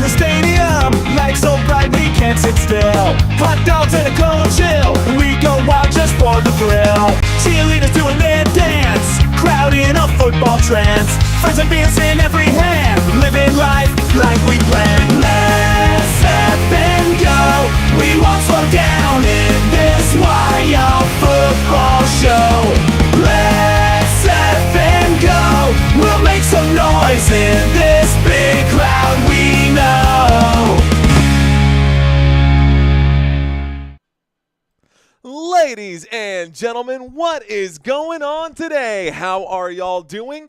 the stadium, lights so bright we can't sit still. Hot dogs and a cold chill, we go wild just for the thrill. Cheerleaders doing their dance, crowd in a football trance. Friends and beers in every hand, living life like we planned. Let's step and go, we won't slow down in this wild football show. Let's step and go, we'll make some noise in this big crowd we know. Ladies and gentlemen, what is going on today? How are y'all doing?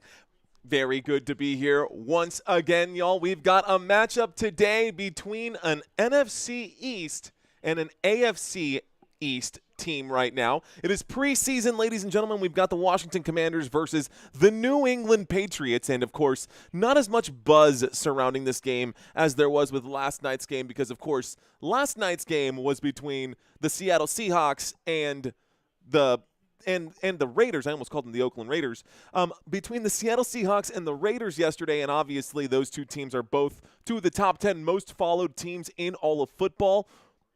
Very good to be here once again, y'all. We've got a matchup today between an NFC East and an AFC East team right now. It is preseason, ladies and gentlemen. We've got the Washington Commanders versus the New England Patriots, and of course, not as much buzz surrounding this game as there was with last night's game because, of course, last night's game was between the Seattle Seahawks and the Raiders. I almost called them the Oakland Raiders. Between the Seattle Seahawks and the Raiders yesterday, and obviously those two teams are both two of the top 10 most followed teams in all of football.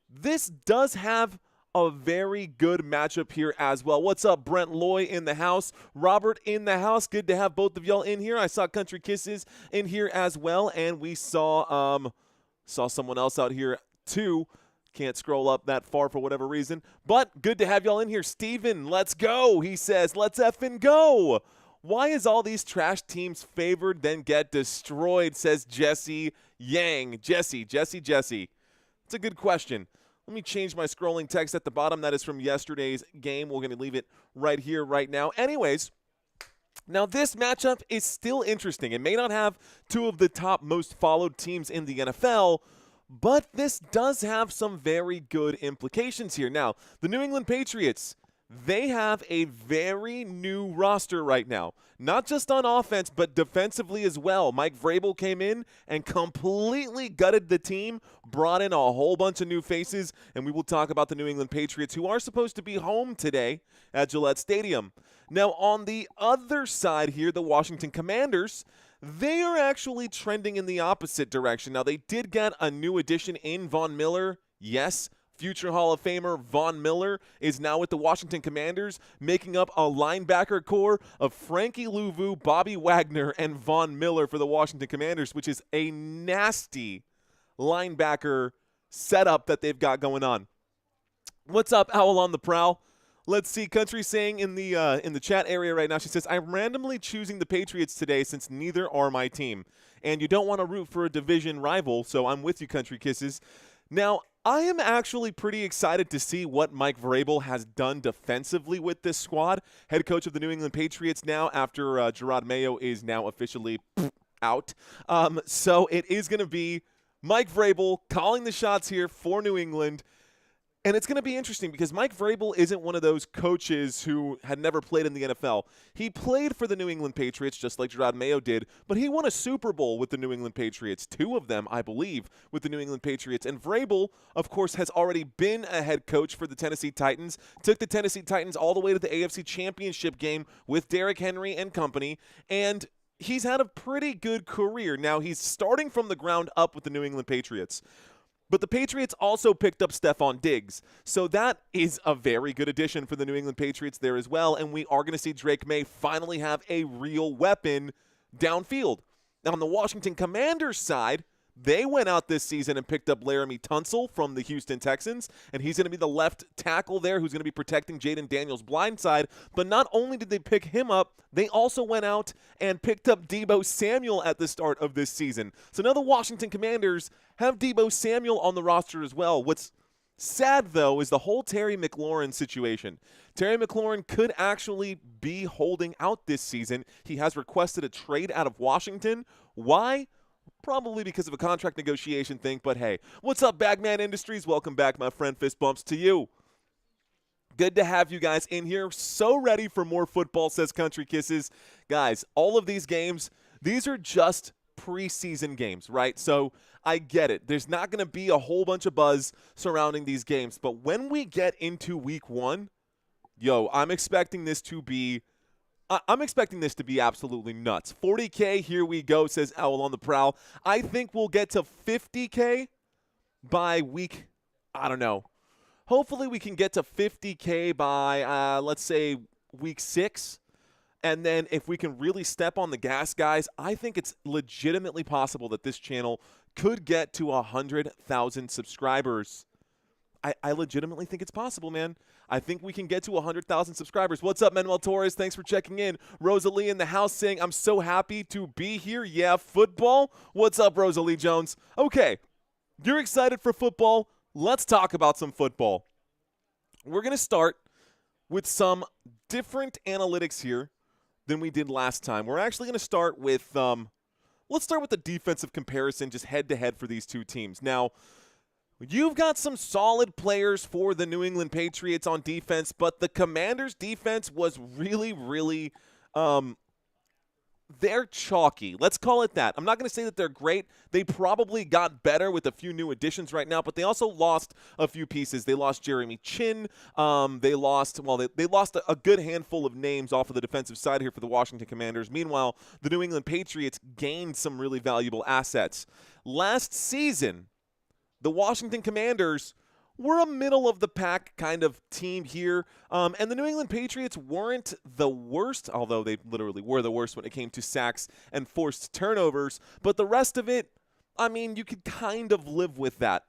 This does have a very good matchup here as well. What's up, Brent Loy in the house? Robert in the house. Good to have both of y'all in here. I saw Country Kisses in here as well, and we saw someone else out here too. Can't scroll up that far for whatever reason, but good to have y'all in here. Steven, let's go. He says, let's effing go. Why is all these trash teams favored then get destroyed, says Jesse Yang. Jesse. It's a good question. Let me change my scrolling text at the bottom. That is from yesterday's game. We're going to leave it right here, right now. Anyways, now this matchup is still interesting. It may not have two of the top most followed teams in the NFL, but this does have some very good implications here. Now, the New England Patriots, they have a very new roster right now. Not just on offense, but defensively as well. Mike Vrabel came in and completely gutted the team, brought in a whole bunch of new faces, and we will talk about the New England Patriots, who are supposed to be home today at Gillette Stadium. Now, on the other side here, the Washington Commanders, they are actually trending in the opposite direction. Now, they did get a new addition in Von Miller. Yes, future Hall of Famer Von Miller is now with the Washington Commanders, making up a linebacker core of Frankie Louvu, Bobby Wagner, and Von Miller for the Washington Commanders, which is a nasty linebacker setup that they've got going on. What's up, Owl on the Prowl? Let's see, Country saying in the chat area right now, she says, I'm randomly choosing the Patriots today since neither are my team. And you don't want to root for a division rival, so I'm with you, Country Kisses. Now, I am actually pretty excited to see what Mike Vrabel has done defensively with this squad. Head coach of the New England Patriots now after Drake Maye is now officially out. So it is going to be Mike Vrabel calling the shots here for New England. And it's going to be interesting because Mike Vrabel isn't one of those coaches who had never played in the NFL. He played for the New England Patriots just like Drake Maye did, but he won a Super Bowl with the New England Patriots, two of them, I believe, with the New England Patriots. And Vrabel, of course, has already been a head coach for the Tennessee Titans, took the Tennessee Titans all the way to the AFC Championship game with Derrick Henry and company, and he's had a pretty good career. Now, he's starting from the ground up with the New England Patriots. But the Patriots also picked up Stephon Diggs. So that is a very good addition for the New England Patriots there as well. And we are going to see Drake Maye finally have a real weapon downfield. Now, on the Washington Commanders side, they went out this season and picked up Laramie Tunsil from the Houston Texans, and he's going to be the left tackle there who's going to be protecting Jaden Daniels' blind side. But not only did they pick him up, they also went out and picked up Deebo Samuel at the start of this season. So now the Washington Commanders have Deebo Samuel on the roster as well. What's sad, though, is the whole Terry McLaurin situation. Terry McLaurin could actually be holding out this season. He has requested a trade out of Washington. Why? Probably because of a contract negotiation thing, but hey. What's up, Bagman Industries? Welcome back, my friend. Fist bumps to you. Good to have you guys in here. So ready for more football, says Country Kisses. Guys, all of these games, these are just preseason games, right? So I get it. There's not going to be a whole bunch of buzz surrounding these games, but when we get into week one, I'm expecting this to be I'm expecting this to be absolutely nuts. 40K, here we go, says Owl on the Prowl. I think we'll get to 50K by week, I don't know. Hopefully we can get to 50K by, let's say, week 6. And then if we can really step on the gas, guys, I think it's legitimately possible that this channel could get to 100,000 subscribers. I legitimately think it's possible, man. I think we can get to 100,000 subscribers. What's up, Manuel Torres? Thanks for checking in. Rosalie in the house saying, I'm so happy to be here. Yeah, football. What's up, Rosalie Jones? Okay, you're excited for football. Let's talk about some football. We're going to start with some different analytics here than we did last time. We're actually going to start with, let's start with the defensive comparison, just head-to-head for these two teams. Now, you've got some solid players for the New England Patriots on defense, but the Commanders' defense was really, they're chalky. Let's call it that. I'm not going to say that they're great. They probably got better with a few new additions right now, but they also lost a few pieces. They lost Jeremy Chin. They lost a good handful of names off of the defensive side here for the Washington Commanders. Meanwhile, the New England Patriots gained some really valuable assets. Last season, the Washington Commanders were a middle-of-the-pack kind of team here, and the New England Patriots weren't the worst, although they literally were the worst when it came to sacks and forced turnovers. But the rest of it, I mean, you could kind of live with that.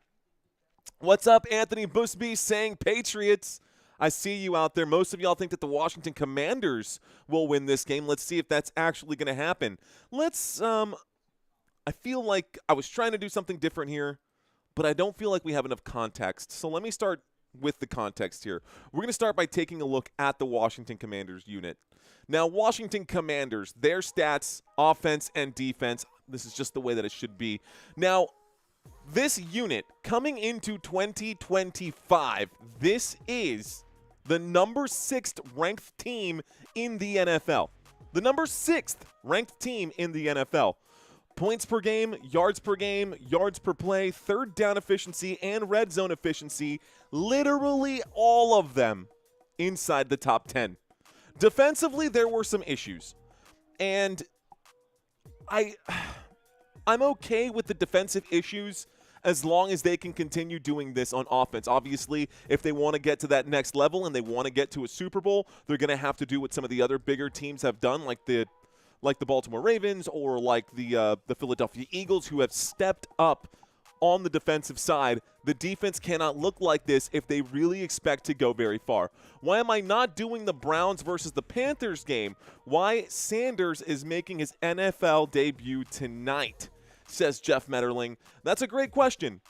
What's up, Anthony Busby saying Patriots? I see you out there. Most of y'all think that the Washington Commanders will win this game. Let's see if that's actually going to happen. I feel like I was trying to do something different here, but I don't feel like we have enough context. So let me start with the context here. We're going to start by taking a look at the Washington Commanders unit. Now, Washington Commanders, their stats, offense and defense, this is just the way that it should be. Now, this unit coming into 2025, this is the number 6th ranked team in the NFL. The number 6th ranked team in the NFL. Points per game, yards per play, third down efficiency, and red zone efficiency, literally all of them inside the top 10. Defensively, there were some issues. And I'm okay with the defensive issues as long as they can continue doing this on offense. Obviously, if they want to get to that next level and they want to get to a Super Bowl, they're going to have to do what some of the other bigger teams have done, like the Baltimore Ravens or like the Philadelphia Eagles, who have stepped up on the defensive side. The defense cannot look like this if they really expect to go very far. Why am I not doing the Browns versus the Panthers game? Why Sanders is making his NFL debut tonight, says Jeff Metterling. That's a great question.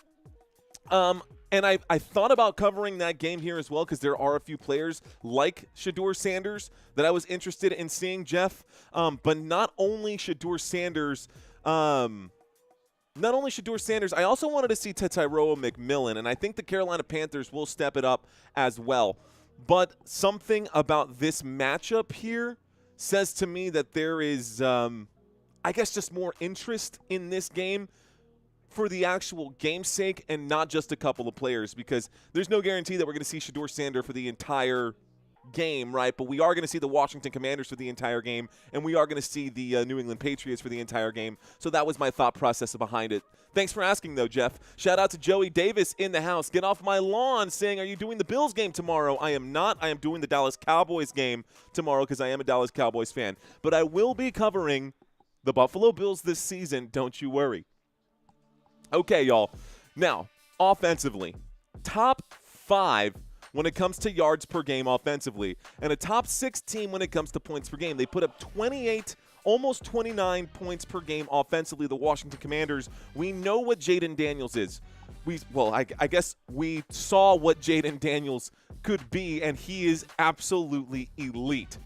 And I thought about covering that game here as well, because there are a few players like Shedeur Sanders that I was interested in seeing, Jeff. But not only Shedeur Sanders, I also wanted to see Tyrone McMillan, and I think the Carolina Panthers will step it up as well. But something about this matchup here says to me that there is, I guess, just more interest in this game for the actual game's sake and not just a couple of players, because there's no guarantee that we're going to see Shedeur Sanders for the entire game, right? But we are going to see the Washington Commanders for the entire game, and we are going to see the New England Patriots for the entire game. So that was my thought process behind it. Thanks for asking, though, Jeff. Shout out to Joey Davis in the house. Get off my lawn saying, are you doing the Bills game tomorrow? I am not. I am doing the Dallas Cowboys game tomorrow because I am a Dallas Cowboys fan. But I will be covering the Buffalo Bills this season. Don't you worry. Okay, y'all. Now, offensively, top 5 when it comes to yards per game offensively, and a top 6 team when it comes to points per game. They put up 28, almost 29 points per game offensively, the Washington Commanders. We know what Jaden Daniels is. I guess we saw what Jaden Daniels could be, and he is absolutely elite.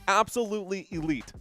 Absolutely elite.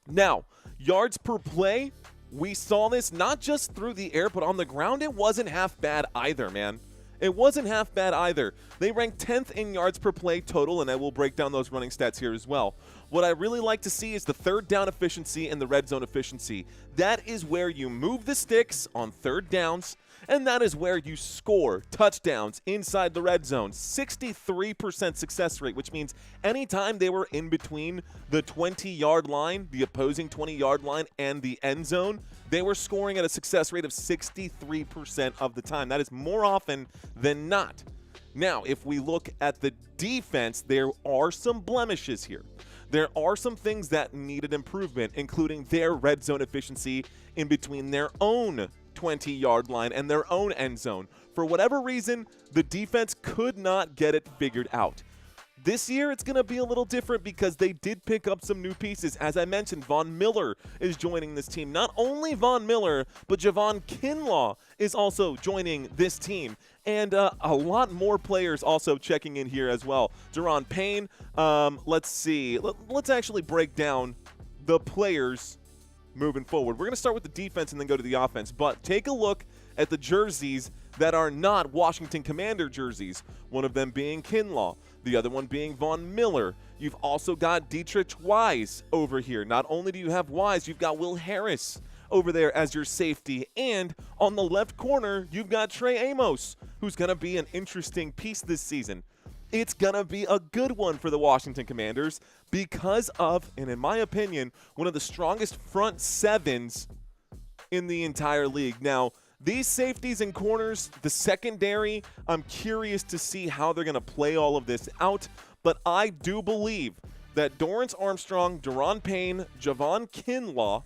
Now, yards per play, we saw this not just through the air, but on the ground. It wasn't half bad either, man. It wasn't half bad either. They ranked 10th in yards per play total, and I will break down those running stats here as well. What I really like to see is the third down efficiency and the red zone efficiency. That is where you move the sticks on third downs, and that is where you score touchdowns inside the red zone. 63% success rate, which means anytime they were in between the 20-yard line, the opposing 20-yard line, and the end zone, they were scoring at a success rate of 63% of the time. That is more often than not. Now, if we look at the defense, there are some blemishes here. There are some things that needed improvement, including their red zone efficiency in between their own 20-yard line and their own end zone. For whatever reason, the defense could not get it figured out. This year, it's going to be a little different because they did pick up some new pieces. As I mentioned, Von Miller is joining this team. Not only Von Miller, but Javon Kinlaw is also joining this team. And a lot more players also checking in here as well. Daron Payne, let's see. Let's actually break down the players moving forward. We're going to start with the defense and then go to the offense. But take a look at the jerseys that are not Washington Commander jerseys, one of them being Kinlaw, the other one being Von Miller. You've also got Dietrich Wise over here. Not only do you have Wise, you've got Will Harris over there as your safety. And on the left corner, you've got Trey Amos, who's going to be an interesting piece this season. It's going to be a good one for the Washington Commanders because of, and in my opinion, one of the strongest front sevens in the entire league. Now, these safeties and corners, the secondary, I'm curious to see how they're going to play all of this out. But I do believe that Dorrance Armstrong, Daron Payne, Javon Kinlaw,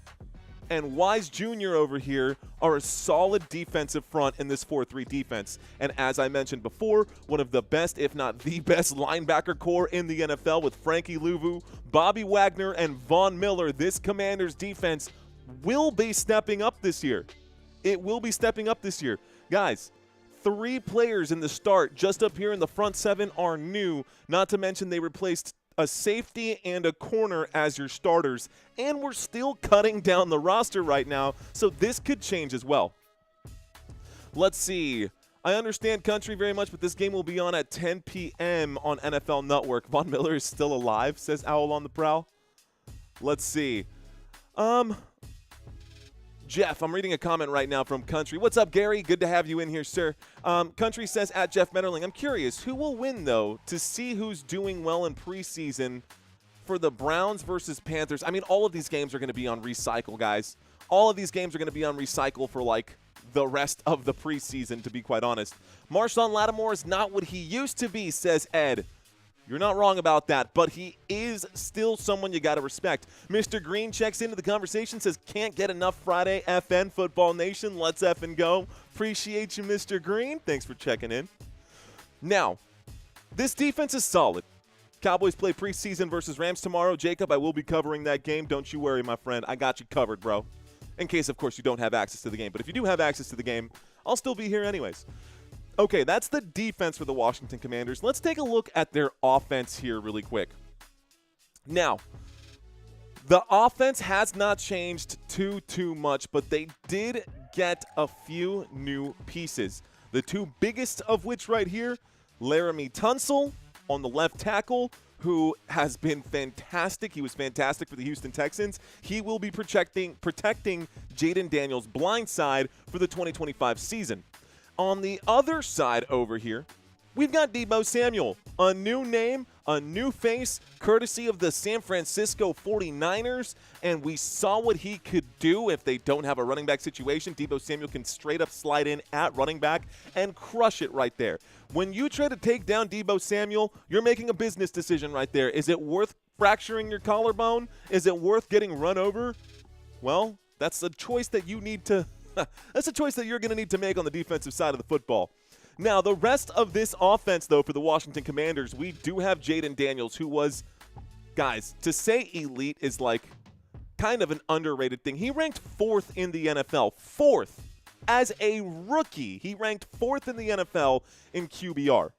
and Wise Jr. over here are a solid defensive front in this 4-3 defense. And as I mentioned before, one of the best, if not the best, linebacker core in the NFL with Frankie Louvu, Bobby Wagner, and Von Miller. This Commanders defense will be stepping up this year. It will be stepping up this year. Guys, 3 players in the start just up here in the front 7 are new, not to mention they replaced a safety and a corner as your starters, and we're still cutting down the roster right now, so this could change as well. Let's see. I understand country very much, but this game will be on at 10 p.m. on NFL Network. Von Miller is still alive, says Owl on the Prowl. Let's see. Jeff, I'm reading a comment right now from Country. What's up, Gary? Good to have you in here, sir. Country says, at Jeff Metterling, I'm curious, who will win, though, to see who's doing well in preseason for the Browns versus Panthers? I mean, all of these games are going to be on recycle, guys. All of these games are going to be on recycle for, like, the rest of the preseason, to be quite honest. Marshawn Lattimore is not what he used to be, says Ed. You're not wrong about that, but he is still someone you got to respect. Mr. Green checks into the conversation, says, can't get enough Friday, FN, Football Nation. Let's effing go. Appreciate you, Mr. Green. Thanks for checking in. Now, this defense is solid. Cowboys play preseason versus Rams tomorrow. Jacob, I will be covering that game. Don't you worry, my friend. I got you covered, bro. In case, of course, you don't have access to the game. But if you do have access to the game, I'll still be here anyways. Okay, that's the defense for the Washington Commanders. Let's take a look at their offense here really quick. Now, the offense has not changed too much, but they did get a few new pieces. The 2 biggest of which right here, Laramie Tunsil on the left tackle, who has been fantastic. He was fantastic for the Houston Texans. He will be protecting Jaden Daniels' blind side for the 2025 season. On the other side over here, we've got Deebo Samuel, a new name, a new face, courtesy of the San Francisco 49ers, and we saw what he could do if they don't have a running back situation. Deebo Samuel can straight up slide in at running back and crush it right there. When you try to take down Deebo Samuel, you're making a business decision right there. Is it worth fracturing your collarbone? Is it worth getting run over? Well, that's a choice that you need to that's a choice that you're going to need to make on the defensive side of the football. Now, the rest of this offense, though, for the Washington Commanders, we do have Jaden Daniels, who was, guys, to say elite is like kind of an underrated thing. He ranked 4th in the NFL. 4th. As a rookie, he ranked 4th in the NFL in QBR.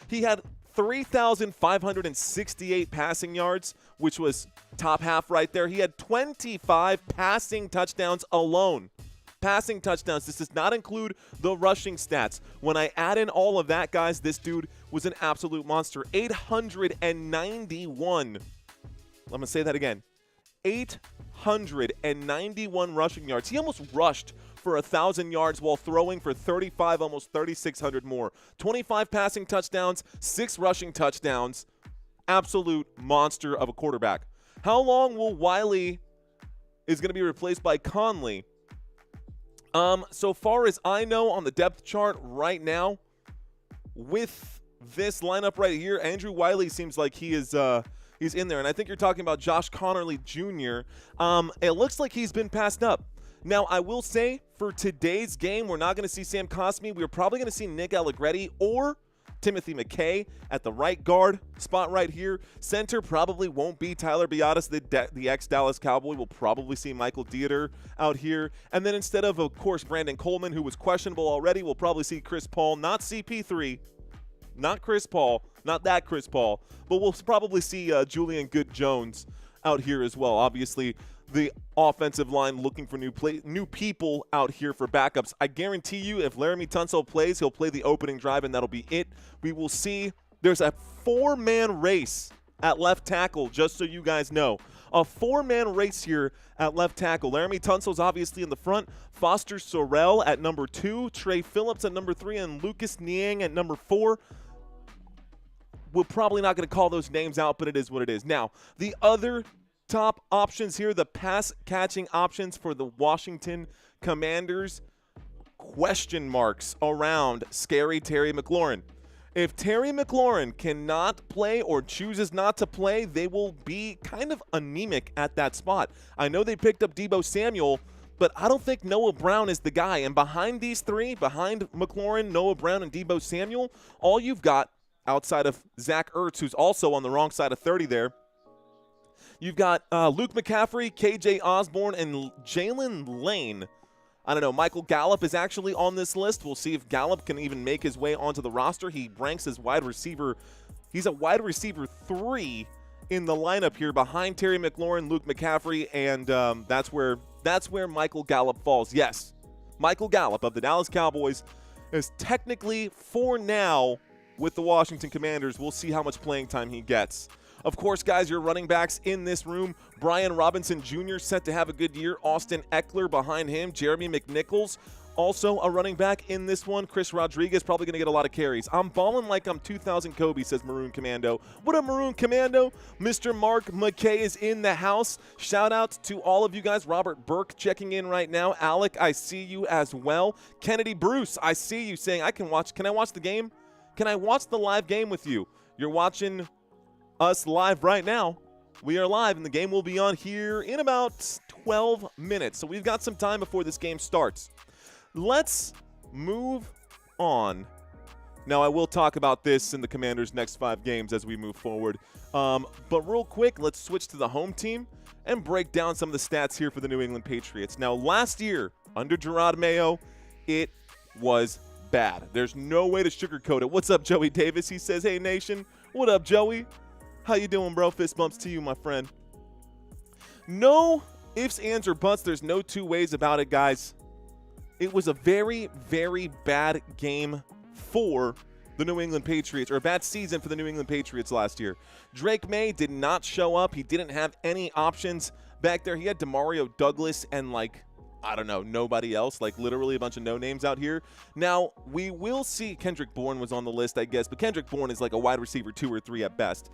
He had 3,568 passing yards, which was top half right there. He had 25 passing touchdowns alone. Passing touchdowns. This does not include the rushing stats. When I add in all of that, guys, this dude was an absolute monster. 891 going to say that again. 891 rushing yards. He almost rushed for 1,000 yards while throwing for 35, almost 3,600 more. 25 passing touchdowns, 6 rushing touchdowns. Absolute monster of a quarterback. How long will Wiley is going to be replaced by Conley? So far as I know on the depth chart right now, with this lineup right here, Andrew Wiley seems like he is he's in there. And I think you're talking about Josh Connerly Jr. It looks like he's been passed up. Now, I will say for today's game, we're not going to see Sam Cosmi. We're probably going to see Nick Allegretti or Timothy McKay at the right guard spot right here. Center probably won't be Tyler Biadasz, the ex-Dallas Cowboy. We'll probably see Michael Dieter out here. And then instead of course, Brandon Coleman, who was questionable already, we'll probably see Chris Paul, not CP3, not Chris Paul, not that Chris Paul, but we'll probably see Julian Good-Jones out here as well. Obviously, the offensive line looking for new people out here for backups. I guarantee you if Laramie Tunsil plays, he'll play the opening drive, and that'll be it. We will see. There's a 4-man race at left tackle, just so you guys know. A 4-man race here at left tackle. Laramie Tunsil's obviously in the front. Foster Sorrell at number 2. Trey Phillips at number 3. And Lucas Niang at number 4. We're probably not going to call those names out, but it is what it is. Now, the other top options here, the pass-catching options for the Washington Commanders, question marks around scary Terry McLaurin. If Terry McLaurin cannot play or chooses not to play, they will be kind of anemic at that spot. I know they picked up Deebo Samuel, but I don't think Noah Brown is the guy. And behind these three, behind McLaurin, Noah Brown, and Deebo Samuel, all you've got outside of Zach Ertz, who's also on the wrong side of 30 there, you've got Luke McCaffrey, KJ Osborne, and Jalen Lane. I don't know. Michael Gallup is actually on this list. We'll see if Gallup can even make his way onto the roster. He ranks as wide receiver. He's a wide receiver 3 in the lineup here behind Terry McLaurin, Luke McCaffrey, and that's where Michael Gallup falls. Yes, Michael Gallup of the Dallas Cowboys is technically, for now, with the Washington Commanders. We'll see how much playing time he gets. Of course, guys, your running backs in this room, Brian Robinson Jr. set to have a good year. Austin Eckler behind him. Jeremy McNichols, also a running back in this one. Chris Rodriguez probably going to get a lot of carries. I'm balling like I'm 2000 Kobe, says Maroon Commando. What up, Maroon Commando? Mr. Mark McKay is in the house. Shout out to all of you guys. Robert Burke checking in right now. Alec, I see you as well. Kennedy Bruce, I see you saying, Can I watch the game? Can I watch the live game with you? You're watching us live right now. We are live, and the game will be on here in about 12 minutes. So we've got some time before this game starts. Let's move on. Now, I will talk about this in the Commanders' next 5 games as we move forward. But real quick, let's switch to the home team and break down some of the stats here for the New England Patriots. Now, last year, under Drake Maye, it was bad. There's no way to sugarcoat it. What's up, Joey Davis? He says, hey, Nation. What up, Joey? How you doing, bro? Fist bumps to you, my friend. No ifs, ands, or buts. There's no two ways about it, guys. It was a very, very bad game for the New England Patriots, or a bad season for the New England Patriots last year. Drake Maye did not show up. He didn't have any options back there. He had Demario Douglas and, I don't know, nobody else, literally a bunch of no-names out here. Now, we will see Kendrick Bourne was on the list, I guess, but Kendrick Bourne is a wide receiver 2 or 3 at best.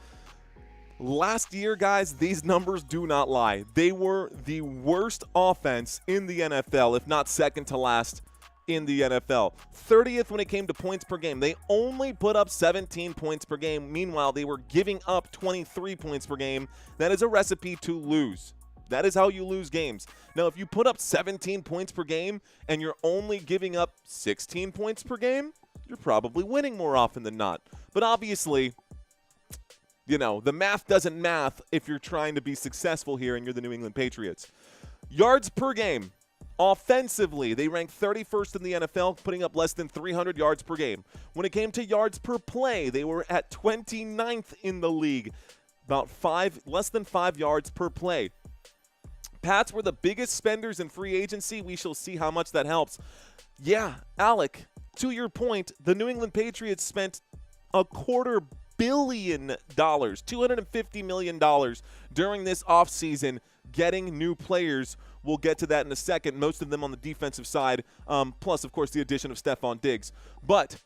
Last year, guys, these numbers do not lie. They were the worst offense in the NFL, if not second to last in the NFL. 30th when it came to points per game. They only put up 17 points per game. Meanwhile, they were giving up 23 points per game. That is a recipe to lose. That is how you lose games. Now, if you put up 17 points per game and you're only giving up 16 points per game, you're probably winning more often than not. But obviously, the math doesn't math if you're trying to be successful here and you're the New England Patriots. Yards per game. Offensively, they ranked 31st in the NFL, putting up less than 300 yards per game. When it came to yards per play, they were at 29th in the league, about less than 5 yards per play. Pats were the biggest spenders in free agency. We shall see how much that helps. Yeah, Alec, to your point, the New England Patriots spent $250 billion, $250 million during this offseason, getting new players. We'll get to that in a second, most of them on the defensive side, plus, of course, the addition of Stefon Diggs. But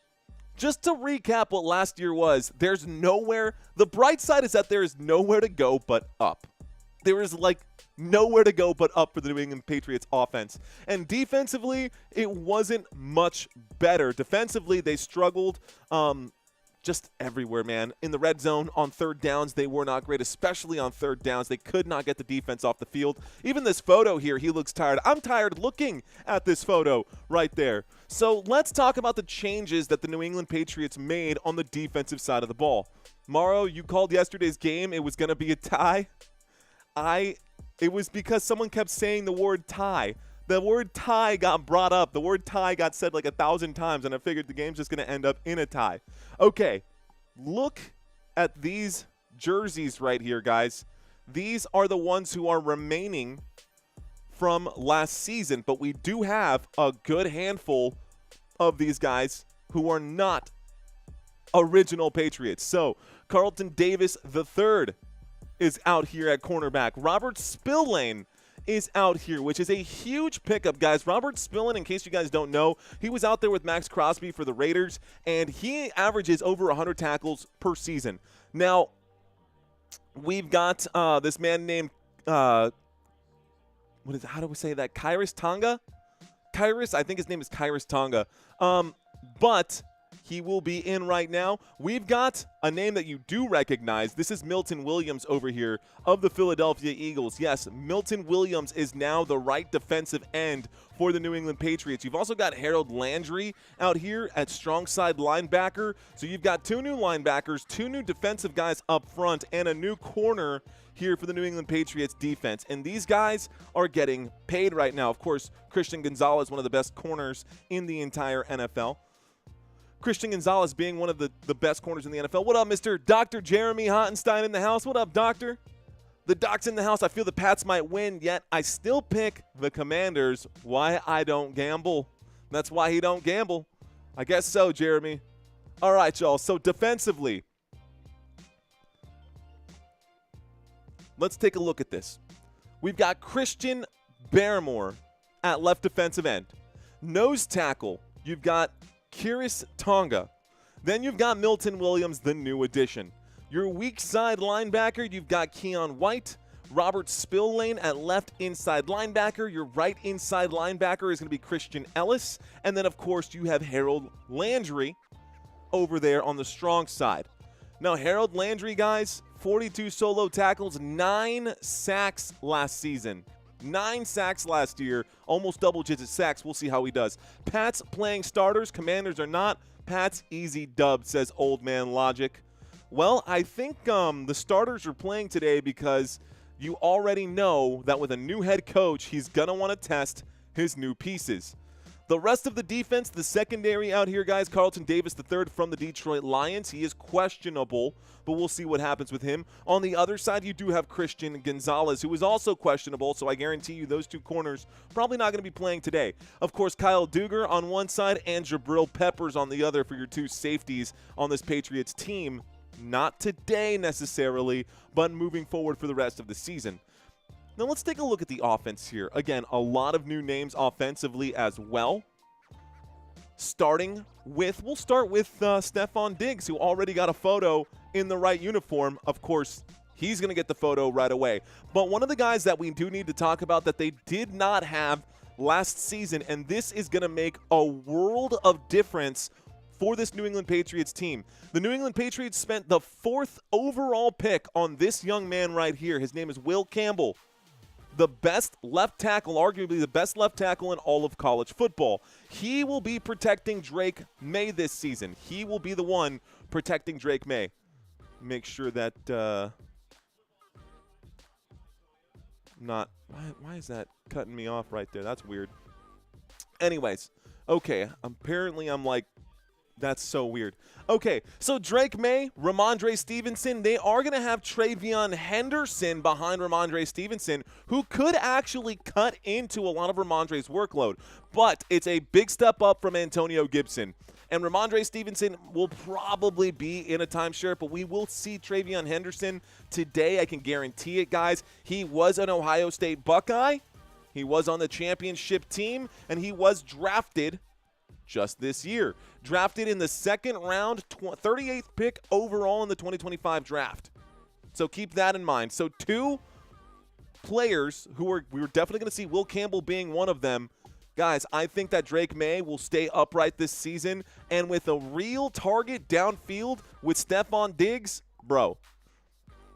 just to recap what last year was, there's nowhere – the bright side is that there is nowhere to go but up. There is, like, nowhere to go but up for the New England Patriots offense. And defensively, it wasn't much better. Defensively, they struggled just everywhere, man. In the red zone, on third downs, they were not great, especially on third downs. They could not get the defense off the field. Even this photo here, he looks tired. I'm tired looking at this photo right there. So let's talk about the changes that the New England Patriots made on the defensive side of the ball. Morrow, you called yesterday's game. It was going to be a tie. It was because someone kept saying the word tie. The word tie got brought up. The word tie got said like 1,000 times, and I figured the game's just going to end up in a tie. Okay, look at these jerseys right here, guys. These are the ones who are remaining from last season, but we do have a good handful of these guys who are not original Patriots. So, Carlton Davis III is out here at cornerback. Robert Spillane is out here, which is a huge pickup, guys. Robert Spillane, in case you guys don't know, he was out there with Max Crosby for the Raiders, and he averages over 100 tackles per season. Now, we've got this man named, how do we say that? Khyiris Tonga? I think his name is Khyiris Tonga. But he will be in right now. We've got a name that you do recognize. This is Milton Williams over here of the Philadelphia Eagles. Yes, Milton Williams is now the right defensive end for the New England Patriots. You've also got Harold Landry out here at strong side linebacker. So you've got two new linebackers, two new defensive guys up front, and a new corner here for the New England Patriots defense. And these guys are getting paid right now. Of course, Christian Gonzalez, one of the best corners in the entire NFL. Christian Gonzalez being one of the best corners in the NFL. What up, Mr. Dr. Jeremy Hottenstein in the house? What up, Doctor? The Doc's in the house. I feel the Pats might win, yet I still pick the Commanders. Why I don't gamble. That's why he don't gamble. I guess so, Jeremy. All right, y'all. So defensively, let's take a look at this. We've got Christian Barmore at left defensive end. Nose tackle, you've got Khyiris Tonga. Then you've got Milton Williams, the new addition. Your weak side linebacker, you've got Keon White. Robert Spillane at left inside linebacker. Your right inside linebacker is going to be Christian Ellis. And then, of course, you have Harold Landry over there on the strong side. Now, Harold Landry, guys, 42 solo tackles, 9 sacks last season. 9 sacks last year, almost double-digit sacks. We'll see how he does. Pats playing starters, Commanders are not. Pats easy dub, says Old Man Logic. Well, I think the starters are playing today because you already know that with a new head coach, he's going to want to test his new pieces. The rest of the defense, the secondary out here, guys, Carlton Davis III from the Detroit Lions. He is questionable, but we'll see what happens with him. On the other side, you do have Christian Gonzalez, who is also questionable, so I guarantee you those two corners probably not going to be playing today. Of course, Kyle Duggar on one side and Jabril Peppers on the other for your two safeties on this Patriots team. Not today necessarily, but moving forward for the rest of the season. Now let's take a look at the offense here. Again, a lot of new names offensively as well. We'll start with Stefon Diggs, who already got a photo in the right uniform. Of course, he's going to get the photo right away. But one of the guys that we do need to talk about that they did not have last season, and this is going to make a world of difference for this New England Patriots team. The New England Patriots spent the 4th overall pick on this young man right here. His name is Will Campbell. The best left tackle, arguably the best left tackle in all of college football. He will be protecting Drake Maye this season. He will be the one protecting Drake Maye. Make sure that why is that cutting me off right there? That's weird. Anyways, okay, apparently I'm like, that's so weird. Okay, so Drake Maye, Rhamondre Stevenson, they are going to have TreVeyon Henderson behind Rhamondre Stevenson, who could actually cut into a lot of Rhamondre's workload. But it's a big step up from Antonio Gibson. And Rhamondre Stevenson will probably be in a timeshare, but we will see TreVeyon Henderson today. I can guarantee it, guys. He was an Ohio State Buckeye. He was on the championship team, and he was drafted just this year. Drafted in the second round, 38th pick overall in the 2025 draft. So keep that in mind. So two players who we're definitely going to see, Will Campbell being one of them. Guys, I think that Drake Maye will stay upright this season, and with a real target downfield with Stefon Diggs, bro,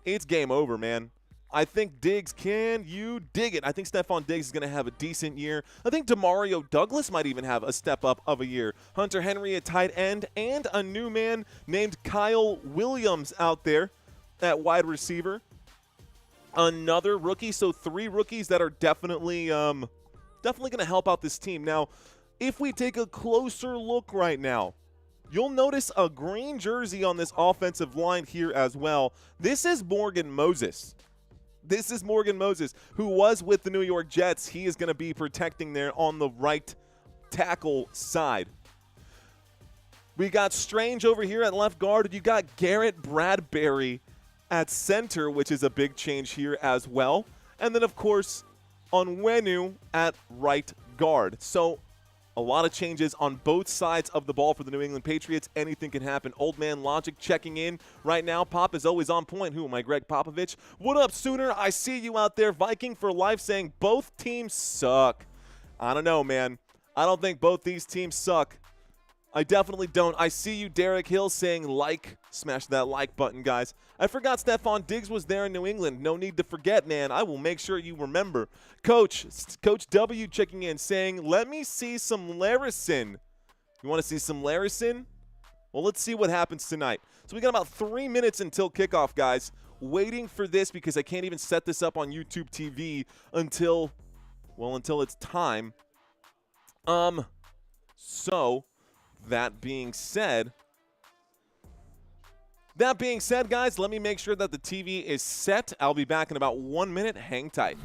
it's game over, man. I think Diggs, can you dig it? I think Stefon Diggs is going to have a decent year. I think Demario Douglas might even have a step up of a year. Hunter Henry at tight end, and a new man named Kyle Williams out there at wide receiver. Another rookie, so three rookies that are definitely going to help out this team. Now, if we take a closer look right now, you'll notice a green jersey on this offensive line here as well. This is Morgan Moses. This is Morgan Moses, who was with the New York Jets. He is going to be protecting there on the right tackle side. We got Strange over here at left guard. You got Garrett Bradbury at center, which is a big change here as well. And then, of course, Onwenu at right guard. So a lot of changes on both sides of the ball for the New England Patriots. Anything can happen. Old man Logic checking in right now. Pop is always on point. Who am I, Greg Popovich? What up, Sooner? I see you out there. Viking for life saying both teams suck. I don't know, man. I don't think both these teams suck. I definitely don't. I see you, Derek Hill, saying like. Smash that like button, guys. I forgot Stefon Diggs was there in New England. No need to forget, man. I will make sure you remember. Coach W checking in saying, let me see some Larison. You want to see some Larison? Well, let's see what happens tonight. So we got about 3 minutes until kickoff, guys. Waiting for this because I can't even set this up on YouTube TV until it's time. So that being said, guys, let me make sure that the TV is set. I'll be back in about 1 minute. Hang tight.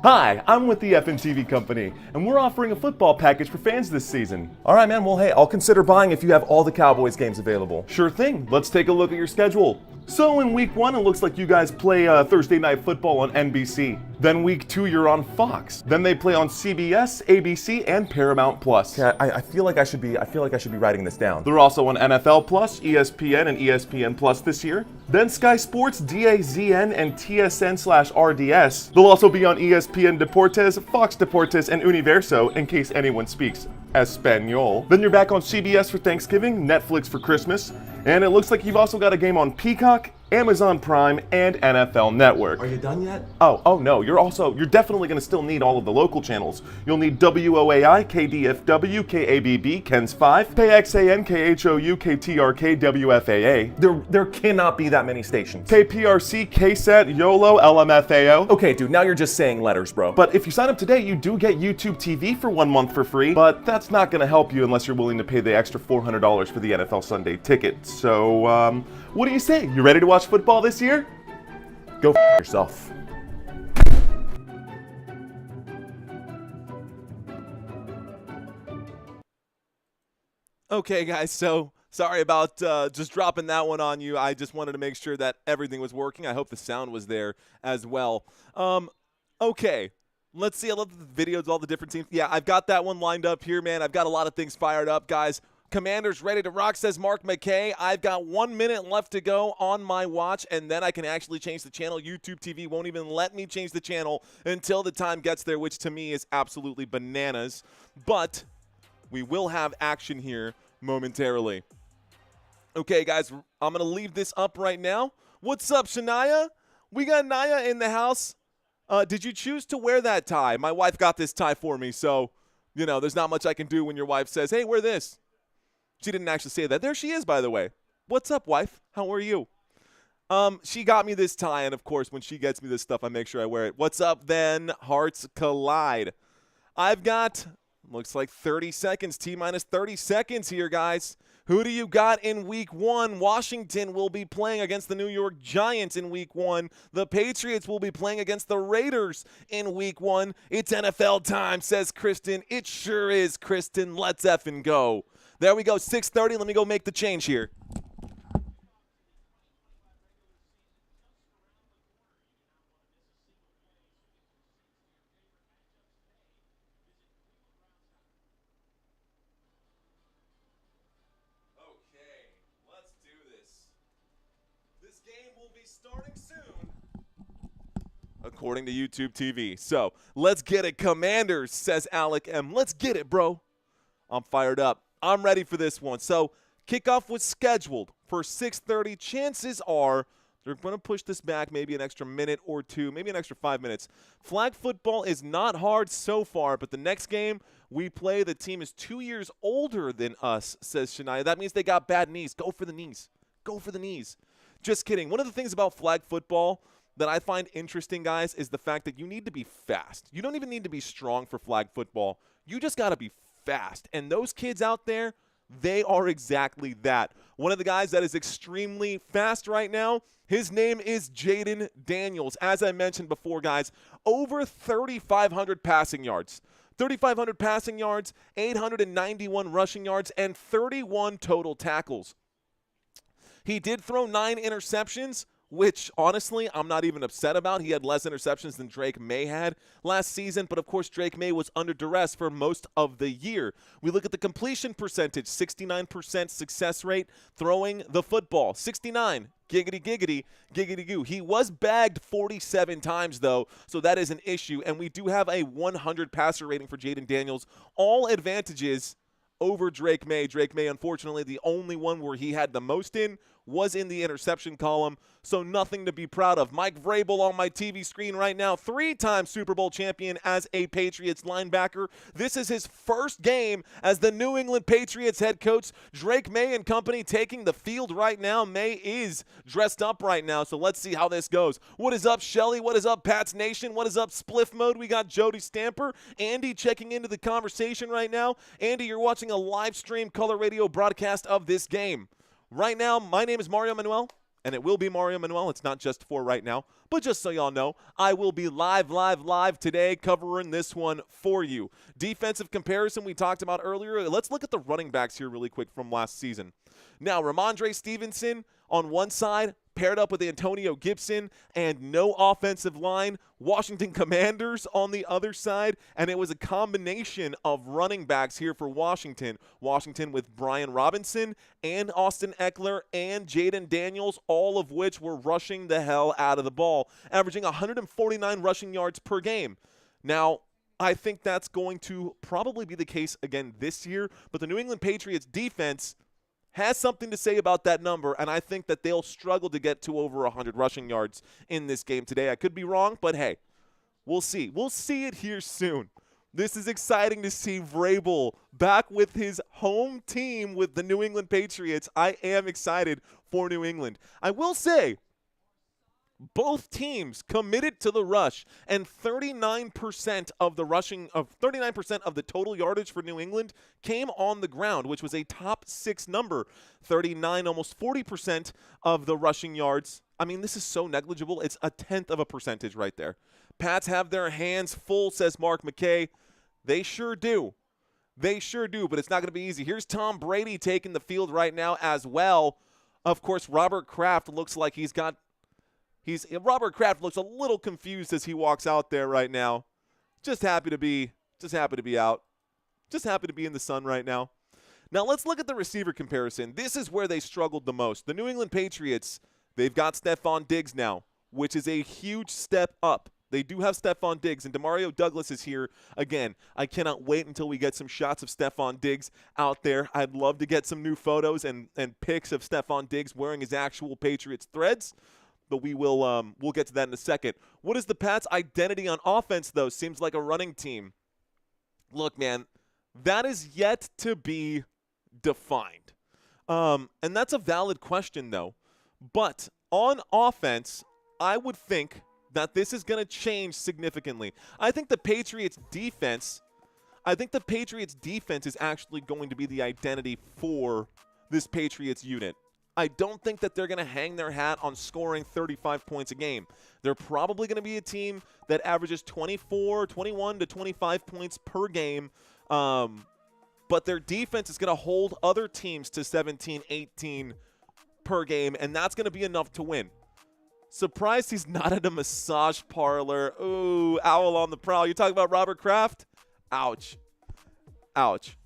Hi, I'm with the FNTV company, and we're offering a football package for fans this season. All right, man. Well, hey, I'll consider buying if you have all the Cowboys games available. Sure thing. Let's take a look at your schedule. So in week 1, it looks like you guys play Thursday Night Football on NBC. Then week 2, you're on Fox. Then they play on CBS, ABC, and Paramount Plus. Okay, I feel like I should be writing this down. They're also on NFL Plus, ESPN, and ESPN Plus this year. Then Sky Sports, DAZN, and TSN/RDS. They'll also be on ESPN Deportes, Fox Deportes, and Universo, in case anyone speaks Espanol. Then you're back on CBS for Thanksgiving, Netflix for Christmas, and it looks like you've also got a game on Peacock, Amazon Prime, and NFL Network. Are you done yet? Oh no, you're definitely going to still need all of the local channels. You'll need WOAI, KDFW, KABB, KENS 5, PayXAN, KHOU, KTRK, WFAA. There cannot be that many stations. KPRC, KSAT, YOLO, LMFAO. Okay, dude, now you're just saying letters, bro. But if you sign up today, you do get YouTube TV for 1 month for free, but that's not going to help you unless you're willing to pay the extra $400 for the NFL Sunday ticket. So, what do you say? You ready to watch football this year? Go f yourself. Okay, guys, so sorry about just dropping that one on you. I just wanted to make sure that everything was working. I hope the sound was there as well. Okay, let's see. I love the videos, all the different teams. Yeah, I've got that one lined up here, man. I've got a lot of things fired up, guys. Commanders ready to rock, says Mark McKay. I've got 1 minute left to go on my watch, and then I can actually change the channel. YouTube TV won't even let me change the channel until the time gets there, which to me is absolutely bananas. But we will have action here momentarily. Okay, guys, I'm going to leave this up right now. What's up, Shania? We got Naya in the house. Did you choose to wear that tie? My wife got this tie for me, so, you know, there's not much I can do when your wife says, hey, wear this. She didn't actually say that. There she is, by the way. What's up, wife? How are you? She got me this tie, and, of course, when she gets me this stuff, I make sure I wear it. What's up, then? Hearts collide. I've got, looks like 30 seconds, T-minus 30 seconds here, guys. Who do you got in week 1? Washington will be playing against the New York Giants in week 1. The Patriots will be playing against the Raiders in week 1. It's NFL time, says Kristen. It sure is, Kristen. Let's effing go. There we go, 6:30. Let me go make the change here. Starting soon, according to YouTube TV. So let's get it, Commanders, says Alec M. Let's get it, bro. I'm fired up. I'm ready for this one. So kickoff was scheduled for 6:30. Chances are they're going to push this back maybe an extra minute or two, maybe an extra 5 minutes. Flag football is not hard so far, but the next game we play, the team is 2 years older than us, says Shania. That means they got bad knees. Go for the knees. Go for the knees. Just kidding. One of the things about flag football that I find interesting, guys, is the fact that you need to be fast. You don't even need to be strong for flag football. You just got to be fast. And those kids out there, they are exactly that. One of the guys that is extremely fast right now, his name is Jaden Daniels. As I mentioned before, guys, over 3,500 passing yards. 3,500 passing yards, 891 rushing yards, and 31 total tackles. He did throw 9 interceptions, which, honestly, I'm not even upset about. He had less interceptions than Drake Maye had last season, but, of course, Drake Maye was under duress for most of the year. We look at the completion percentage, 69% success rate throwing the football. 69, giggity, giggity, giggity goo. He was bagged 47 times, though, so that is an issue, and we do have a 100 passer rating for Jaden Daniels. All advantages over Drake Maye. Drake Maye, unfortunately, the only one where he had the most in was in the interception column, so nothing to be proud of. Mike Vrabel on my TV screen right now, 3-time Super Bowl champion as a Patriots linebacker. This is his first game as the New England Patriots head coach. Drake Maye and company taking the field right now. Maye is dressed up right now, so let's see how this goes. What is up, Shelly? What is up, Pats Nation? What is up, Spliff Mode? We got Jody Stamper. Andy checking into the conversation right now. Andy, you're watching a live stream color radio broadcast of this game. Right now, my name is Mario Manuel, and it will be Mario Manuel. It's not just for right now, but just so y'all know, I will be live today covering this one for you. Defensive comparison we talked about earlier. Let's look at the running backs here really quick from last season. Now, Rhamondre Stevenson on one side, paired up with Antonio Gibson and no offensive line. Washington Commanders on the other side, and it was a combination of running backs here for Washington. Washington with Brian Robinson and Austin Eckler and Jaden Daniels, all of which were rushing the hell out of the ball, averaging 149 rushing yards per game. Now, I think that's going to probably be the case again this year, but the New England Patriots defense has something to say about that number, and I think that they'll struggle to get to over 100 rushing yards in this game today. I could be wrong, but hey, we'll see. We'll see it here soon. This is exciting to see Vrabel back with his home team with the New England Patriots. I am excited for New England. I will say, both teams committed to the rush, and 39% of the 39% of the total yardage for New England came on the ground, which was a top 6 number. 39, almost 40% of the rushing yards. I mean, this is so negligible. It's a tenth of a percentage right there. Pats have their hands full, says Mark McKay. They sure do. They sure do, but it's not going to be easy. Here's Tom Brady taking the field right now as well. Of course, Robert Kraft looks like Robert Kraft looks a little confused as he walks out there right now. Just happy to be out. Just happy to be in the sun right now. Now let's look at the receiver comparison. This is where they struggled the most. The New England Patriots, they've got Stephon Diggs now, which is a huge step up. They do have Stephon Diggs, and Demario Douglas is here again. I cannot wait until we get some shots of Stephon Diggs out there. I'd love to get some new photos and pics of Stephon Diggs wearing his actual Patriots threads. But we'll get to that in a second. What is the Pats' identity on offense, though? Seems like a running team. Look, man, that is yet to be defined. And that's a valid question, though. But on offense, I would think that this is going to change significantly. I think the Patriots' defense is actually going to be the identity for this Patriots unit. I don't think that they're going to hang their hat on scoring 35 points a game. They're probably going to be a team that averages 21 to 25 points per game. But their defense is going to hold other teams to 17, 18 per game, and that's going to be enough to win. Surprised he's not at a massage parlor. Ooh, owl on the prowl. You talking about Robert Kraft? Ouch. Ouch.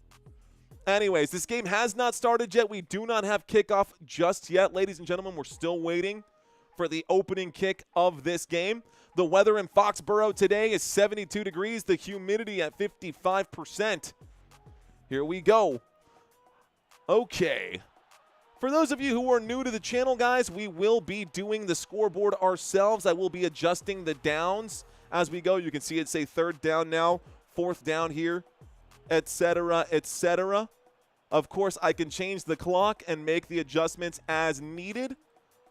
Anyways, this game has not started yet. We do not have kickoff just yet. Ladies and gentlemen, we're still waiting for the opening kick of this game. The weather in Foxborough today is 72 degrees. The humidity at 55%. Here we go. Okay. For those of you who are new to the channel, guys, we will be doing the scoreboard ourselves. I will be adjusting the downs as we go. You can see it say 3rd down now, 4th down here, etc., etc. Of course, I can change the clock and make the adjustments as needed.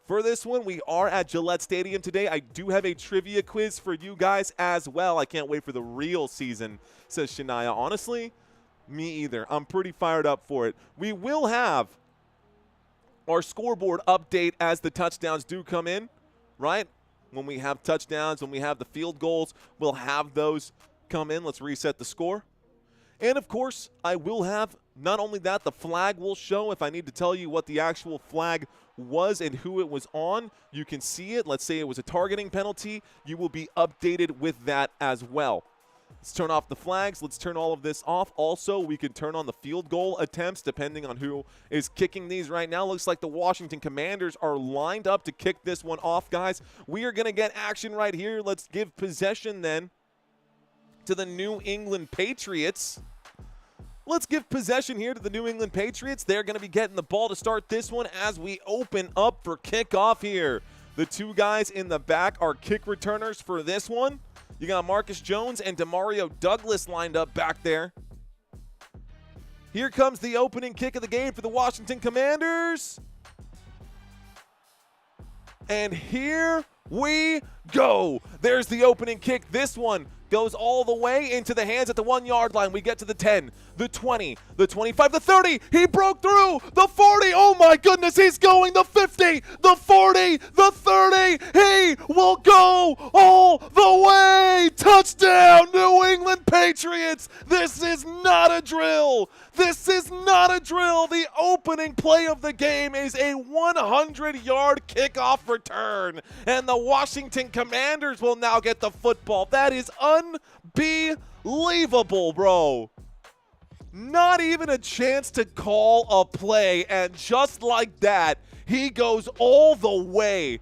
For this one, we are at Gillette Stadium today. I do have a trivia quiz for you guys as well. I can't wait for the real season, says Shania. Honestly, me either. I'm pretty fired up for it. We will have our scoreboard update as the touchdowns do come in, right? When we have touchdowns, when we have the field goals, we'll have those come in. Let's reset the score. And, of course, I will have not only that, the flag will show. If I need to tell you what the actual flag was and who it was on, you can see it. Let's say it was a targeting penalty. You will be updated with that as well. Let's turn off the flags. Let's turn all of this off. Also, we can turn on the field goal attempts depending on who is kicking these right now. Looks like the Washington Commanders are lined up to kick this one off, guys. We are going to get action right here. Let's give possession then to the New England Patriots. Let's give possession here to the New England Patriots. They're going to be getting the ball to start this one as we open up for kickoff here. The two guys in the back are kick returners for this one. You got Marcus Jones and Demario Douglas lined up back there. Here comes the opening kick of the game for the Washington Commanders. And here we go. There's the opening kick. This one goes all the way into the hands at the 1-yard line. We get to the 10, the 20, the 25, the 30. He broke through the 40. Oh my goodness, he's going the 50, the 40, the 30. He will go all the way. Touchdown, New England Patriots. This is not a drill. This is not a drill. The opening play of the game is a 100-yard kickoff return, and the Washington Commanders will now get the football. That is unbelievable, bro. Not even a chance to call a play, and just like that, he goes all the way.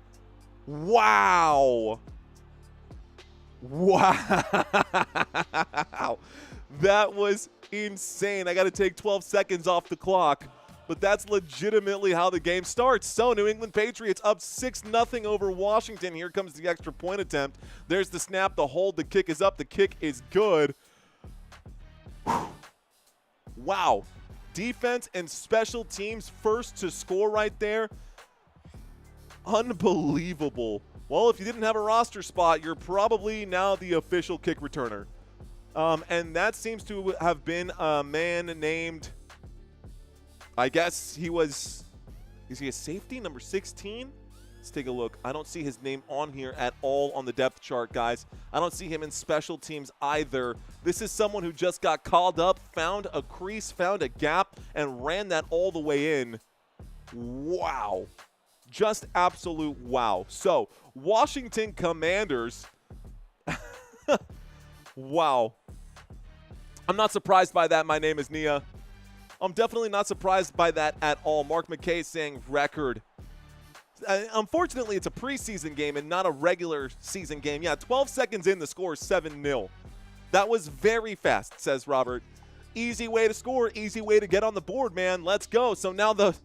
Wow. Wow. That was insane. I got to take 12 seconds off the clock, but that's legitimately how the game starts. So New England Patriots up 6-0 over Washington. Here comes the extra point attempt. There's the snap, the hold, the kick is up, the kick is good. Whew. Wow. Defense and special teams first to score right there. Unbelievable. Well, if you didn't have a roster spot, you're probably now the official kick returner. And that seems to have been a man named, I guess is he a safety, number 16? Let's take a look. I don't see his name on here at all on the depth chart, guys. I don't see him in special teams either. This is someone who just got called up, found a crease, found a gap, and ran that all the way in. Wow. Just absolute wow. So, Washington Commanders. Wow. I'm not surprised by that. My name is Nia. I'm definitely not surprised by that at all. Mark McKay saying record. Unfortunately, it's a preseason game and not a regular season game. Yeah, 12 seconds in, the score is 7-0. That was very fast, says Robert. Easy way to score, easy way to get on the board, man. Let's go. So now the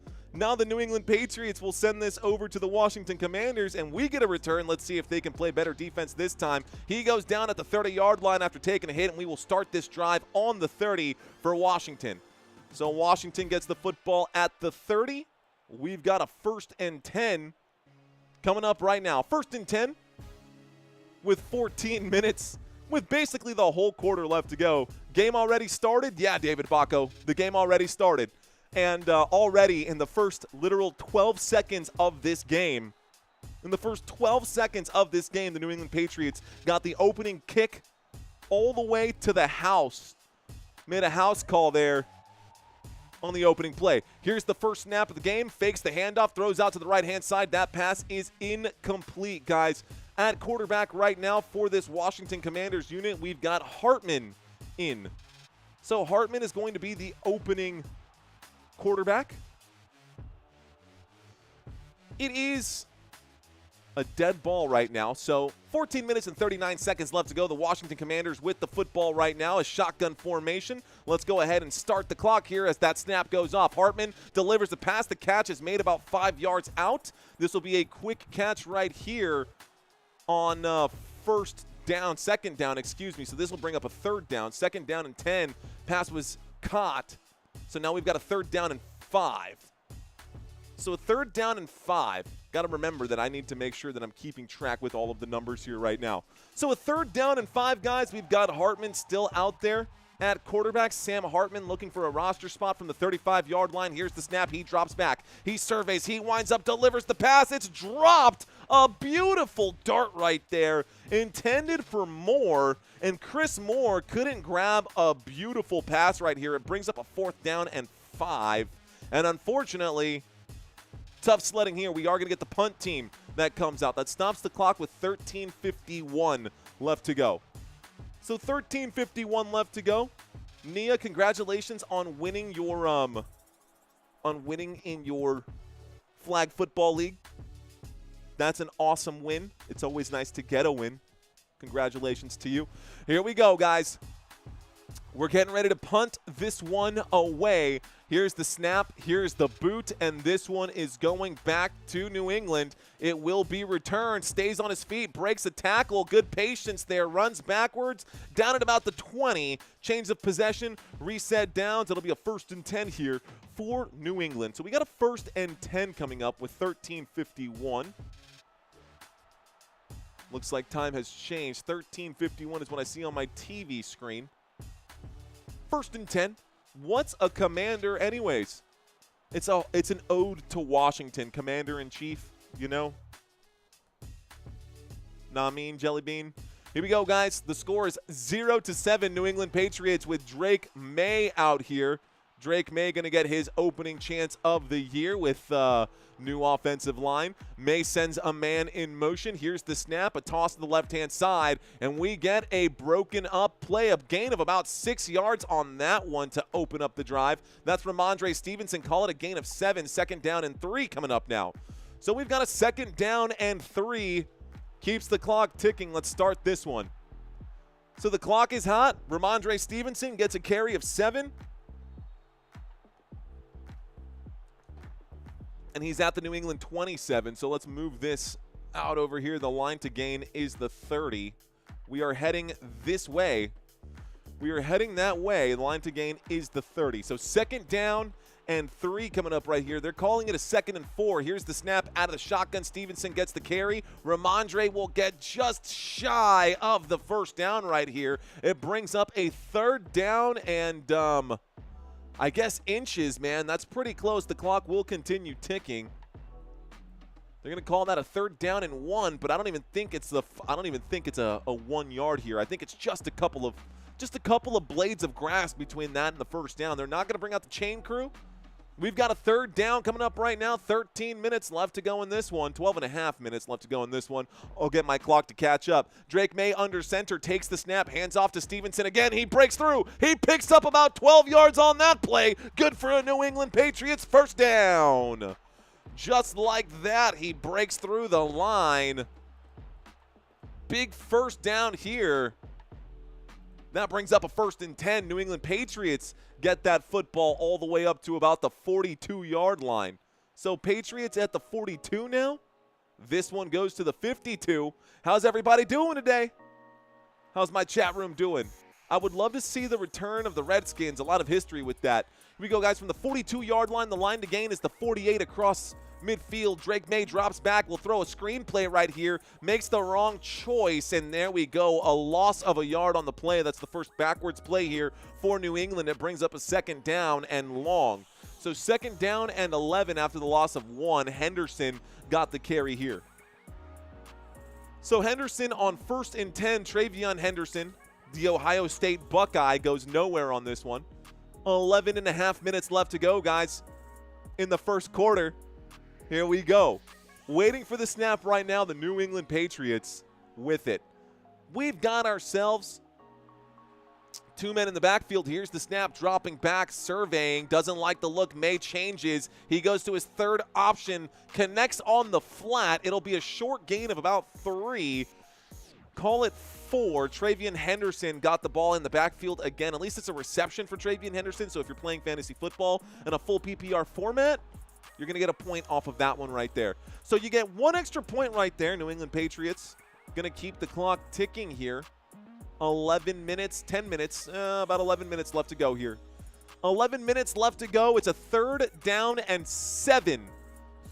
New England Patriots will send this over to the Washington Commanders, and we get a return. Let's see if they can play better defense this time. He goes down at the 30-yard line after taking a hit, and we will start this drive on the 30 for Washington. So Washington gets the football at the 30. We've got a 1st and 10 coming up right now. 1st and 10 with 14 minutes, with basically the whole quarter left to go. Game already started? Yeah, David Bacco, the game already started. And already in the first literal 12 seconds of this game, the New England Patriots got the opening kick all the way to the house. Made a house call there on the opening play. Here's the first snap of the game. Fakes the handoff, throws out to the right-hand side. That pass is incomplete, guys. At quarterback right now for this Washington Commanders unit, we've got Hartman in. So Hartman is going to be the opening quarterback. It is a dead ball right now. So 14 minutes and 39 seconds left to go. The Washington Commanders with the football right now. A shotgun formation. Let's go ahead and start the clock here as that snap goes off. Hartman delivers the pass. The catch is made about 5 yards out. This will be a quick catch right here on second down, excuse me. So this will bring up a third down. Second down and 10. Pass was caught. So now we've got a third down and 5. So a third down and 5. Got to remember that I need to make sure that I'm keeping track with all of the numbers here right now. So a third down and 5, guys. We've got Hartman still out there at quarterback. Sam Hartman looking for a roster spot from the 35-yard line. Here's the snap. He drops back. He surveys. He winds up, delivers the pass. It's dropped. A beautiful dart right there. Intended for Moore. And Chris Moore couldn't grab a beautiful pass right here. It brings up a fourth down and 5. And unfortunately, tough sledding here. We are going to get the punt team that comes out. That stops the clock with 13:51 left to go. So 13:51 left to go. Nia, congratulations on winning in your flag football league. That's an awesome win. It's always nice to get a win. Congratulations to you. Here we go, guys. We're getting ready to punt this one away. Here's the snap. Here's the boot. And this one is going back to New England. It will be returned. Stays on his feet. Breaks a tackle. Good patience there. Runs backwards. Down at about the 20. Change of possession. Reset downs. It'll be a 1st and 10 here for New England. So we got a 1st and 10 coming up with 13:51. Looks like time has changed. 13:51 is what I see on my TV screen. 1st and 10. What's a commander anyways? It's an ode to Washington, commander-in-chief, you know? Nah, mean, Jelly Bean. Here we go, guys. The score is 0-7 New England Patriots with Drake Maye out here. Drake Maye going to get his opening chance of the year with new offensive line. Maye sends a man in motion. Here's the snap, a toss to the left-hand side, and we get a broken up play, a gain of about 6 yards on that one to open up the drive. That's Rhamondre Stevenson. Call it a gain of 7, 2nd down and 3 coming up now. So we've got a 2nd down and 3. Keeps the clock ticking. Let's start this one. So the clock is hot. Rhamondre Stevenson gets a carry of 7. And he's at the New England 27, so let's move this out over here. The line to gain is the 30. We are heading this way. We are heading that way. The line to gain is the 30. So 2nd down and 3 coming up right here. They're calling it a 2nd and 4. Here's the snap out of the shotgun. Stevenson gets the carry. Rhamondre will get just shy of the 1st down right here. It brings up a 3rd down and I guess inches, man. That's pretty close. The clock will continue ticking. They're going to call that a 3rd down and 1, but I don't even think it's a 1 yard here. I think it's just a couple of blades of grass between that and the 1st down. They're not going to bring out the chain crew. We've got a 3rd down coming up right now. 13 minutes left to go in this one. 12.5 minutes left to go in this one. I'll get my clock to catch up. Drake Maye under center, takes the snap, hands off to Stevenson again. He breaks through. He picks up about 12 yards on that play. Good for a New England Patriots 1st down. Just like that, he breaks through the line. Big 1st down here. That brings up a 1st and 10. New England Patriots get that football all the way up to about the 42-yard line. So Patriots at the 42 now. This one goes to the 52. How's everybody doing today? How's my chat room doing? I would love to see the return of the Redskins. A lot of history with that. Here we go, guys. From the 42-yard line, the line to gain is the 48 across midfield. Drake Maye drops back. We'll throw a screenplay right here. Makes the wrong choice, and there we go. A loss of a yard on the play. That's the first backwards play here for New England. It brings up a 2nd down and long. So 2nd down and 11 after the loss of 1. Henderson got the carry here. So Henderson on 1st and 10. TreVeyon Henderson, the Ohio State Buckeye, goes nowhere on this one. 11 and a half minutes left to go, guys, in the first quarter. Here we go. Waiting for the snap right now, the New England Patriots with it. We've got ourselves 2 men in the backfield. Here's the snap, dropping back, surveying, doesn't like the look. Maye changes. He goes to his 3rd option, connects on the flat. It'll be a short gain of about 3. Call it 4. TreVeyon Henderson got the ball in the backfield again. At least it's a reception for TreVeyon Henderson. So if you're playing fantasy football in a full PPR format, you're going to get a point off of that one right there. So you get 1 extra point right there. New England Patriots going to keep the clock ticking here. 11 minutes, 10 minutes, about 11 minutes left to go here. 11 minutes left to go. It's a 3rd down and 7.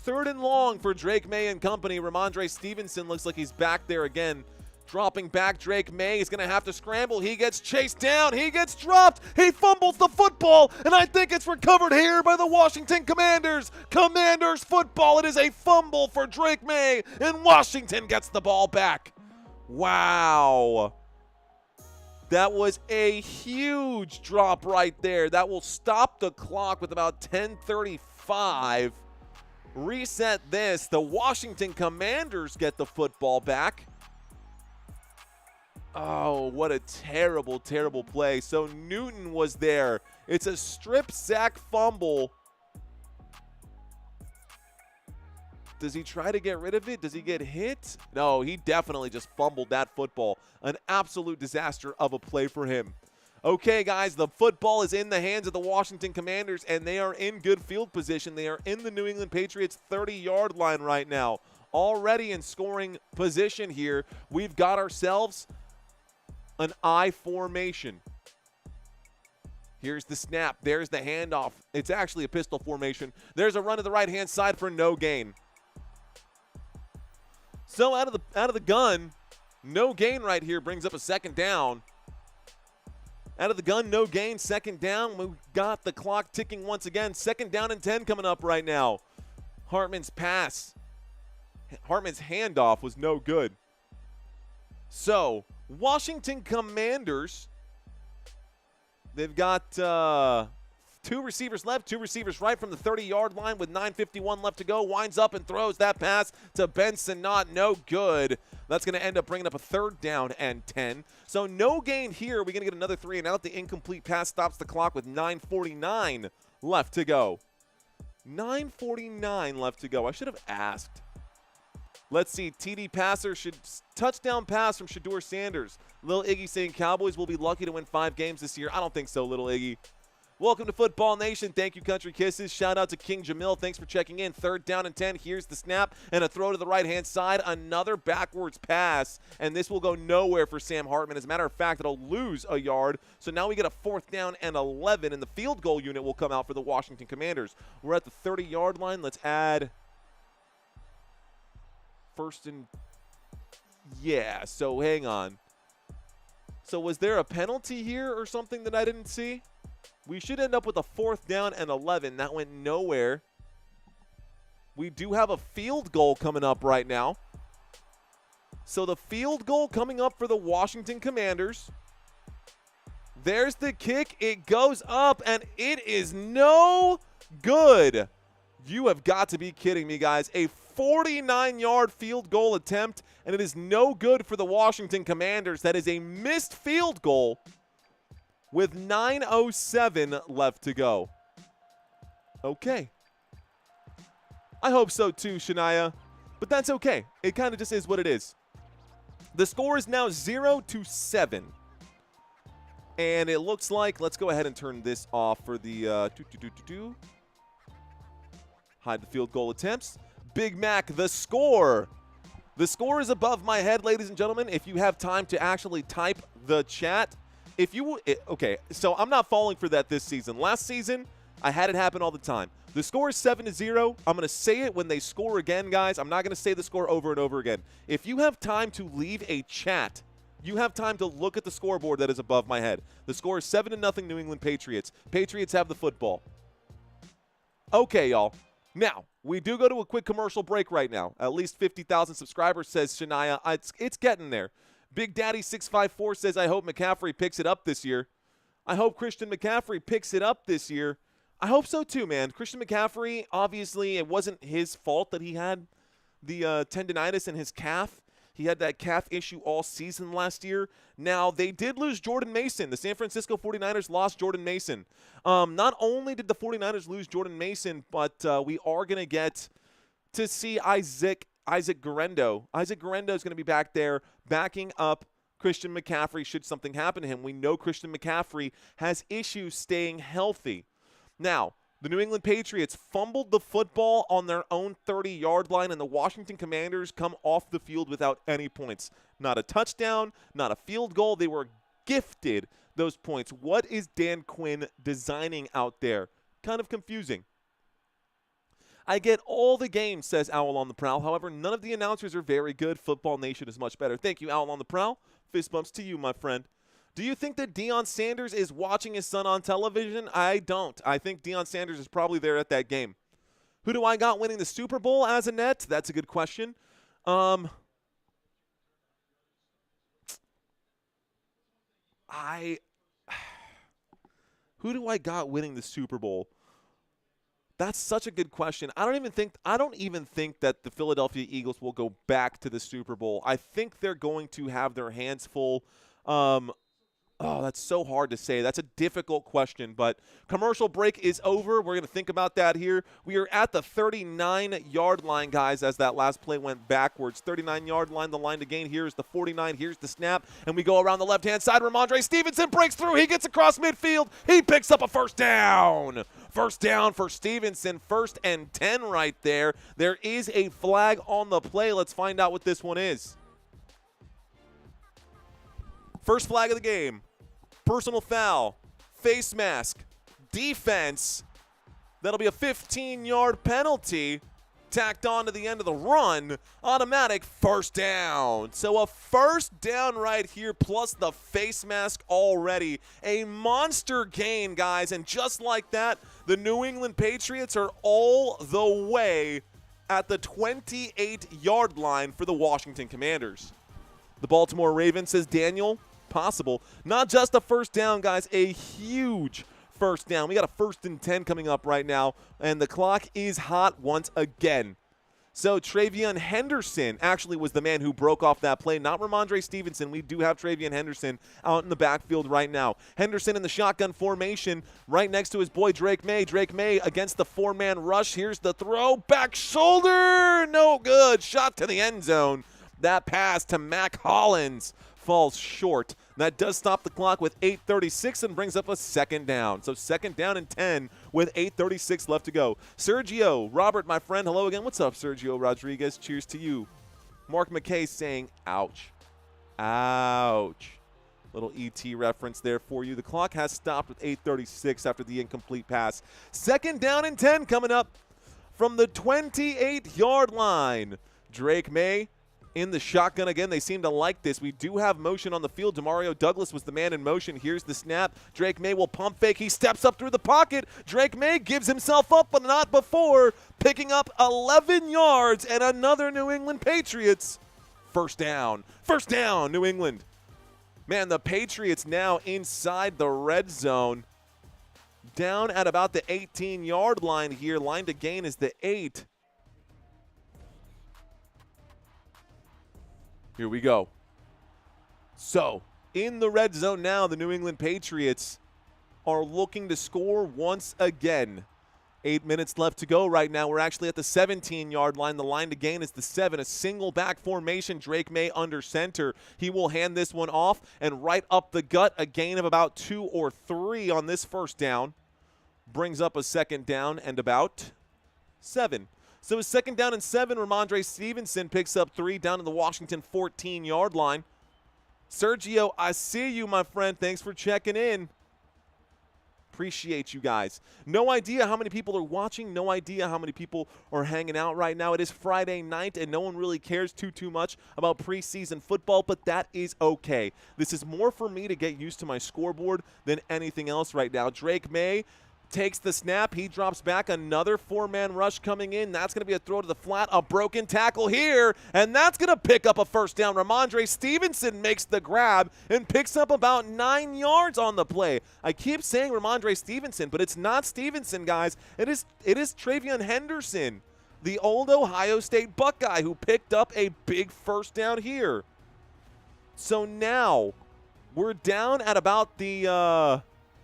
3rd and long for Drake Maye and company. Rhamondre Stevenson looks like he's back there again. Dropping back, Drake Maye is going to have to scramble. He gets chased down. He gets dropped. He fumbles the football, and I think it's recovered here by the Washington Commanders. Commanders football. It is a fumble for Drake Maye, and Washington gets the ball back. Wow. That was a huge drop right there. That will stop the clock with about 10:35. Reset this. The Washington Commanders get the football back. Oh, what a terrible, terrible play. So Newton was there. It's a strip sack fumble. Does he try to get rid of it? Does he get hit? No, he definitely just fumbled that football. An absolute disaster of a play for him. Okay, guys, the football is in the hands of the Washington Commanders, and they are in good field position. They are in the New England Patriots 30-yard line right now. Already in scoring position here. We've got ourselves an I formation. Here's the snap. There's the handoff. It's actually a pistol formation. There's a run to the right-hand side for no gain. So out of the gun, no gain right here brings up a 2nd down. Out of the gun, no gain, 2nd down. We've got the clock ticking once again. 2nd down and 10 coming up right now. Hartman's pass. Hartman's handoff was no good. So Washington Commanders, they've got 2 receivers left, 2 receivers right from the 30-yard line with 9:51 left to go. Winds up and throws that pass to Benson, not no good. That's going to end up bringing up a 3rd down and 10. So no gain here. We're going to get another 3 and out. The incomplete pass stops the clock with 9:49 left to go. 9:49 left to go. I should have asked. Let's see, TD passer, touchdown pass from Shedeur Sanders. Little Iggy saying Cowboys will be lucky to win 5 games this year. I don't think so, Little Iggy. Welcome to Football Nation. Thank you, Country Kisses. Shout out to King Jamil. Thanks for checking in. 3rd down and 10. Here's the snap and a throw to the right-hand side. Another backwards pass, and this will go nowhere for Sam Hartman. As a matter of fact, it'll lose a yard. So now we get a 4th down and 11, and the field goal unit will come out for the Washington Commanders. We're at the 30-yard line. Let's add 1st and yeah, so hang on. So was there a penalty here or something that I didn't see? We should end up with a 4th down and 11. That went nowhere. We do have a field goal coming up right now. So the field goal coming up for the Washington Commanders. There's the kick. It goes up, and it is no good. You have got to be kidding me, guys. A 49-yard field goal attempt, and it is no good for the Washington Commanders. That is a missed field goal with 9:07 left to go. Okay. I hope so too, Shania, but that's okay. It kind of just is what it is. The score is now 0-7. And it looks like, let's go ahead and turn this off for the hide the field goal attempts. Big Mac, the score. The score is above my head, ladies and gentlemen. If you have time to actually type the chat. Okay, so I'm not falling for that this season. Last season, I had it happen all the time. The score is 7-0. I'm going to say it when they score again, guys. I'm not going to say the score over and over again. If you have time to leave a chat, you have time to look at the scoreboard that is above my head. The score is 7-0 New England Patriots. Patriots have the football. Okay, y'all. Now, we do go to a quick commercial break right now. At least 50,000 subscribers, says Shania. It's getting there. Big Daddy 654 says, I hope McCaffrey picks it up this year. I hope Christian McCaffrey picks it up this year. I hope so too, man. Christian McCaffrey, obviously, it wasn't his fault that he had the tendinitis in his calf. He had that calf issue all season last year. Now, they did lose Jordan Mason. The San Francisco 49ers lost Jordan Mason. Not only did the 49ers lose Jordan Mason, but we are going to get to see Isaac Guerendo. Isaac Guerendo is going to be back there backing up Christian McCaffrey should something happen to him. We know Christian McCaffrey has issues staying healthy. Now, the New England Patriots fumbled the football on their own 30-yard line, and the Washington Commanders come off the field without any points. Not a touchdown, not a field goal. They were gifted those points. What is Dan Quinn designing out there? Kind of confusing. I get all the games, says Owl on the Prowl. However, none of the announcers are very good. Football Nation is much better. Thank you, Owl on the Prowl. Fist bumps to you, my friend. Do you think that Deion Sanders is watching his son on television? I don't. I think Deion Sanders is probably there at that game. Who do I got winning the Super Bowl as a net? That's a good question. Who do I got winning the Super Bowl? That's such a good question. I don't even think that the Philadelphia Eagles will go back to the Super Bowl. I think they're going to have their hands full. Oh, that's so hard to say. That's a difficult question, but commercial break is over. We're going to think about that here. We are at the 39-yard line, guys, as that last play went backwards. 39-yard line, the line to gain. Here's the 49. Here's the snap, and we go around the left-hand side. Rhamondre Stevenson breaks through. He gets across midfield. He picks up a first down. First down for Stevenson. 1st and 10 right there. There is a flag on the play. Let's find out what this one is. First flag of the game. Personal foul, face mask, defense. That'll be a 15-yard penalty tacked on to the end of the run. Automatic first down. So a first down right here plus the face mask already. A monster gain, guys. And just like that, the New England Patriots are all the way at the 28-yard line for the Washington Commanders. The Baltimore Ravens, says Daniel, possible. Not just a first down, guys, a huge first down. We got a 1st and 10 coming up right now, and the clock is hot once again. So TreVeyon Henderson actually was the man who broke off that play, not Rhamondre Stevenson. We do have TreVeyon Henderson out in the backfield right now. Henderson in the shotgun formation right next to his boy Drake Maye. Drake Maye against the 4-man rush. Here's the throw. Back shoulder. No good. Shot to the end zone. That pass to Mac Hollins falls short. That does stop the clock with 8:36 and brings up a 2nd down. So 2nd down and 10 with 8:36 left to go. Sergio, Robert, my friend, hello again. What's up, Sergio Rodriguez? Cheers to you. Mark McKay saying, ouch. Ouch. Little ET reference there for you. The clock has stopped with 8:36 after the incomplete pass. 2nd down and 10 coming up from the 28-yard line. Drake Maye in the shotgun again. They seem to like this. We do have motion on the field. Demario Douglas was the man in motion. Here's the snap. Drake Maye will pump fake. He steps up through the pocket. Drake Maye gives himself up, but not before, picking up 11 yards and another New England Patriots. First down. First down, New England. Man, the Patriots now inside the red zone. Down at about the 18-yard line here. Line to gain is the 8. Here we go. So, in the red zone now, the New England Patriots are looking to score once again. 8 minutes left to go right now. We're actually at the 17-yard line. The line to gain is the 7. A single back formation. Drake Maye under center. He will hand this one off and right up the gut. A gain of about 2 or 3 on this first down. Brings up a 2nd down and about 7. So a 2nd down and 7. Rhamondre Stevenson picks up 3 down to the Washington 14-yard line. Sergio, I see you, my friend. Thanks for checking in. Appreciate you guys. No idea how many people are watching. No idea how many people are hanging out right now. It is Friday night, and no one really cares too much about preseason football, but that is okay. This is more for me to get used to my scoreboard than anything else right now. Drake Maye takes the snap. He drops back. Another four-man rush coming in. That's going to be a throw to the flat. A broken tackle here, and that's going to pick up a first down. Rhamondre Stevenson makes the grab and picks up about 9 yards on the play. I keep saying Rhamondre Stevenson, but it's not Stevenson, guys. It is TreVeyon Henderson, the old Ohio State Buckeye, who picked up a big first down here. So now we're down at about the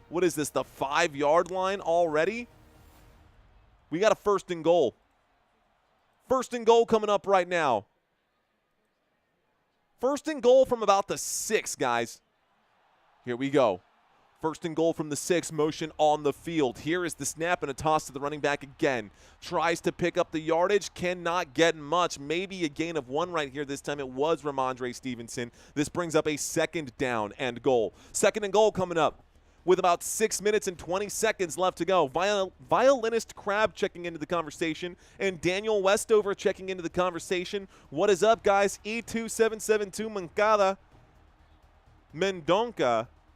what is this, the 5-yard line already? We got a first and goal. First and goal coming up right now. First and goal from about the 6, guys. Here we go. First and goal from the 6, motion on the field. Here is the snap and a toss to the running back again. Tries to pick up the yardage, cannot get much. Maybe a gain of 1 right here. This time it was Rhamondre Stevenson. This brings up a second down and goal. Second and goal coming up with about 6 minutes and 20 seconds left to go. Violinist Crab checking into the conversation, and Daniel Westover checking into the conversation. What is up, guys? E2772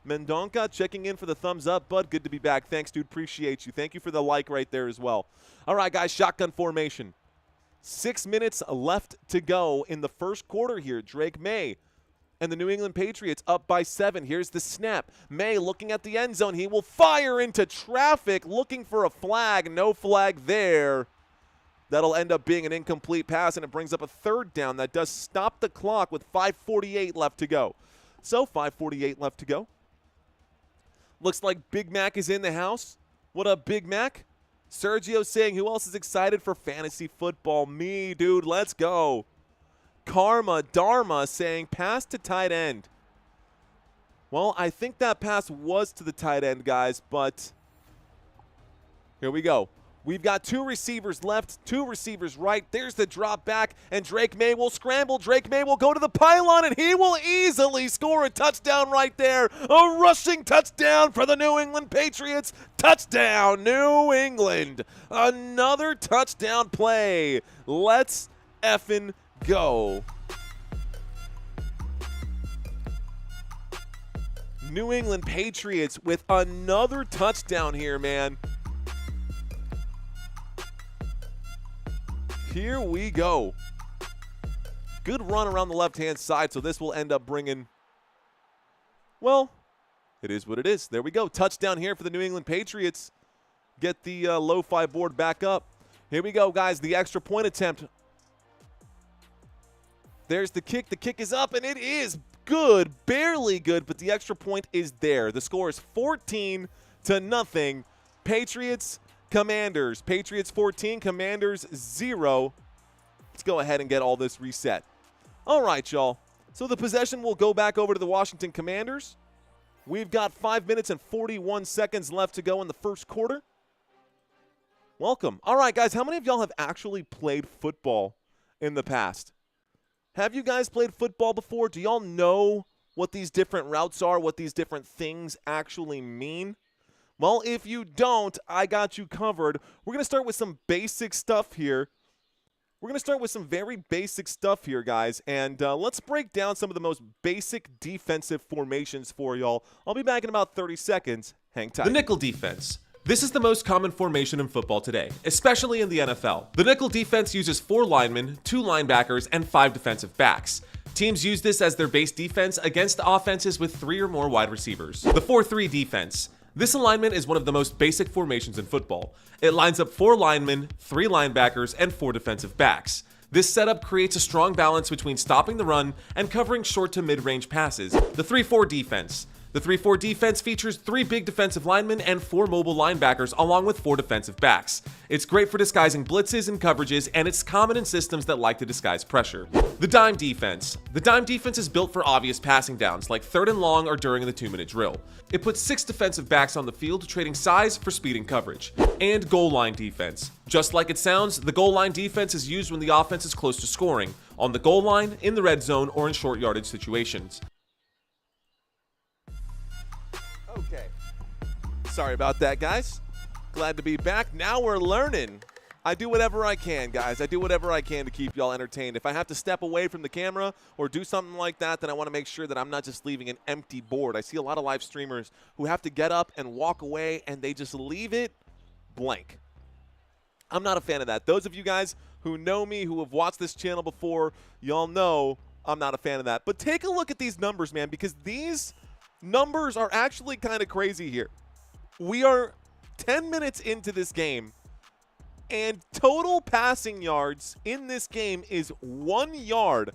Mendonca checking in for the thumbs up. Bud, good to be back. Thanks, dude. Appreciate you. Thank you for the like right there as well. All right, guys, shotgun formation. 6 minutes left to go in the first quarter here. Drake Maye and the New England Patriots up by 7. Here's the snap. Maye looking at the end zone. He will fire into traffic, looking for a flag. No flag there. That'll end up being an incomplete pass, and it brings up a third down. That does stop the clock with 5:48 left to go. So 5:48 left to go. Looks like Big Mac is in the house. What up, Big Mac? Sergio saying, who else is excited for fantasy football? Me, dude. Let's go. Karma Dharma saying pass to tight end. Well, I think that pass was to the tight end, guys, but here we go. We've got 2 receivers left, 2 receivers right. There's the drop back, and Drake Maye will scramble. Drake Maye will go to the pylon, and he will easily score a touchdown right there. A rushing touchdown for the New England Patriots. Touchdown, New England. Another touchdown play. Let's effing go. New England Patriots with another touchdown here, man. Here we go. Good run around the left-hand side, so this will end up bringing, well, it is what it is. There we go. Touchdown here for the New England Patriots. Get the lo-fi board back up. Here we go, guys. The extra point attempt. There's the kick. The kick is up, and it is good. Barely good, but the extra point is there. The score is 14-0. Patriots, Commanders. Patriots 14, Commanders 0. Let's go ahead and get all this reset. All right, y'all. So the possession will go back over to the Washington Commanders. We've got 5 minutes and 41 seconds left to go in the first quarter. Welcome. All right, guys, how many of y'all have actually played football in the past? Have you guys played football before? Do y'all know what these different routes are, what these different things actually mean? Well, if you don't, I got you covered. We're going to start with some basic stuff here. We're going to start with some very basic stuff here, guys, and let's break down some of the most basic defensive formations for y'all. I'll be back in about 30 seconds. Hang tight. The nickel defense. This is the most common formation in football today, especially in the NFL. The nickel defense uses 4 linemen, 2 linebackers, and 5 defensive backs. Teams use this as their base defense against offenses with 3 or more wide receivers. The 4-3 defense. This alignment is one of the most basic formations in football. It lines up 4 linemen, 3 linebackers, and 4 defensive backs. This setup creates a strong balance between stopping the run and covering short to mid-range passes. The 3-4 defense. The 3-4 defense features 3 big defensive linemen and 4 mobile linebackers along with 4 defensive backs. It's great for disguising blitzes and coverages, and it's common in systems that like to disguise pressure. The dime defense. The dime defense is built for obvious passing downs like 3rd and long or during the 2-minute drill. It puts 6 defensive backs on the field, trading size for speed and coverage. And goal line defense. Just like it sounds, the goal line defense is used when the offense is close to scoring, on the goal line, in the red zone, or in short yardage situations. Okay. Sorry about that, guys. Glad to be back. Now we're learning I do whatever I can, guys. I do whatever I can to keep y'all entertained. If I have to step away from the camera or do something like that, then I want to make sure that I'm not just leaving an empty board. I see a lot of live streamers who have to get up and walk away, and they just leave it blank. I'm not a fan of that. Those of you guys who know me, who have watched this channel before, y'all know I'm not a fan of that. But take a look at these numbers, man, because these numbers are actually kind of crazy here. We are 10 minutes into this game, and total passing yards in this game is 1 yard,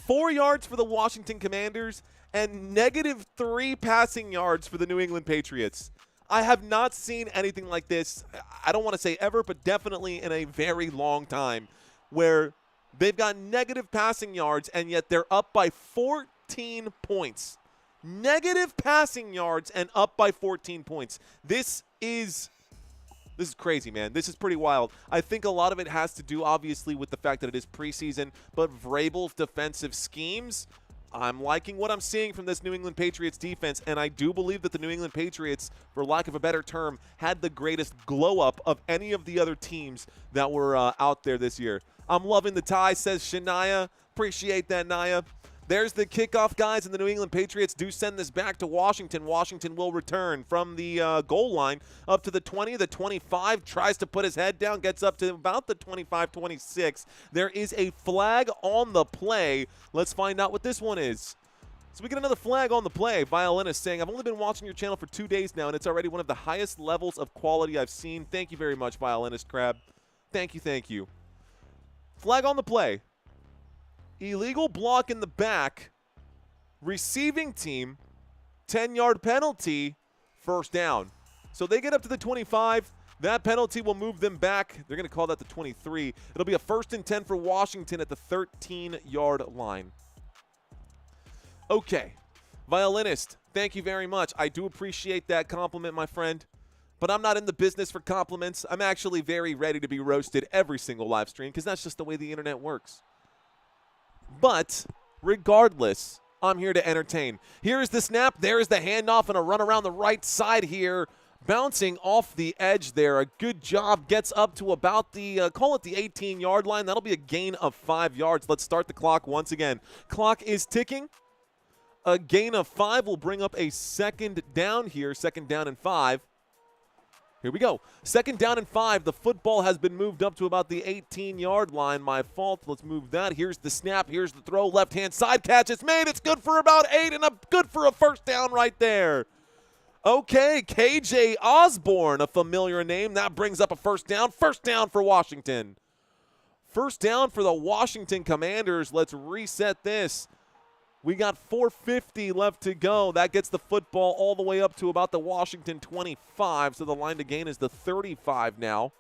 4 yards for the Washington Commanders, and -3 passing yards for the New England Patriots. I have not seen anything like this, I don't want to say ever, but definitely in a very long time, where they've got negative passing yards, and yet they're up by 14 points. Negative passing yards and up by 14 points. This is crazy, man. This is pretty wild. I think a lot of it has to do, obviously, with the fact that it is preseason, but Vrabel's defensive schemes, I'm liking what I'm seeing from this New England Patriots defense, and I do believe that the New England Patriots, for lack of a better term, had the greatest glow-up of any of the other teams that were out there this year. I'm loving the tie, says Shania. Appreciate that, Naya. There's the kickoff, guys, and the New England Patriots do send this back to Washington. Washington will return from the goal line up to the 20, the 25, tries to put his head down, gets up to about the 25-26. There is a flag on the play. Let's find out what this one is. So we get another flag on the play. Violinist saying, I've only been watching your channel for 2 days now, and it's already one of the highest levels of quality I've seen. Thank you very much, Violinist Crab. Thank you, thank you. Flag on the play. Illegal block in the back. Receiving team, 10-yard penalty, first down. So they get up to the 25. That penalty will move them back. They're going to call that the 23. It'll be a 1st and 10 for Washington at the 13-yard line. Okay. Violinist, thank you very much. I do appreciate that compliment, my friend. But I'm not in the business for compliments. I'm actually very ready to be roasted every single live stream because that's just the way the internet works. But regardless, I'm here to entertain. Here's the snap. There's the handoff and a run around the right side here. Bouncing off the edge there. A good job. Gets up to about the, call it the 18-yard line. That'll be a gain of 5 yards. Let's start the clock once again. Clock is ticking. A gain of 5 will bring up a 2nd down here. 2nd down and 5. Here we go. 2nd down and 5. The football has been moved up to about the 18-yard line. My fault. Let's move that. Here's the snap. Here's the throw. Left-hand side catch. It's made. It's good for about 8 and good for a 1st down right there. Okay, KJ Osborne, a familiar name. That brings up a 1st down. 1st down for Washington. 1st down for the Washington Commanders. Let's reset this. We got 4:50 left to go. That gets the football all the way up to about the Washington 25. So the line to gain is the 35 now.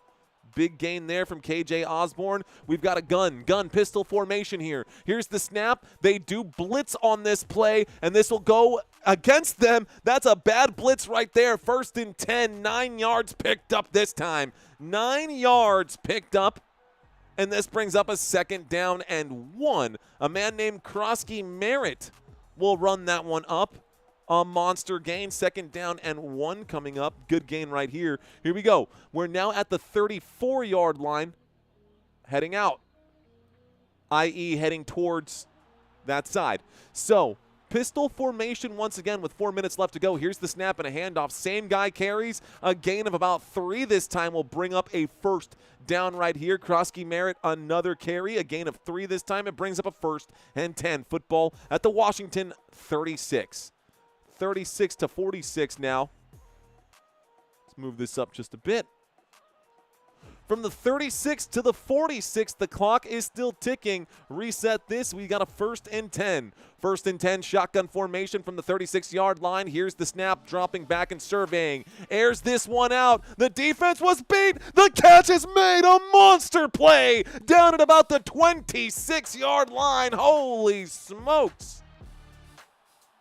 Big gain there from KJ Osborne. We've got a gun pistol formation here. Here's the snap. They do blitz on this play, and this will go against them. That's a bad blitz right there. 1st and 10, 9 yards picked up this time. 9 yards picked up. And this brings up a 2nd down and 1. A man named Krosky Merritt will run that one up. A monster gain. 2nd down and 1 coming up. Good gain right here. Here we go. We're now at the 34-yard line. Heading out. I.e. heading towards that side. So, pistol formation once again with 4 minutes left to go. Here's the snap and a handoff. Same guy carries. A gain of about 3 this time will bring up a 1st down right here. Krosky Merritt, another carry. A gain of 3 this time. It brings up a 1st and 10. Football at the Washington 36. 36-46 now. Let's move this up just a bit. From the 36 to the 46, the clock is still ticking. Reset this. We got a 1st and 10. 1st and 10, shotgun formation from the 36-yard line. Here's the snap, dropping back and surveying. Airs this one out. The defense was beat. The catch is made. A monster play down at about the 26-yard line. Holy smokes.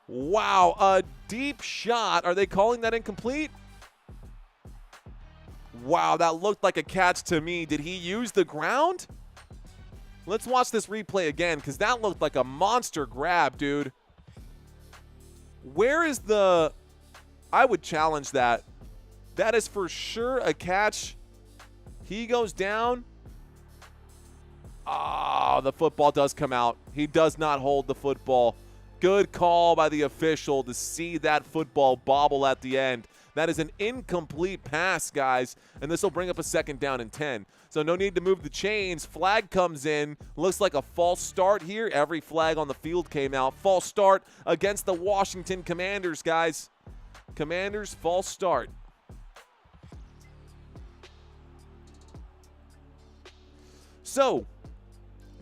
Wow, a deep shot. Are they calling that incomplete? Wow, that looked like a catch to me. Did he use the ground? Let's watch this replay again because that looked like a monster grab, dude. Where is the... I would challenge that. That is for sure a catch. He goes down. Ah, the football does come out. He does not hold the football. Good call by the official to see that football bobble at the end. That is an incomplete pass, guys, and this will bring up a 2nd down and 10. So no need to move the chains. Flag comes in. Looks like a false start here. Every flag on the field came out. False start against the Washington Commanders, guys. Commanders, false start. So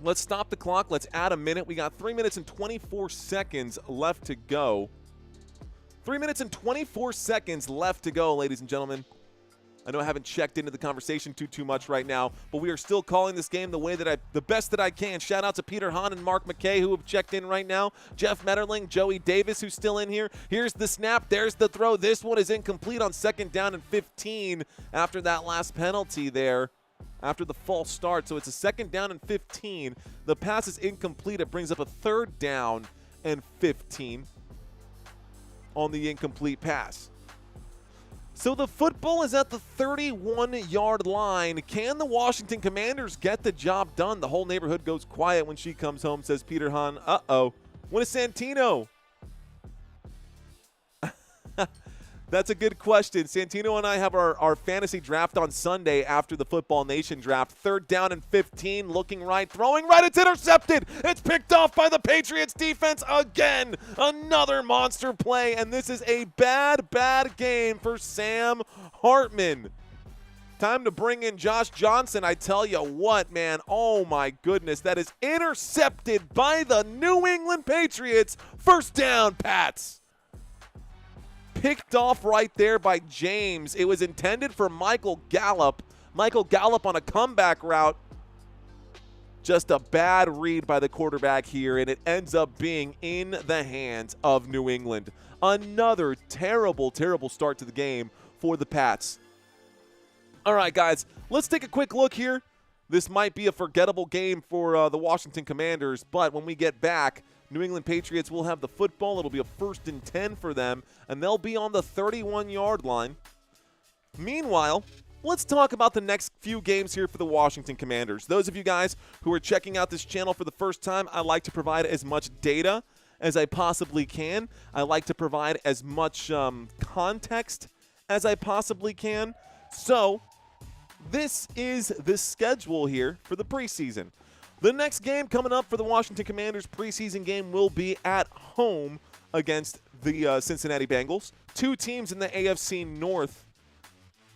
let's stop the clock. Let's add a minute. We got 3 minutes and 24 seconds left to go. 3 minutes and 24 seconds left to go, ladies and gentlemen. I know I haven't checked into the conversation too much right now, but we are still calling this game the best that I can. Shout out to Peter Hahn and Mark McKay who have checked in right now. Jeff Metterling, Joey Davis who's still in here. Here's the snap. There's the throw. This one is incomplete on 2nd down and 15 after that last penalty there. After the false start. So it's a 2nd down and 15. The pass is incomplete. It brings up a 3rd down and 15 on the incomplete pass. So the football is at the 31-yard line. Can the Washington Commanders get the job done? The whole neighborhood goes quiet when she comes home, says Peter Hahn. Uh-oh. When is Santino? That's a good question. Santino and I have our fantasy draft on Sunday after the Football Nation draft. 3rd down and 15, looking right, throwing right. It's intercepted. It's picked off by the Patriots defense again. Another monster play, and this is a bad game for Sam Hartman. Time to bring in Josh Johnson. I tell you what, man. Oh, my goodness. That is intercepted by the New England Patriots. 1st down, Pats. Picked off right there by James. It was intended for Michael Gallup. Michael Gallup on a comeback route. Just a bad read by the quarterback here, and it ends up being in the hands of New England. Another terrible start to the game for the Pats. All right, guys, let's take a quick look here. This might be a forgettable game for the Washington Commanders, but when we get back, New England Patriots will have the football. It'll be a 1st and 10 for them, and they'll be on the 31-yard line. Meanwhile, let's talk about the next few games here for the Washington Commanders. Those of you guys who are checking out this channel for the first time, I like to provide as much data as I possibly can. I like to provide as much context as I possibly can. So this is the schedule here for the preseason. The next game coming up for the Washington Commanders preseason game will be at home against the Cincinnati Bengals. 2 teams in the AFC North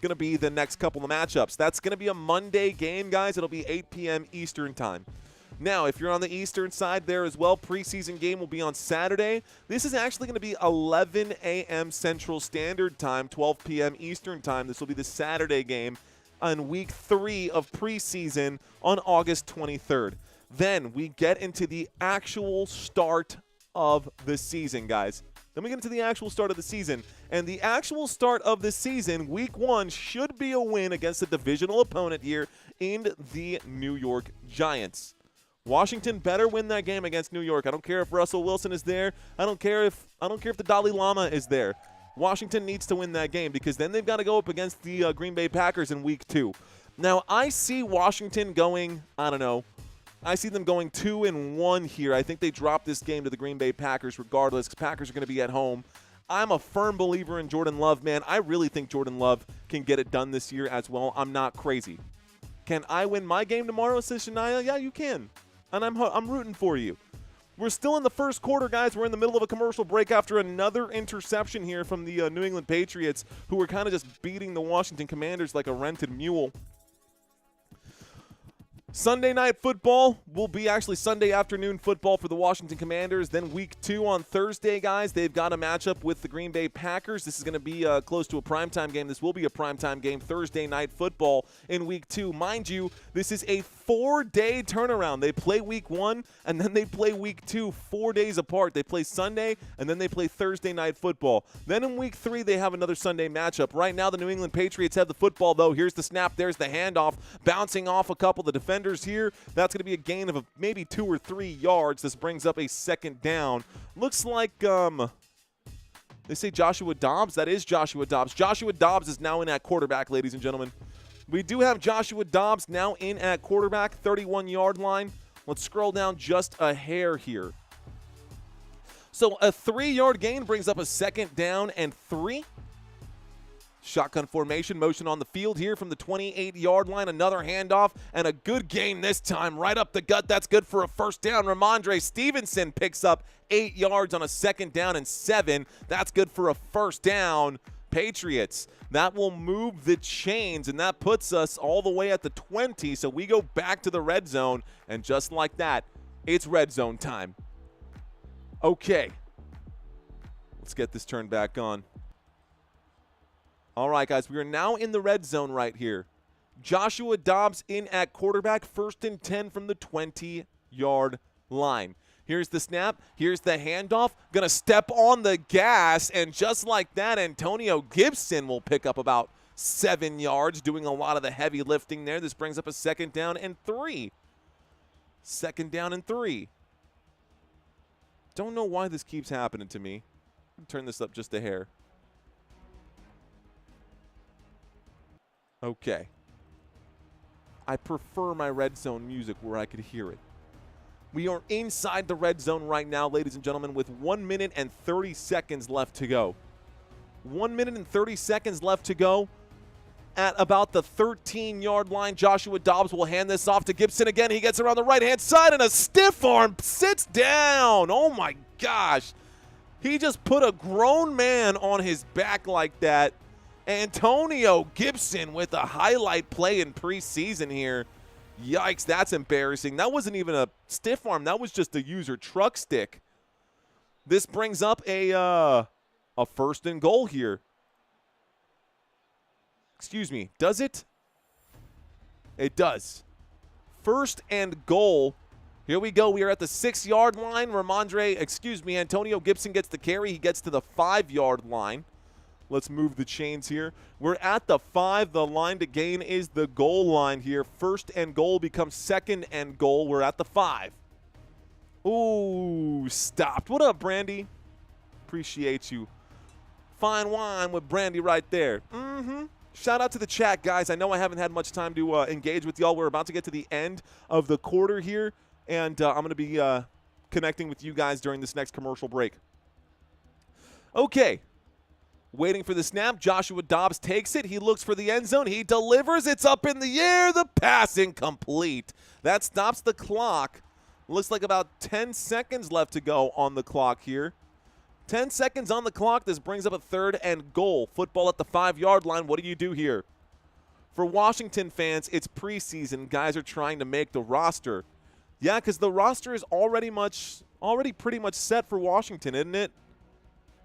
going to be the next couple of matchups. That's going to be a Monday game, guys. It'll be 8 p.m. Eastern time. Now, if you're on the Eastern side there as well, preseason game will be on Saturday. This is actually going to be 11 a.m. Central Standard Time, 12 p.m. Eastern Time. This will be the Saturday game on week 3 of preseason on August 23rd. Then we get into the actual start of the season, guys. Then we get into the actual start of the season. And the actual start of the season, week 1, should be a win against a divisional opponent here in the New York Giants. Washington better win that game against New York. I don't care if Russell Wilson is there. I don't care if the Dalai Lama is there. Washington needs to win that game because then they've got to go up against the Green Bay Packers in week 2. Now, I see Washington going, I don't know, I see them going 2-1 here. I think they drop this game to the Green Bay Packers regardless because Packers are going to be at home. I'm a firm believer in Jordan Love, man. I really think Jordan Love can get it done this year as well. I'm not crazy. Can I win my game tomorrow, says Shania? Yeah, you can. And I'm rooting for you. We're still in the first quarter, guys. We're in the middle of a commercial break after another interception here from the New England Patriots, who were kind of just beating the Washington Commanders like a rented mule. Sunday night football will be actually Sunday afternoon football for the Washington Commanders. Then week 2 on Thursday, guys. They've got a matchup with the Green Bay Packers. This is going to be close to a primetime game. This will be a primetime game, Thursday night football in week 2. Mind you, this is a 4-day turnaround. They play week 1, and then they play week 2 4 days apart. They play Sunday, and then they play Thursday night football. Then in week 3, they have another Sunday matchup. Right now, the New England Patriots have the football, though. Here's the snap. There's the handoff. Bouncing off a couple of the defenders here. That's going to be a gain of maybe 2 or 3 yards. This brings up a 2nd down. Looks like they say Joshua Dobbs. That is Joshua Dobbs. Joshua Dobbs is now in at quarterback, ladies and gentlemen. We do have Joshua Dobbs now in at quarterback, 31-yard line. Let's scroll down just a hair here. So a 3-yard gain brings up a 2nd down and 3. Shotgun formation, motion on the field here from the 28-yard line. Another handoff and a good gain this time right up the gut. That's good for a 1st down. Rhamondre Stevenson picks up 8 yards on a 2nd down and 7. That's good for a 1st down. Patriots. That will move the chains, and that puts us all the way at the 20. So we go back to the red zone, and just like that, it's red zone time. Okay. Let's get this turned back on. All right, guys, we are now in the red zone right here. Joshua Dobbs in at quarterback, 1st and 10 from the 20-yard line. Here's the snap. Here's the handoff. Going to step on the gas, and just like that, Antonio Gibson will pick up about 7 yards, doing a lot of the heavy lifting there. This brings up a 2nd down and 3. 2nd down and 3. Don't know why this keeps happening to me. Turn this up just a hair. Okay. I prefer my red zone music where I could hear it. We are inside the red zone right now, ladies and gentlemen, with 1 minute and 30 seconds left to go. 1 minute and 30 seconds left to go. At about the 13-yard line, Joshua Dobbs will hand this off to Gibson again. He gets around the right-hand side, and a stiff arm sits down. Oh, my gosh. He just put a grown man on his back like that. Antonio Gibson with a highlight play in preseason here. Yikes, that's embarrassing. That wasn't even a stiff arm. That was just a user truck stick. This brings up a 1st and goal here. Excuse me, does it? It does. 1st and goal. Here we go. We are at the 6-yard line. Antonio Gibson gets the carry. He gets to the 5-yard line. Let's move the chains here. We're at the 5. The line to gain is the goal line here. 1st and goal becomes 2nd and goal. We're at the 5. Ooh, stopped. What up, Brandy? Appreciate you. Fine wine with Brandy right there. Shout out to the chat, guys. I know I haven't had much time to engage with y'all. We're about to get to the end of the quarter here, and I'm going to be connecting with you guys during this next commercial break. Okay. Waiting for the snap. Joshua Dobbs takes it. He looks for the end zone. He delivers. It's up in the air. The pass incomplete. That stops the clock. Looks like about 10 seconds left to go on the clock here. 10 seconds on the clock. This brings up a 3rd and goal. Football at the 5-yard line. What do you do here? For Washington fans, it's preseason. Guys are trying to make the roster. Yeah, because the roster is already pretty much set for Washington, isn't it?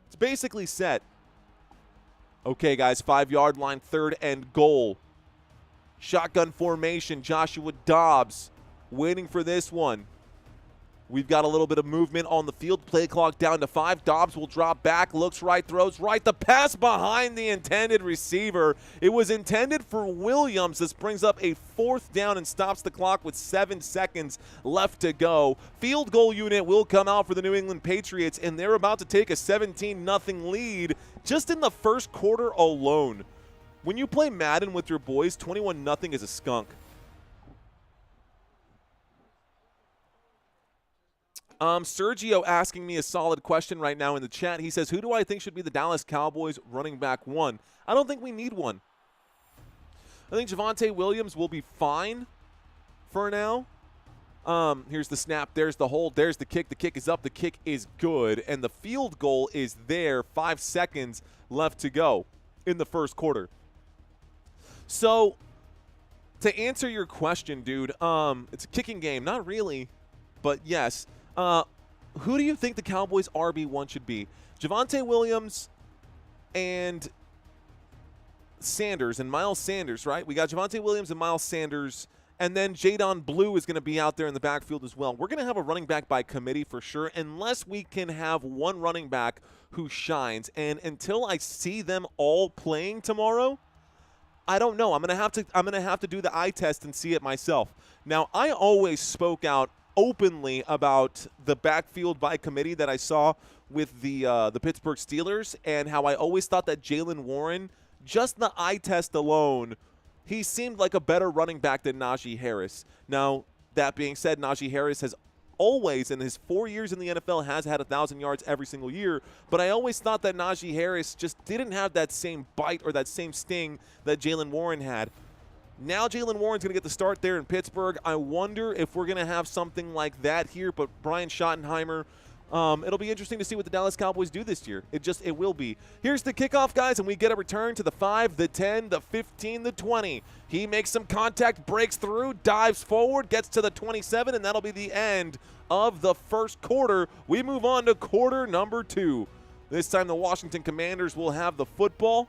It's basically set. Okay, guys, 5-yard line, 3rd and goal. Shotgun formation, Joshua Dobbs waiting for this one. We've got a little bit of movement on the field. Play clock down to 5. Dobbs will drop back, looks right, throws right. The pass behind the intended receiver. It was intended for Williams. This brings up a 4th down and stops the clock with 7 seconds left to go. Field goal unit will come out for the New England Patriots, and they're about to take a 17-0 lead just in the first quarter alone. When you play Madden with your boys, 21-0 is a skunk. Sergio asking me a solid question right now in the chat. He says, who do I think should be the Dallas Cowboys running back 1? I don't think we need one. I think Javonte Williams will be fine for now. Here's the snap. There's the hold. There's the kick. The kick is up. The kick is good. And the field goal is there. 5 seconds left to go in the first quarter. So, to answer your question, dude, it's a kicking game. Not really, but yes. Who do you think the Cowboys' RB1 should be? Javonte Williams and Sanders and Miles Sanders, right? We got Javonte Williams and Miles Sanders, and then Jadon Blue is going to be out there in the backfield as well. We're going to have a running back by committee for sure, unless we can have one running back who shines. And until I see them all playing tomorrow, I don't know. I'm going to have to do the eye test and see it myself. Now, I always spoke out openly about the backfield by committee that I saw with the Pittsburgh Steelers, and how I always thought that Jaylen Warren, just the eye test alone, he seemed like a better running back than Najee Harris. Now, that being said, Najee Harris has always, in his 4 years in the NFL, has had 1,000 yards every single year, but I always thought that Najee Harris just didn't have that same bite or that same sting that Jaylen Warren had. Now Jaylen Warren's going to get the start there in Pittsburgh. I wonder if we're going to have something like that here, but Brian Schottenheimer, it'll be interesting to see what the Dallas Cowboys do this year. It will be. Here's the kickoff, guys, and we get a return to the 5, the 10, the 15, the 20. He makes some contact, breaks through, dives forward, gets to the 27, and that'll be the end of the first quarter. We move on to quarter number 2. This time the Washington Commanders will have the football.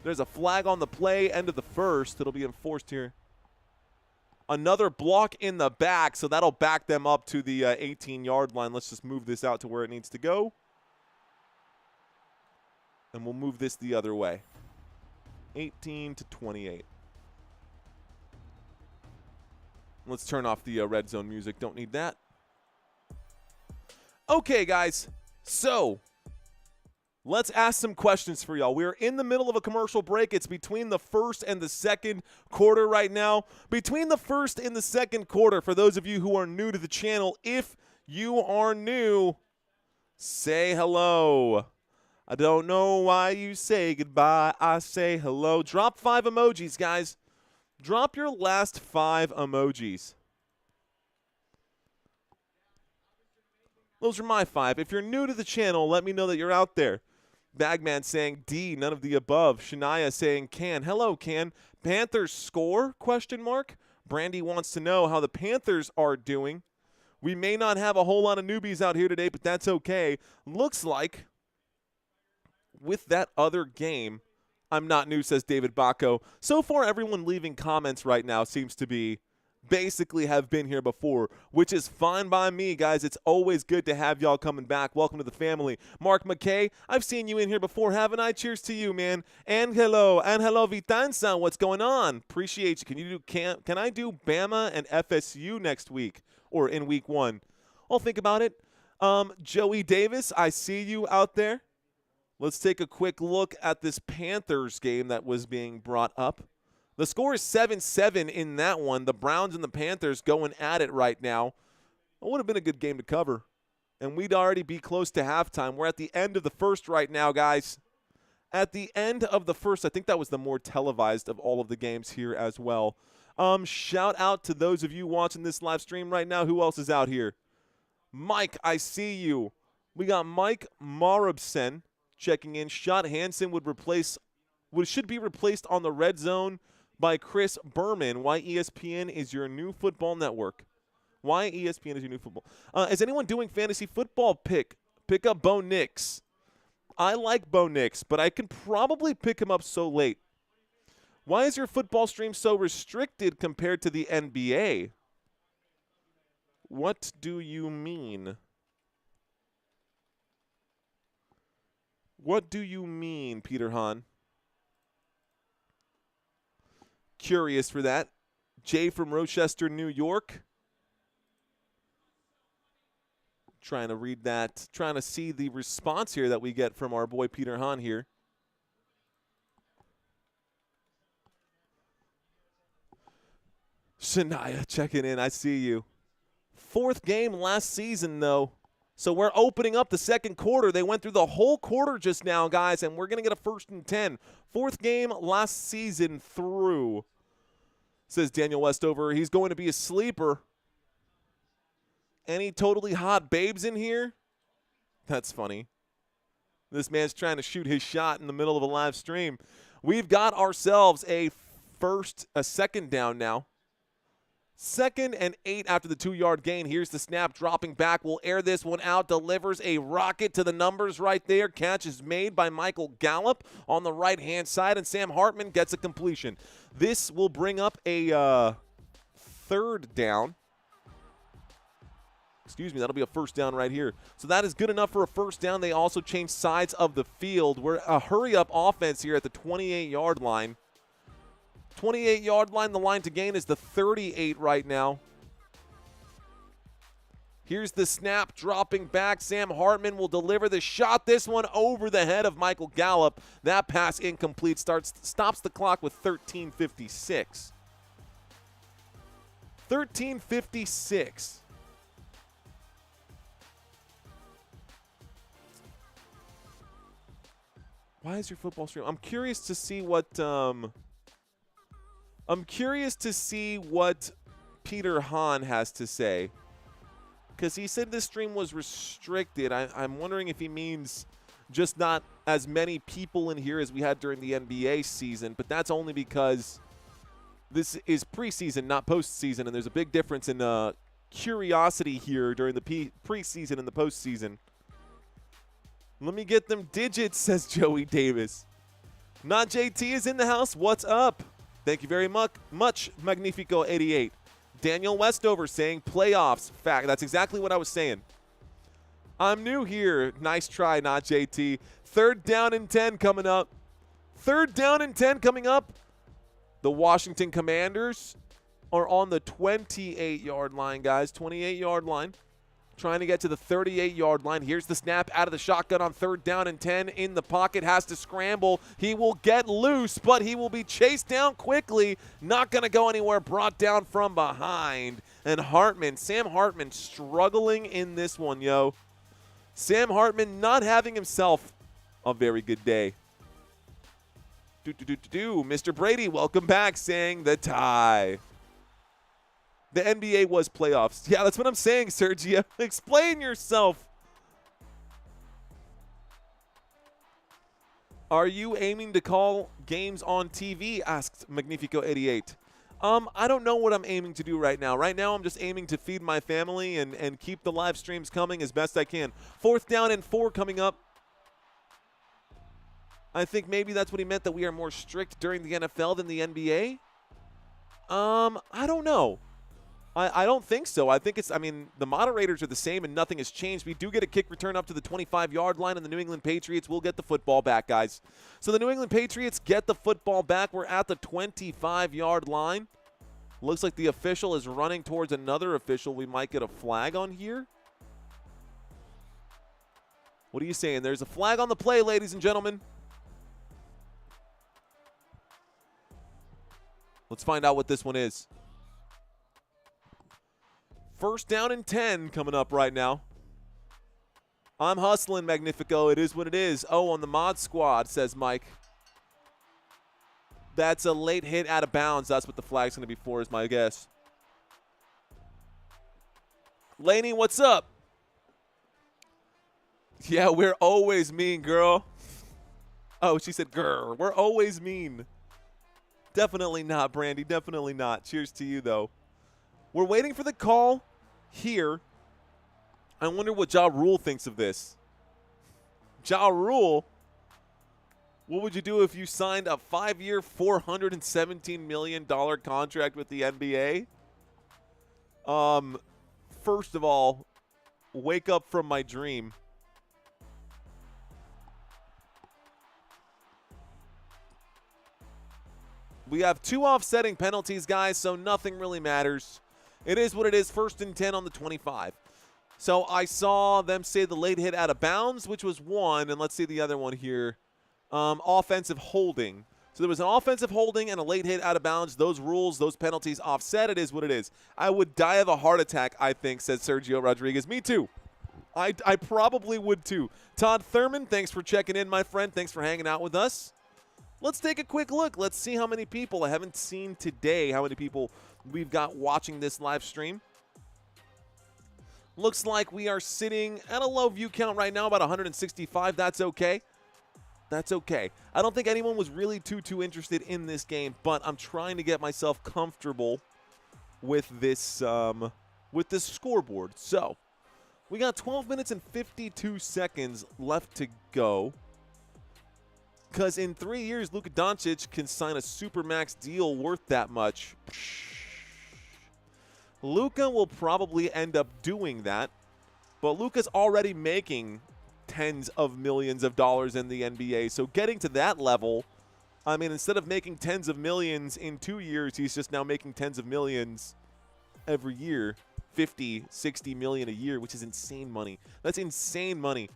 There's a flag on the play, end of the first. It'll be enforced here. Another block in the back, so that'll back them up to the 18-yard line. Let's just move this out to where it needs to go. And we'll move this the other way. 18 to 28. Let's turn off the red zone music. Don't need that. Okay, guys. So let's ask some questions for y'all. We're in the middle of a commercial break. It's between the first and the second quarter right now. Between the first and the second quarter, for those of you who are new to the channel, if you are new, say hello. I don't know why you say goodbye. I say hello. Drop 5 emojis, guys. Drop your last 5 emojis. Those are my 5. If you're new to the channel, let me know that you're out there. Bagman saying D, none of the above. Shania saying can. Hello, can. Panthers score? Question mark. Brandy wants to know how the Panthers are doing. We may not have a whole lot of newbies out here today, but that's okay. Looks like with that other game, I'm not new, says David Bacco. So far, everyone leaving comments right now seems to be basically have been here before, which is fine by me, guys. It's always good to have y'all coming back. Welcome to the family. Mark McKay, I've seen you in here before, haven't I? Cheers to you, man. And hello Vitanza, what's going on? Appreciate you. Can I do Bama and FSU next week or in week 1? I'll think about it. Joey Davis, I see you out there. Let's take a quick look at this Panthers game that was being brought up. The score is 7-7 in that one. The Browns and the Panthers going at it right now. It would have been a good game to cover. And we'd already be close to halftime. We're at the end of the first right now, guys. At the end of the first, I think that was the more televised of all of the games here as well. Shout out to those of you watching this live stream right now. Who else is out here? Mike, I see you. We got Mike Marubsen checking in. Shot Hansen should be replaced on the red zone by Chris Berman. Why ESPN is your new football network? Why ESPN is your new football? Is anyone doing fantasy football pick up Bo Nix? I like Bo Nix, but I can probably pick him up so late. Why is your football stream so restricted compared to the NBA? What do you mean? What do you mean, Peter Hahn? Curious for that. Jay from Rochester, New York. Trying to read that. Trying to see the response here that we get from our boy Peter Hahn here. Shania checking in. I see you. 4th game last season, though. So we're opening up the second quarter. They went through the whole quarter just now, guys, and we're going to get a 1st and 10. 4th game last season through, says Daniel Westover. He's going to be a sleeper. Any totally hot babes in here? That's funny. This man's trying to shoot his shot in the middle of a live stream. We've got ourselves a 2nd down now. 2nd and 8 after the 2-yard gain. Here's the snap, dropping back. We'll air this one out. Delivers a rocket to the numbers right there. Catch is made by Michael Gallup on the right-hand side, and Sam Hartman gets a completion. This will bring up a 3rd down. Excuse me, that'll be a 1st down right here. So that is good enough for a 1st down. They also changed sides of the field. We're a hurry-up offense here at the 28-yard line. 28-yard line, the line to gain is the 38 right now. Here's the snap, dropping back. Sam Hartman will deliver the shot. This one over the head of Michael Gallup. That pass incomplete. Stops the clock with 13:56. 13:56. Why is your football stream? I'm curious to see what Peter Hahn has to say, because he said this stream was restricted. I'm wondering if he means just not as many people in here as we had during the NBA season, but that's only because this is preseason, not postseason, and there's a big difference in curiosity here during the preseason and the postseason. Let me get them digits, says Joey Davis. Not JT is in the house. What's up? Thank you very much, Magnifico 88. Daniel Westover saying playoffs. Fact. That's exactly what I was saying. I'm new here. Nice try, not JT. 3rd down and 10 coming up. 3rd down and 10 coming up. The Washington Commanders are on the 28-yard line, guys. 28-yard line. Trying to get to the 38-yard line. Here's the snap out of the shotgun on 3rd down and 10. In the pocket, has to scramble. He will get loose, but he will be chased down quickly. Not going to go anywhere. Brought down from behind. And Sam Hartman struggling in this one, yo. Sam Hartman not having himself a very good day. Mr. Brady, welcome back, saying the tie. The NBA was playoffs. Yeah, that's what I'm saying, Sergio. Explain yourself. Are you aiming to call games on TV? Asked Magnifico88. I don't know what I'm aiming to do right now. Right now, I'm just aiming to feed my family and keep the live streams coming as best I can. 4th down and 4 coming up. I think maybe that's what he meant, that we are more strict during the NFL than the NBA. I don't know. I don't think so. I think the moderators are the same and nothing has changed. We do get a kick return up to the 25-yard line, and the New England Patriots will get the football back, guys. So the New England Patriots get the football back. We're at the 25-yard line. Looks like the official is running towards another official. We might get a flag on here. What are you saying? There's a flag on the play, ladies and gentlemen. Let's find out what this one is. 1st down and 10 coming up right now. I'm hustling, Magnifico. It is what it is. Oh, on the mod squad, says Mike. That's a late hit out of bounds. That's what the flag's going to be for, is my guess. Laney, what's up? Yeah, we're always mean, girl. Oh, she said, grr. We're always mean. Definitely not, Brandy. Definitely not. Cheers to you, though. We're waiting for the call here. I wonder what Ja Rule thinks of this. Ja Rule, what would you do if you signed a 5-year, $417 million contract with the NBA? First of all, wake up from my dream. We have 2 offsetting penalties, guys, so nothing really matters. It is what it is. 1st and 10 on the 25. So I saw them say the late hit out of bounds, which was 1, and let's see the other one here. Offensive holding. So there was an offensive holding and a late hit out of bounds. Those rules, those penalties offset. It is what it is. I would die of a heart attack, I think, says Sergio Rodriguez. Me too. I probably would too. Todd Thurman, thanks for checking in, my friend. Thanks for hanging out with us. Let's take a quick look. Let's see how many people I haven't seen today, how many people we've got watching this live stream. Looks like we are sitting at a low view count right now, about 165. That's okay. That's okay. I don't think anyone was really too interested in this game, but I'm trying to get myself comfortable with this scoreboard. So we got 12 minutes and 52 seconds left to go. Because in 3 years, Luka Doncic can sign a Supermax deal worth that much. Luka will probably end up doing that, but Luka's already making tens of millions of dollars in the NBA. So getting to that level, I mean, instead of making tens of millions in 2 years, he's just now making tens of millions every year. 50, 60 million a year, which is insane money. That's insane money.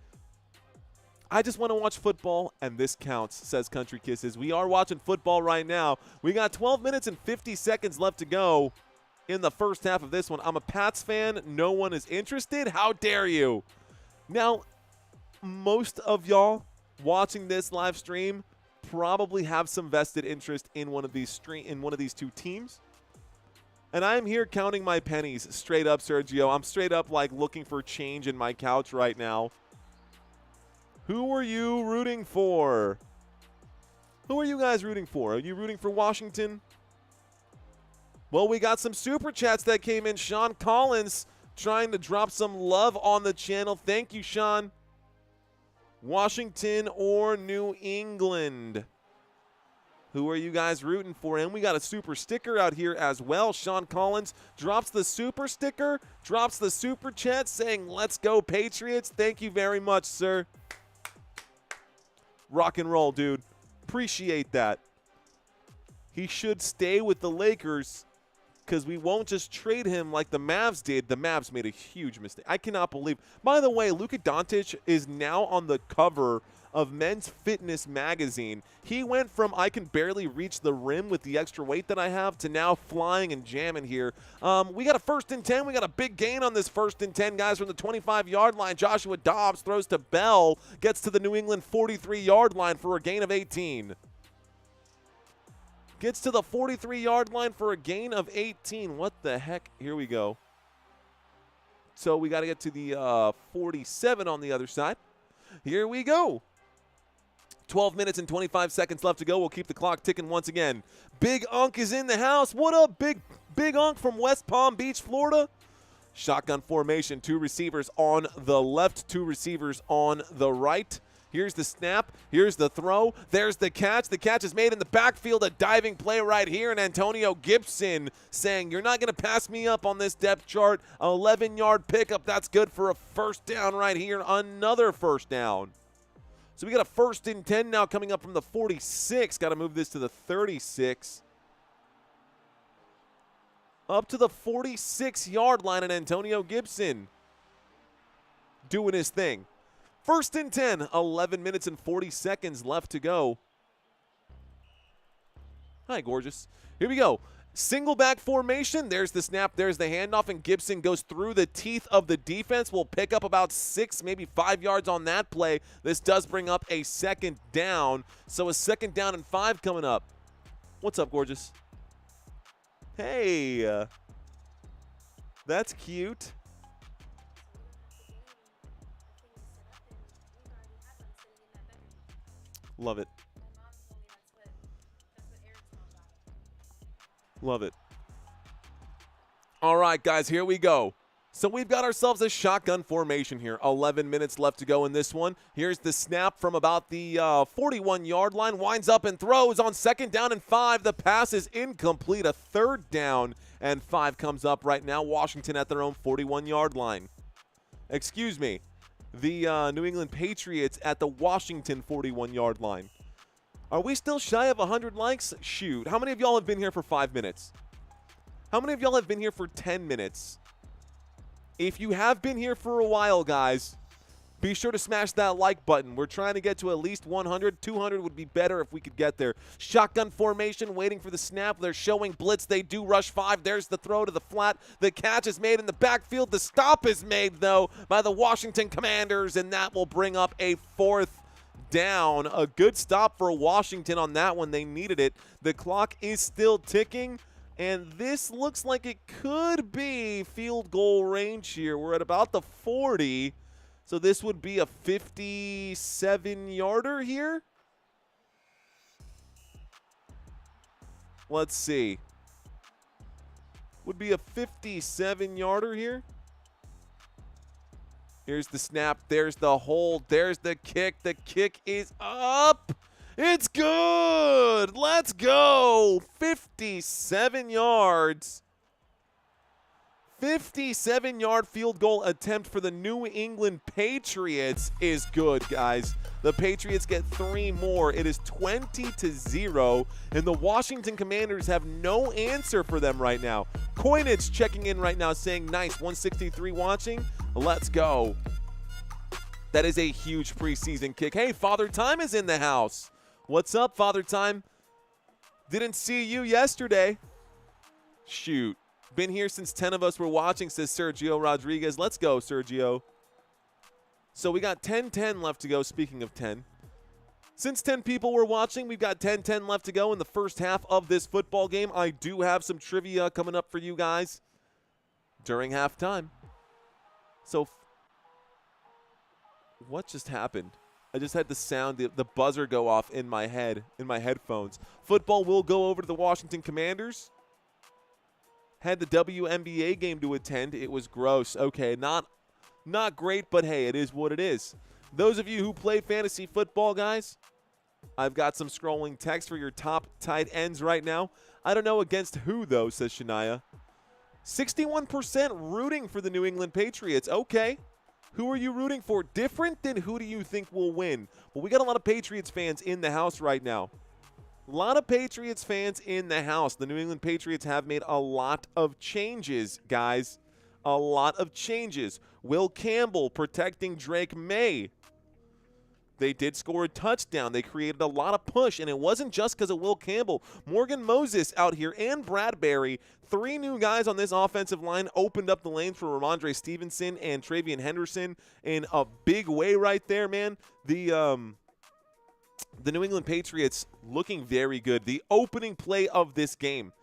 I just want to watch football, and this counts, says Country Kisses. We are watching football right now. We got 12 minutes and 50 seconds left to go in the first half of this one. I'm a Pats fan. No one is interested. How dare you? Now, most of y'all watching this live stream probably have some vested interest in one of these two teams. And I'm here counting my pennies straight up, Sergio. I'm straight up like looking for change in my couch right now. Who are you rooting for? Who are you guys rooting for? Are you rooting for Washington? Well, we got some super chats that came in. Sean Collins trying to drop some love on the channel. Thank you, Sean. Washington or New England? Who are you guys rooting for? And we got a super sticker out here as well. Sean Collins drops the super sticker, drops the super chat saying, "Let's go Patriots." Thank you very much, sir. Rock and roll, dude. Appreciate that. He should stay with the Lakers because we won't just trade him like the Mavs did. The Mavs made a huge mistake. I cannot believe. By the way, Luka Doncic is now on the cover of Men's Fitness magazine. He went from I can barely reach the rim with the extra weight that I have to now flying and jamming here. We got a 1st and 10. We got a big gain on this 1st and 10, guys, from the 25-yard line. Joshua Dobbs throws to Bell, gets to the New England 43-yard line for a gain of 18. Gets to the 43-yard line for a gain of 18. What the heck? Here we go. So we got to get to the 47 on the other side. Here we go. 12 minutes and 25 seconds left to go. We'll keep the clock ticking once again. Big Unk is in the house. What up, Big Unk from West Palm Beach, Florida? Shotgun formation. 2 receivers on the left, 2 receivers on the right. Here's the snap. Here's the throw. There's the catch. The catch is made in the backfield. A diving play right here. And Antonio Gibson saying, "You're not going to pass me up on this depth chart." 11-yard pickup. That's good for a 1st down right here. Another 1st down. So we got a 1st and 10 now coming up from the 46. Got to move this to the 36. Up to the 46-yard line, and Antonio Gibson doing his thing. 1st and 10, 11 minutes and 40 seconds left to go. Hi, gorgeous. Here we go. Single back formation. There's the snap. There's the handoff, and Gibson goes through the teeth of the defense. We'll pick up about 6, maybe 5 yards on that play. This does bring up a 2nd down. So a 2nd down and 5 coming up. What's up, gorgeous? Hey. That's cute. Love it. Love it. All right, guys, here we go. So we've got ourselves a shotgun formation here. 11 minutes left to go in this one. Here's the snap from about the 41-yard line. Winds up and throws on 2nd down and 5. The pass is incomplete. A 3rd down and 5 comes up right now. Washington at their own 41-yard line. Excuse me. The New England Patriots at the Washington 41-yard line. Are we still shy of 100 likes? Shoot. How many of y'all have been here for 5 minutes? How many of y'all have been here for 10 minutes? If you have been here for a while, guys, be sure to smash that like button. We're trying to get to at least 100. 200 would be better if we could get there. Shotgun formation, waiting for the snap. They're showing blitz. They do rush 5. There's the throw to the flat. The catch is made in the backfield. The stop is made, though, by the Washington Commanders, and that will bring up a 4th down. A good stop for Washington on that one. They needed it. The clock is still ticking, and this looks like it could be field goal range here. We're at about the 40, so this would be a 57-yarder here. Let's see. Would be a 57-yarder here. Here's the snap. There's the hold. There's the kick. The kick is up. It's good. Let's go. 57 yards. 57-yard field goal attempt for the New England Patriots is good, guys. The Patriots get 3 more. It is 20-0, and the Washington Commanders have no answer for them right now. Coinage checking in right now saying, nice, 163 watching. Let's go. That is a huge preseason kick. Hey, Father Time is in the house. What's up, Father Time? Didn't see you yesterday. Shoot. Been here since 10 of us were watching, says Sergio Rodriguez. Let's go, Sergio. So we got 10-10 left to go, speaking of 10. Since 10 people were watching, we've got 10-10 left to go in the first half of this football game. I do have some trivia coming up for you guys during halftime. So, what just happened? I just had the sound, the buzzer go off in my head, in my headphones. Football will go over to the Washington Commanders. Had the WNBA game to attend. It was gross. Okay, not great, but hey, it is what it is. Those of you who play fantasy football, guys, I've got some scrolling text for your top tight ends right now. I don't know against who, though, says Shania. 61% rooting for the New England Patriots. Okay. Who are you rooting for? Different than who do you think will win? Well, we got a lot of Patriots fans in the house right now. A lot of Patriots fans in the house. The New England Patriots have made a lot of changes, guys. A lot of changes. Will Campbell protecting Drake Maye. They did score a touchdown. They created a lot of push, and it wasn't just because of Will Campbell. Morgan Moses out here and Bradbury, 3 new guys on this offensive line, opened up the lanes for Rhamondre Stevenson and TreVeyon Henderson in a big way right there, man. The New England Patriots looking very good. The opening play of this game.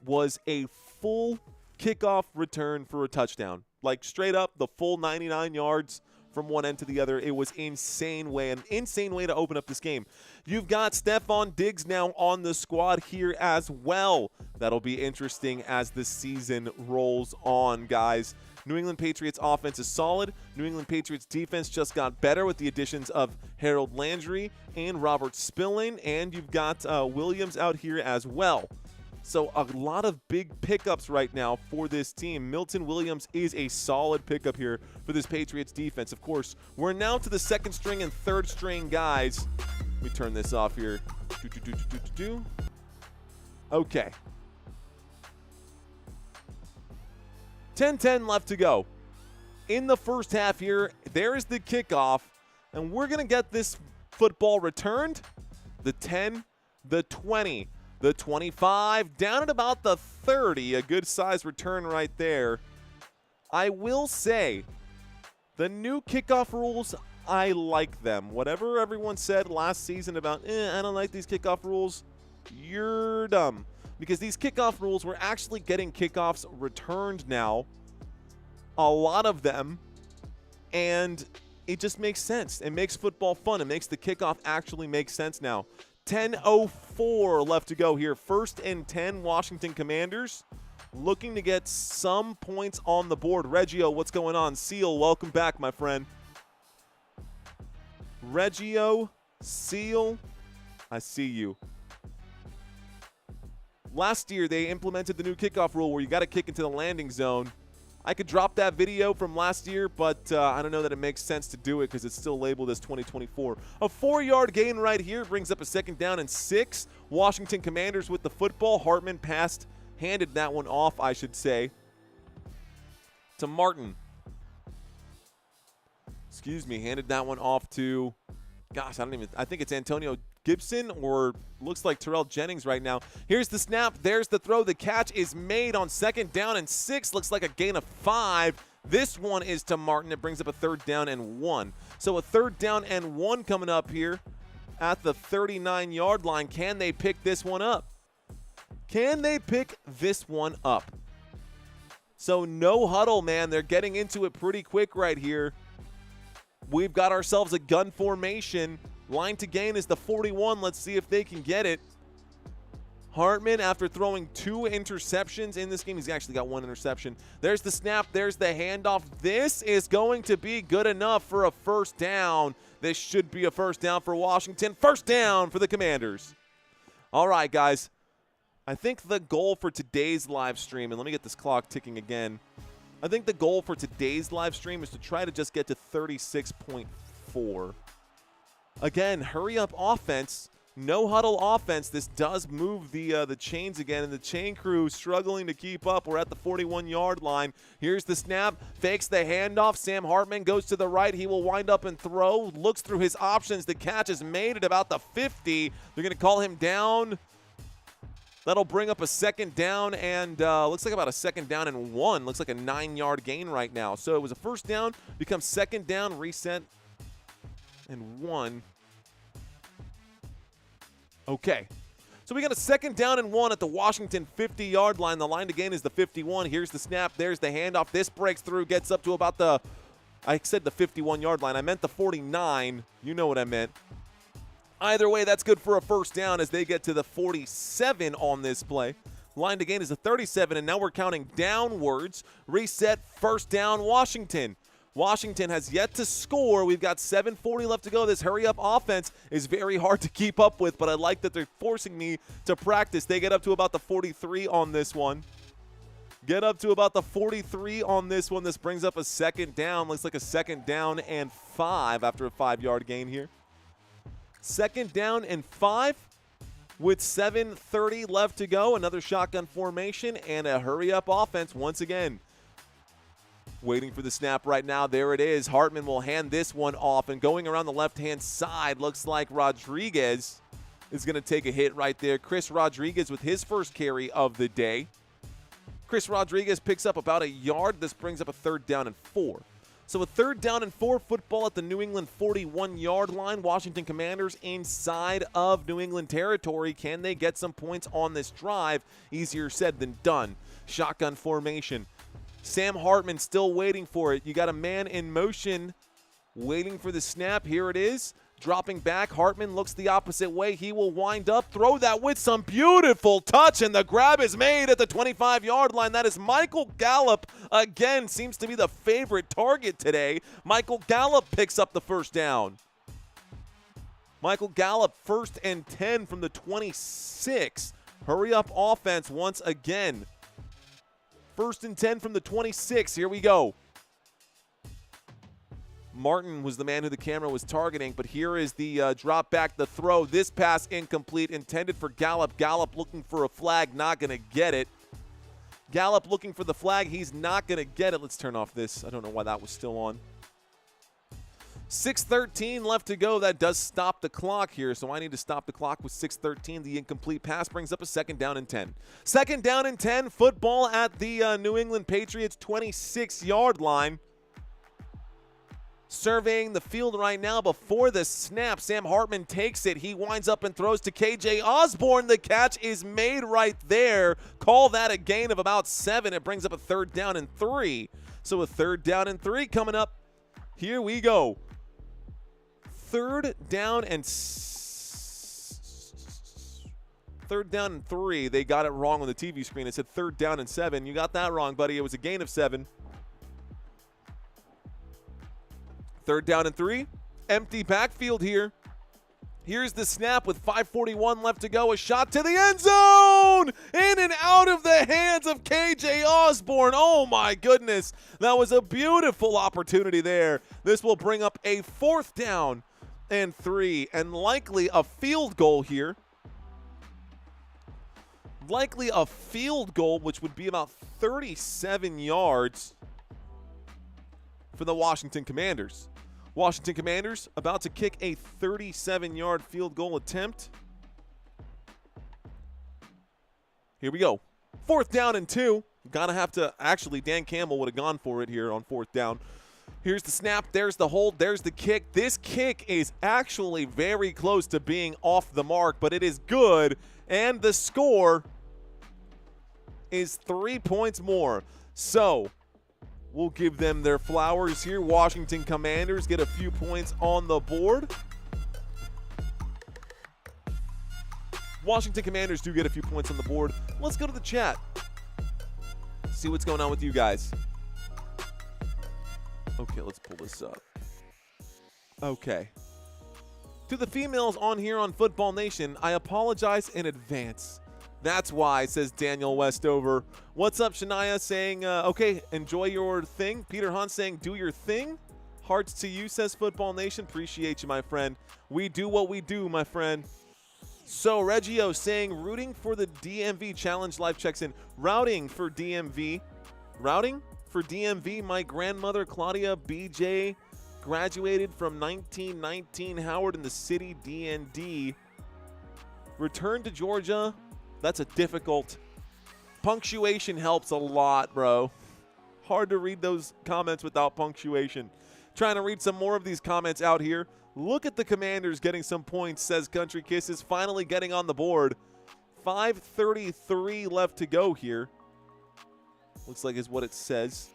Was a full kickoff return for a touchdown. Like straight up, the full 99 yards from one end to the other. It was an insane way to open up this game. You've got Stephon Diggs now on the squad here as well. That'll be interesting as the season rolls on, guys. New England Patriots offense is solid. New England Patriots defense just got better with the additions of Harold Landry and Robert Spillane, and you've got Williams out here as well. So a lot of big pickups right now for this team. Milton Williams is a solid pickup here for this Patriots defense. Of course, we're now to the second string and third string guys. Let me turn this off here. Okay. 10-10 left to go. In the first half here, there is the kickoff, and we're going to get this football returned. The 10, the 20, the 25, down at about the 30. A good size return right there. I will say, the new kickoff rules, I like them. Whatever everyone said last season about, I don't like these kickoff rules, you're dumb. Because these kickoff rules, we're actually getting kickoffs returned now. A lot of them. And it just makes sense. It makes football fun. It makes the kickoff actually make sense now. 10:04 left to go here. 1st and 10, Washington Commanders. Looking to get some points on the board. Reggio, what's going on? Seal, welcome back, my friend. Reggio, Seal, I see you. Last year, they implemented the new kickoff rule where you got to kick into the landing zone. I could drop that video from last year, but I don't know that it makes sense to do it because it's still labeled as 2024. A 4-yard gain right here brings up a 2nd down and 6. Washington Commanders with the football. Hartman handed that one off, I should say, to Martin. Handed that one off to, gosh, I think it's Antonio Gibson, or looks like Terrell Jennings right now. Here's the snap. There's the throw. The catch is made on 2nd down and 6. Looks like a gain of 5. This one is to Martin. It brings up a 3rd down and 1. So a 3rd down and 1 coming up here at the 39-yard line. Can they pick this one up? Can they pick this one up? So no huddle, man. They're getting into it pretty quick right here. We've got ourselves a gun formation. Line to gain is the 41. Let's see if they can get it. Hartman, after throwing 2 interceptions in this game, he's actually got 1 interception. There's the snap. There's the handoff. This is going to be good enough for a 1st down. This should be a 1st down for Washington. 1st down for the Commanders. All right, guys. I think the goal for today's live stream, and let me get this clock ticking again. I think the goal for today's live stream is to try to just get to 36.4. Again, hurry up offense. No huddle offense. This does move the chains again, and the chain crew struggling to keep up. We're at the 41-yard line. Here's the snap. Fakes the handoff. Sam Hartman goes to the right. He will wind up and throw. Looks through his options. The catch is made at about the 50. They're going to call him down. That'll bring up a second down, and looks like about a second down and 1. Looks like a 9-yard gain right now. So it was a first down, becomes second down, reset, and 1. Okay. So we got a second down and 1 at the Washington 50-yard line. The line to gain is the 51. Here's the snap. There's the handoff. This breaks through, gets up to about the, I said the 51-yard line. I meant the 49. You know what I meant. Either way, that's good for a first down as they get to the 47 on this play. Line to gain is a 37, and now we're counting downwards. Reset, first down, Washington. Washington has yet to score. We've got 7:40 left to go. This hurry-up offense is very hard to keep up with, but I like that they're forcing me to practice. They get up to about the 43 on this one. Get up to about the 43 on this one. This brings up a second down. Looks like a second down and 5 after a 5-yard gain here. Second down and 5 with 7:30 left to go. Another shotgun formation and a hurry-up offense once again. Waiting for the snap right now. There it is. Hartman will hand this one off, and going around the left-hand side, looks like Rodriguez is going to take a hit right there. Chris Rodriguez with his first carry of the day. Chris Rodriguez picks up about a yard. This brings up a third down and 4. So a third down and 4 football at the New England 41-yard line. Washington Commanders inside of New England territory. Can they get some points on this drive? Easier said than done. Shotgun formation. Sam Hartman still waiting for it. You got a man in motion waiting for the snap. Here it is. Dropping back. Hartman looks the opposite way. He will wind up. Throw that with some beautiful touch, and the grab is made at the 25-yard line. That is Michael Gallup. Again, seems to be the favorite target today. Michael Gallup picks up the first down. Michael Gallup, 1st and 10 from the 26. Hurry up offense once again. 1st and 10 from the 26. Here we go. Martin was the man who the camera was targeting, but here is the drop back, the throw. This pass incomplete, intended for Gallup. Gallup looking for a flag, not going to get it. Gallup looking for the flag. He's not going to get it. Let's turn off this. I don't know why that was still on. 6:13 left to go. That does stop the clock here, so I need to stop the clock with 6:13. The incomplete pass brings up a second down and 10. Second down and 10, football at the New England Patriots 26-yard line. Surveying the field right now before the snap. Sam Hartman takes it. He winds up and throws to KJ Osborne. The catch is made right there. Call that a gain of about 7. It brings up a third down and 3. So a third down and 3 coming up. Here we go. Third down and 3. They got it wrong on the TV screen. It said third down and 7. You got that wrong, buddy. It was a gain of 7. Third down and 3. Empty backfield here. Here's the snap with 5:41 left to go. A shot to the end zone! In and out of the hands of KJ Osborne. Oh my goodness. That was a beautiful opportunity there. This will bring up a 4th down and 3, and likely a field goal here. Likely a field goal, which would be about 37 yards for the Washington Commanders. Washington Commanders about to kick a 37-yard field goal attempt. Here we go. 4th down and 2. Gotta have to, actually, Dan Campbell would have gone for it here on 4th down. Here's the snap. There's the hold. There's the kick. This kick is actually very close to being off the mark, but it is good. And the score is 3 points more. So we'll give them their flowers here. Washington Commanders get a few points on the board. Washington Commanders do get a few points on the board. Let's go to the chat. See what's going on with you guys. Okay, let's pull this up. Okay. To the females on here on Football Nation, I apologize in advance. That's why, says Daniel Westover. What's up, Shania? Saying, okay, enjoy your thing. Peter Hunt saying, do your thing. Hearts to you, says Football Nation. Appreciate you, my friend. We do what we do, my friend. So, Reggio saying, rooting for the DMV Challenge. Live checks in. Routing for DMV. Routing for DMV. My grandmother, Claudia BJ, graduated from 1919 Howard in the city, DND. Returned to Georgia. That's a difficult. Punctuation helps a lot, bro. Hard to read those comments without punctuation. Trying to read some more of these comments out here. Look at the Commanders getting some points, says Country Kisses. Finally getting on the board. 5:33 left to go here. Looks like is what it says.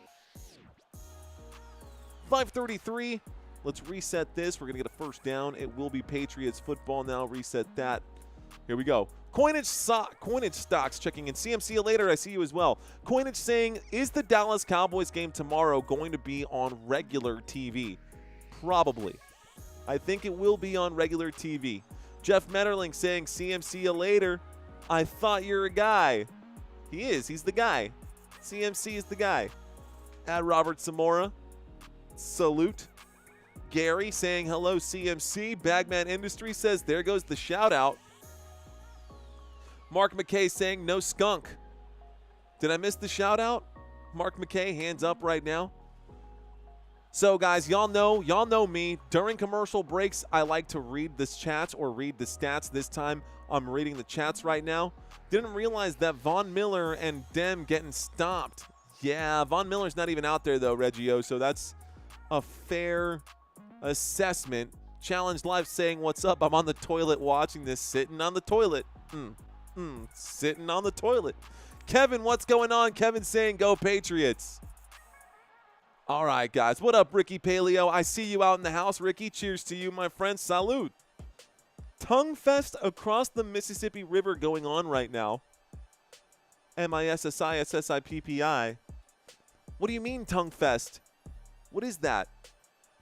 5:33. Let's reset this. We're going to get a first down. It will be Patriots football now. Reset that. Here we go. Coinage Stocks checking in. CMC later. I see you as well. Coinage saying, is the Dallas Cowboys game tomorrow going to be on regular TV? Probably. I think it will be on regular TV. Jeff Metterling saying, CMC later. I thought you're a guy. He is. He's the guy. CMC is the guy. At Robert Zamora. Salute. Gary saying, hello, CMC. Bagman Industry says, there goes the shout out. Mark McKay saying, no skunk. Did I miss the shout out? Mark McKay, hands up right now. So, guys, y'all know me. During commercial breaks, I like to read the chats or read the stats. This time, I'm reading the chats right now. Didn't realize that Von Miller and Dem getting stopped. Yeah, Von Miller's not even out there, though, Reggio, so that's a fair assessment. Challenge Live saying, what's up? I'm on the toilet watching this, sitting on the toilet. Sitting on the toilet. Kevin, what's going on? Kevin saying, go Patriots. All right, guys. What up, Ricky Paleo? I see you out in the house, Ricky. Cheers to you, my friend. Salute. Tongue Fest across the Mississippi River going on right now. MISSISSIPPI. What do you mean, Tongue Fest? What is that?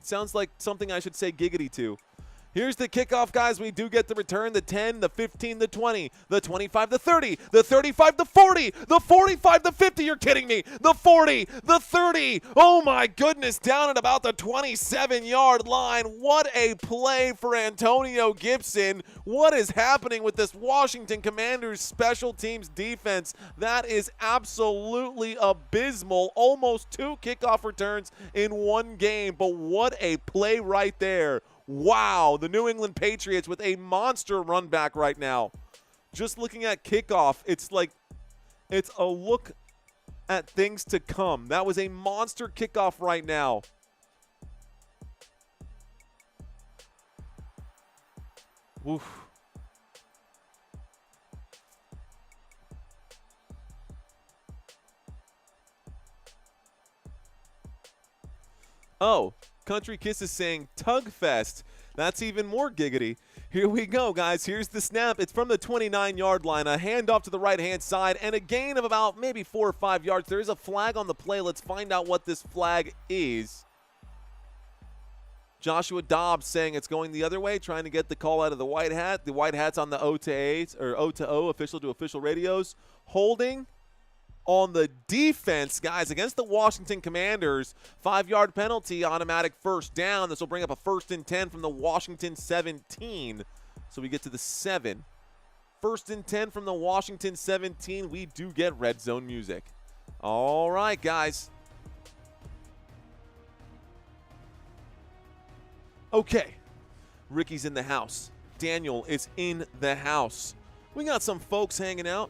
Sounds like something I should say giggity to. Here's the kickoff, guys. We do get the return, the 10, the 15, the 20, the 25, the 30, the 35, the 40, the 45, the 50. You're kidding me. The 40, the 30. Oh, my goodness. Down at about the 27-yard line. What a play for Antonio Gibson. What is happening with this Washington Commanders special teams defense? That is absolutely abysmal. Almost 2 kickoff returns in one game, but what a play right there. Wow, the New England Patriots with a monster run back right now. Just looking at kickoff, it's like it's a look at things to come. That was a monster kickoff right now. Oof. Oh. Country Kiss is saying Tug Fest. That's even more giggity. Here we go, guys. Here's the snap. It's from the 29-yard line. A handoff to the right-hand side and a gain of about maybe 4 or 5 yards. There is a flag on the play. Let's find out what this flag is. Joshua Dobbs saying it's going the other way, trying to get the call out of the white hat. The white hat's on the O to A or O to O, official to official radios. Holding on the defense, guys, against the Washington Commanders. 5-yard penalty, automatic first down. This will bring up a 1st and 10 from the Washington 17. So we get to the 7. 1st and 10 from the Washington 17. We do get red zone music. All right, guys. Okay. Ricky's in the house. Daniel is in the house. We got some folks hanging out.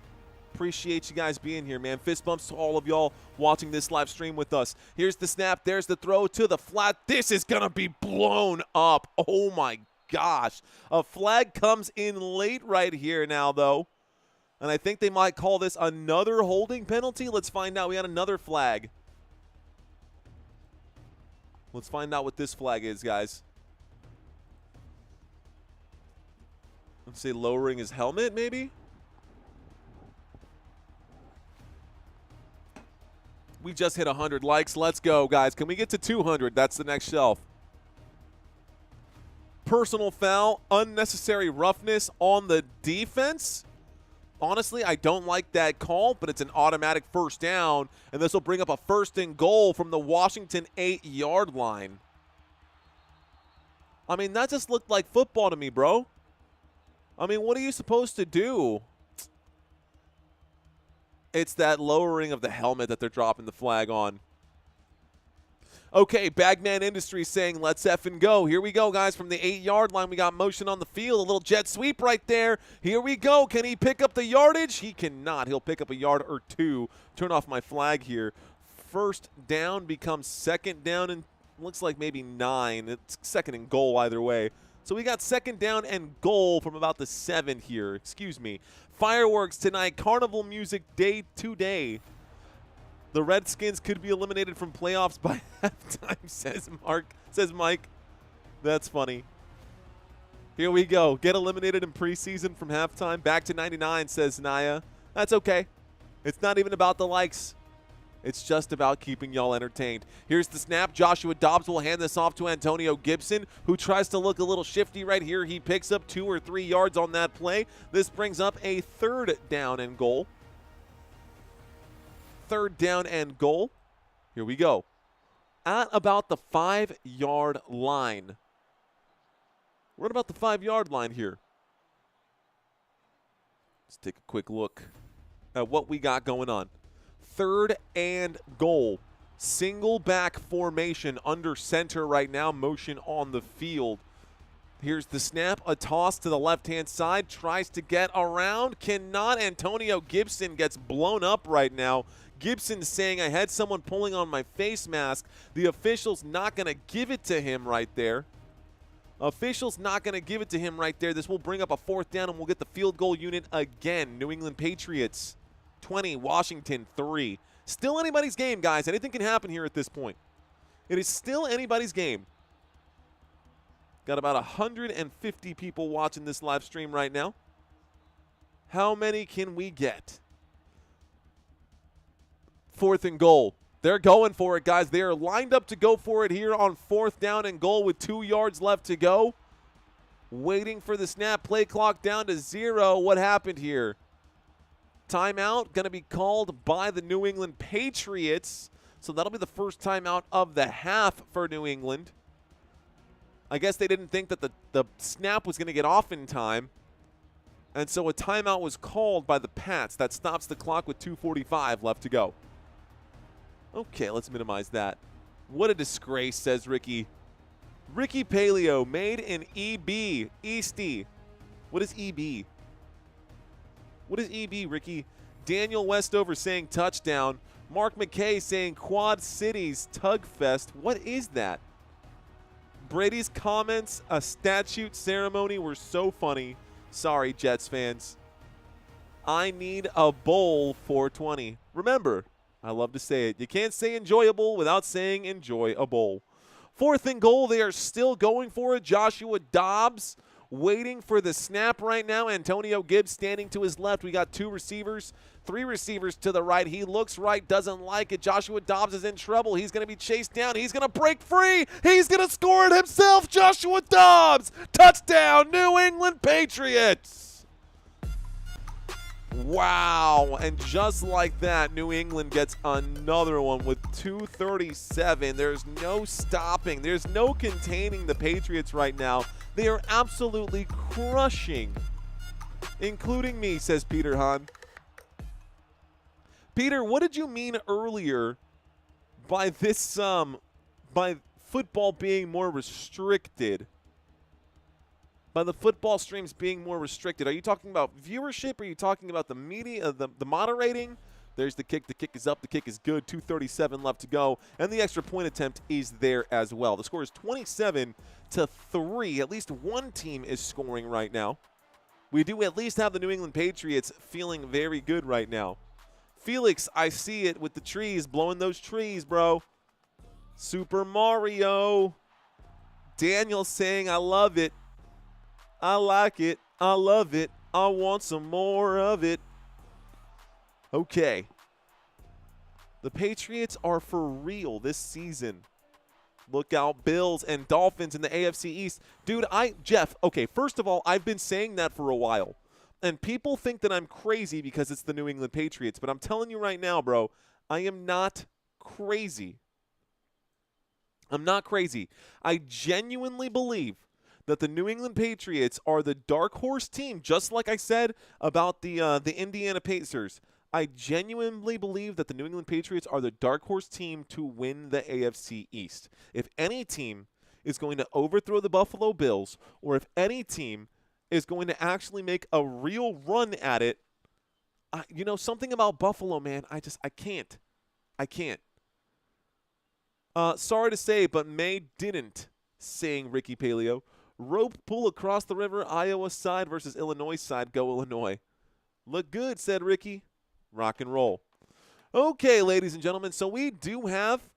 Appreciate you guys being here, man. Fist bumps to all of y'all watching this live stream with us. Here's the snap. There's the throw to the flat. This is going to be blown up. Oh, my gosh. A flag comes in late right here now, though. And I think they might call this another holding penalty. Let's find out. We had another flag. Let's find out what this flag is, guys. Let's say lowering his helmet, maybe? We just hit 100 likes. Let's go, guys. Can we get to 200? That's the next shelf. Personal foul, unnecessary roughness on the defense. Honestly, I don't like that call, but it's an automatic first down, and this will bring up a 1st and goal from the Washington 8-yard line. I mean, that just looked like football to me, bro. I mean, what are you supposed to do? It's that lowering of the helmet that they're dropping the flag on. Okay, Bagman Industries saying, let's effing go. Here we go, guys, from the 8-yard line. We got motion on the field, a little jet sweep right there. Here we go. Can he pick up the yardage? He cannot. He'll pick up a yard or 2. Turn off my flag here. 1st down becomes 2nd down, and looks like maybe 9. It's 2nd and goal either way. So we got 2nd down and goal from about the 7 here. Excuse me. Fireworks tonight. Carnival music day today. The Redskins could be eliminated from playoffs by halftime, says Mike. That's funny. Here we go. Get eliminated in preseason from halftime. Back to 99, says Naya. That's okay. It's not even about the likes. It's just about keeping y'all entertained. Here's the snap. Joshua Dobbs will hand this off to Antonio Gibson, who tries to look a little shifty right here. He picks up 2 or 3 yards on that play. This brings up a 3rd down and goal. 3rd down and goal. Here we go. At about the 5-yard line. We're at about the 5-yard line here. Let's take a quick look at what we got going on. 3rd and goal. Single back formation under center right now. Motion on the field. Here's the snap. A toss to the left-hand side. Tries to get around. Cannot. Antonio Gibson gets blown up right now. Gibson saying, I had someone pulling on my face mask. The official's not going to give it to him right there. Official's not going to give it to him right there. This will bring up a 4th down, and we'll get the field goal unit again. New England Patriots 20, Washington 3. Still anybody's game, guys. Anything can happen here at this point. It is still anybody's game. Got about 150 people watching this live stream right now. How many can we get? 4th and goal. They're going for it, guys. They are lined up to go for it here on 4th down and goal with 2 yards left to go. Waiting for the snap. Play clock down to 0. What happened here? Timeout going to be called by the New England Patriots. So that'll be the first timeout of the half for New England. I guess they didn't think that the snap was going to get off in time. And so a timeout was called by the Pats. That stops the clock with 2:45 left to go. Okay, let's minimize that. What a disgrace, says Ricky. Ricky Paleo, made in EB. Easty. What is EB? What is EB, Ricky? Daniel Westover saying touchdown. Mark McKay saying Quad Cities Tugfest. What is that? Brady's comments, a statute ceremony, were so funny. Sorry, Jets fans. I need a bowl 420. Remember, I love to say it. You can't say enjoyable without saying enjoy a bowl. 4th and goal. They are still going for it. Joshua Dobbs waiting for the snap right now. Antonio Gibbs standing to his left. We got 2 receivers, 3 receivers to the right. He looks right, doesn't like it. Joshua Dobbs is in trouble. He's going to be chased down. He's going to break free. He's going to score it himself. Joshua Dobbs. Touchdown, New England Patriots. Wow. And just like that, New England gets another one with 2:37. There's no stopping. There's no containing the Patriots right now. They are absolutely crushing, including me, says Peter Hahn. Peter, what did you mean earlier by this, by football being more restricted? By the football streams being more restricted. Are you talking about viewership? Are you talking about the media, the moderating? There's the kick. The kick is up. The kick is good. 2:37 left to go. And the extra point attempt is there as well. The score is 27-3. At least one team is scoring right now. We do at least have the New England Patriots feeling very good right now. Felix, I see it with the trees. Blowing those trees, bro. Super Mario. Daniel saying, I love it. I like it. I love it. I want some more of it. Okay. The Patriots are for real this season. Look out, Bills and Dolphins in the AFC East. Dude, Jeff, okay, first of all, I've been saying that for a while. And people think that I'm crazy because it's the New England Patriots, but I'm telling you right now, bro, I am not crazy. I'm not crazy. I genuinely believe that the New England Patriots are the dark horse team, just like I said about the Indiana Pacers. I genuinely believe that the New England Patriots are the dark horse team to win the AFC East. If any team is going to overthrow the Buffalo Bills, or if any team is going to actually make a real run at it, you know, something about Buffalo, man, I can't. I can't. Sorry to say, but May didn't sing Ricky Paleo. Rope pull across the river, Iowa side versus Illinois side. Go Illinois. Look good, said Ricky. Rock and roll. Okay, ladies and gentlemen, so we do have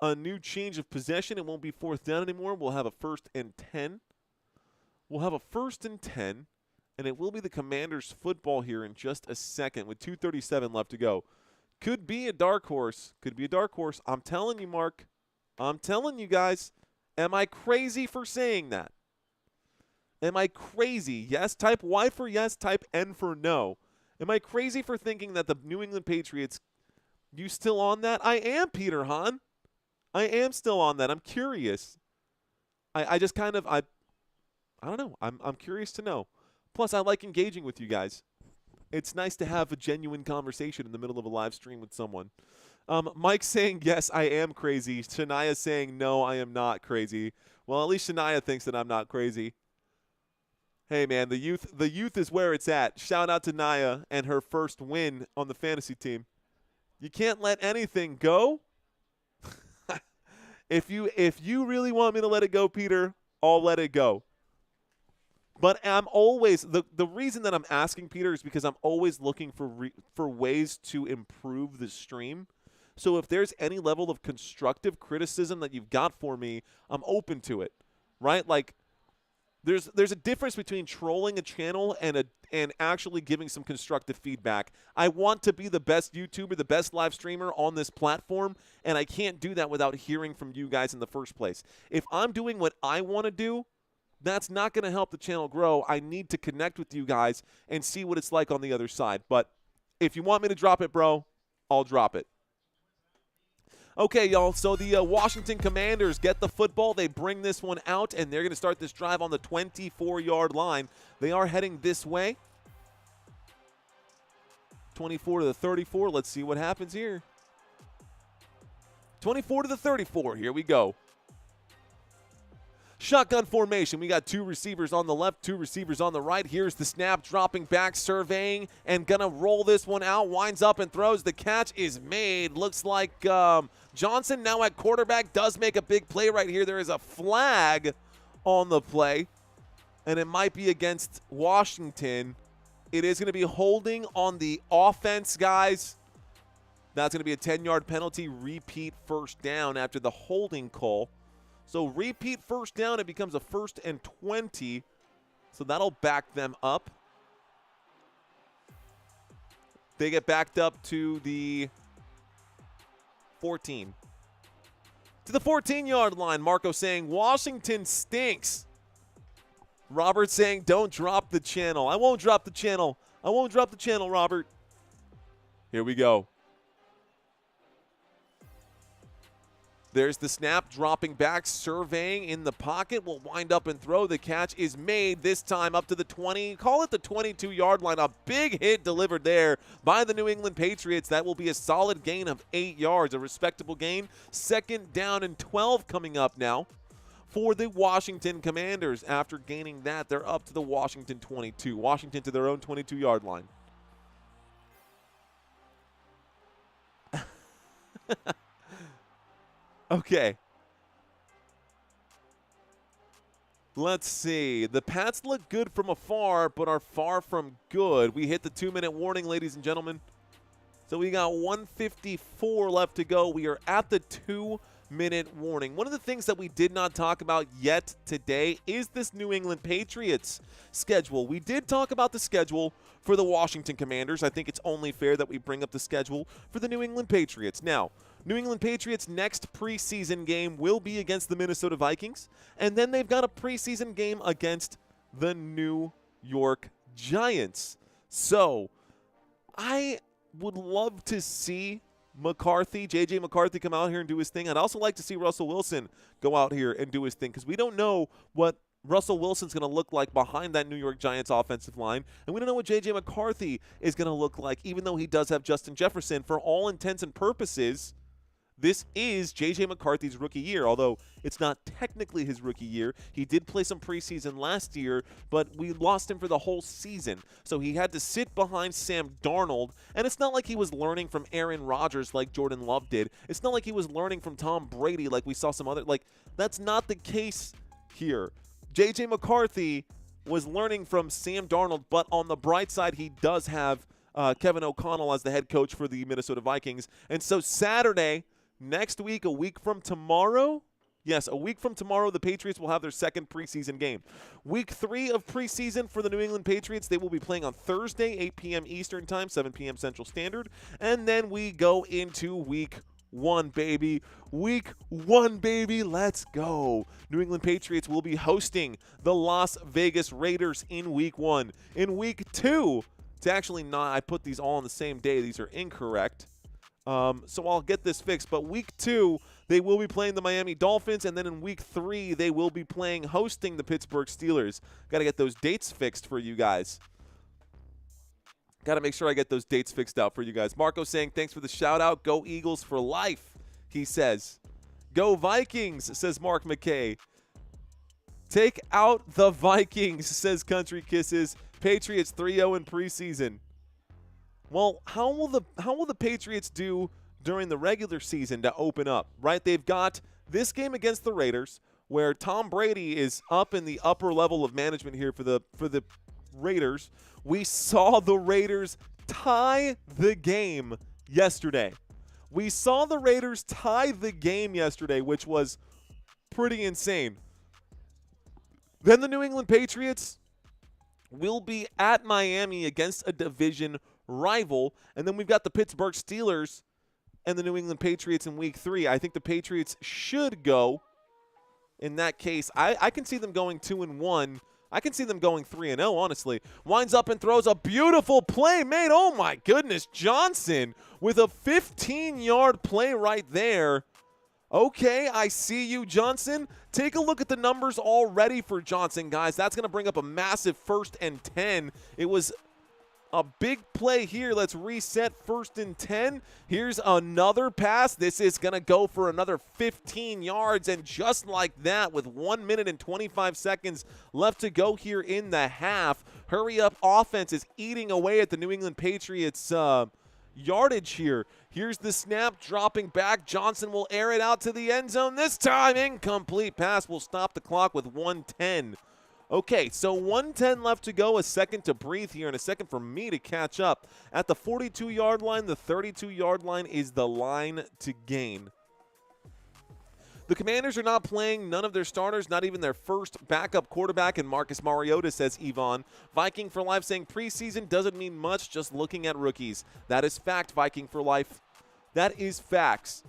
a new change of possession. It won't be 4th down anymore. We'll have a 1st and 10. We'll have a 1st and 10, and it will be the Commanders' football here in just a second with 2:37 left to go. Could be a dark horse. Could be a dark horse. I'm telling you, Mark. I'm telling you guys. Am I crazy for saying that? Am I crazy? Yes, type Y for yes, type N for no. Am I crazy for thinking that the New England Patriots, you still on that? I am, Peter Hahn. I am still on that. I'm curious. I just kind of, I don't know. I'm curious to know. Plus, I like engaging with you guys. It's nice to have a genuine conversation in the middle of a live stream with someone. Mike saying, yes, I am crazy. Shania saying, no, I am not crazy. Well, at least Shania thinks that I'm not crazy. Hey, man, the youth is where it's at. Shout out to Naya and her first win on the fantasy team. You can't let anything go. If you really want me to let it go, Peter, I'll let it go. But I'm always the reason that I'm asking, Peter, is because I'm always looking for ways to improve the stream. So if there's any level of constructive criticism that you've got for me, I'm open to it, right? Like there's a difference between trolling a channel and actually giving some constructive feedback. I want to be the best YouTuber, the best live streamer on this platform, and I can't do that without hearing from you guys in the first place. If I'm doing what I want to do, that's not going to help the channel grow. I need to connect with you guys and see what it's like on the other side. But if you want me to drop it, bro, I'll drop it. Okay, y'all, so the Washington Commanders get the football. They bring this one out, and they're going to start this drive on the 24-yard line. They are heading this way. 24 to the 34. Let's see what happens here. 24 to the 34. Here we go. Shotgun formation. We got 2 receivers on the left, 2 receivers on the right. Here's the snap, dropping back, surveying, and gonna roll this one out. Winds up and throws. The catch is made. Looks like Johnson now at quarterback does make a big play right here. There is a flag on the play, and it might be against Washington. It is going to be holding on the offense, guys. That's going to be a 10-yard penalty. Repeat 1st down after the holding call. So repeat 1st down, it becomes a 1st and 20. So that'll back them up. They get backed up to the 14. To the 14-yard line. Marco saying, Washington stinks. Robert saying, don't drop the channel. I won't drop the channel. I won't drop the channel, Robert. Here we go. There's the snap, dropping back, surveying in the pocket. Will wind up and throw. The catch is made, this time up to the 20. Call it the 22-yard line. A big hit delivered there by the New England Patriots. That will be a solid gain of 8 yards, a respectable gain. 2nd down and 12 coming up now for the Washington Commanders. After gaining that, they're up to the Washington 22. Washington to their own 22-yard line. Okay. Let's see. The Pats look good from afar, but are far from good. We hit the 2-minute warning, ladies and gentlemen. So we got 1:54 left to go. We are at the 2-minute warning. One of the things that we did not talk about yet today is this New England Patriots schedule. We did talk about the schedule for the Washington Commanders. I think it's only fair that we bring up the schedule for the New England Patriots. Now, New England Patriots' next preseason game will be against the Minnesota Vikings, and then they've got a preseason game against the New York Giants. So I would love to see JJ McCarthy come out here and do his thing. I'd also like to see Russell Wilson go out here and do his thing because we don't know what Russell Wilson's going to look like behind that New York Giants offensive line, and we don't know what JJ McCarthy is going to look like, even though he does have Justin Jefferson. For all intents and purposes, this is JJ McCarthy's rookie year, although it's not technically his rookie year. He did play some preseason last year, but we lost him for the whole season. So he had to sit behind Sam Darnold, and it's not like he was learning from Aaron Rodgers like Jordan Love did. It's not like he was learning from Tom Brady like we saw some other, that's not the case here. JJ McCarthy was learning from Sam Darnold, but on the bright side, he does have Kevin O'Connell as the head coach for the Minnesota Vikings. And so Saturday, next week, a week from tomorrow, the Patriots will have their second preseason game. Week 3 of preseason for the New England Patriots, they will be playing on Thursday, 8 p.m. Eastern Time, 7 p.m. Central Standard. And then we go into week 1, baby. Week 1, baby. Let's go. New England Patriots will be hosting the Las Vegas Raiders in week 1. In week 2, it's actually not, I put these all on the same day. These are incorrect. So I'll get this fixed. But week 2, they will be playing the Miami Dolphins. And then in week 3, they will be hosting the Pittsburgh Steelers. Got to get those dates fixed for you guys. Got to make sure I get those dates fixed out for you guys. Marco saying, thanks for the shout-out. Go Eagles for life, he says. Go Vikings, says Mark McKay. Take out the Vikings, says Country Kisses. Patriots 3-0 in preseason. Well, how will the Patriots do during the regular season to open up, right? They've got this game against the Raiders where Tom Brady is up in the upper level of management here for the Raiders. We saw the Raiders tie the game yesterday. Which was pretty insane. Then the New England Patriots will be at Miami against a division rival. And then we've got the Pittsburgh Steelers and the New England Patriots in week 3. I think the Patriots should go. In that case, I can see them going 2-1. I can see them going 3-0, honestly. Winds up and throws a beautiful play made. Oh, my goodness. Johnson with a 15-yard play right there. Okay, I see you, Johnson. Take a look at the numbers already for Johnson, guys. That's going to bring up a massive 1st and 10. It was a big play here. Let's reset 1st and 10. Here's another pass. This is going to go for another 15 yards. And just like that, with 1 minute and 25 seconds left to go here in the half, hurry up offense is eating away at the New England Patriots yardage here. Here's the snap, dropping back. Johnson will air it out to the end zone. This time, incomplete pass will stop the clock with 1:10. Okay, so 1:10 left to go, a second to breathe here, and a second for me to catch up. At the 42-yard line, the 32-yard line is the line to gain. The Commanders are not playing none of their starters, not even their first backup quarterback, and Marcus Mariota, says Yvonne. Viking for Life saying preseason doesn't mean much, just looking at rookies. That is fact, Viking for Life. That is facts.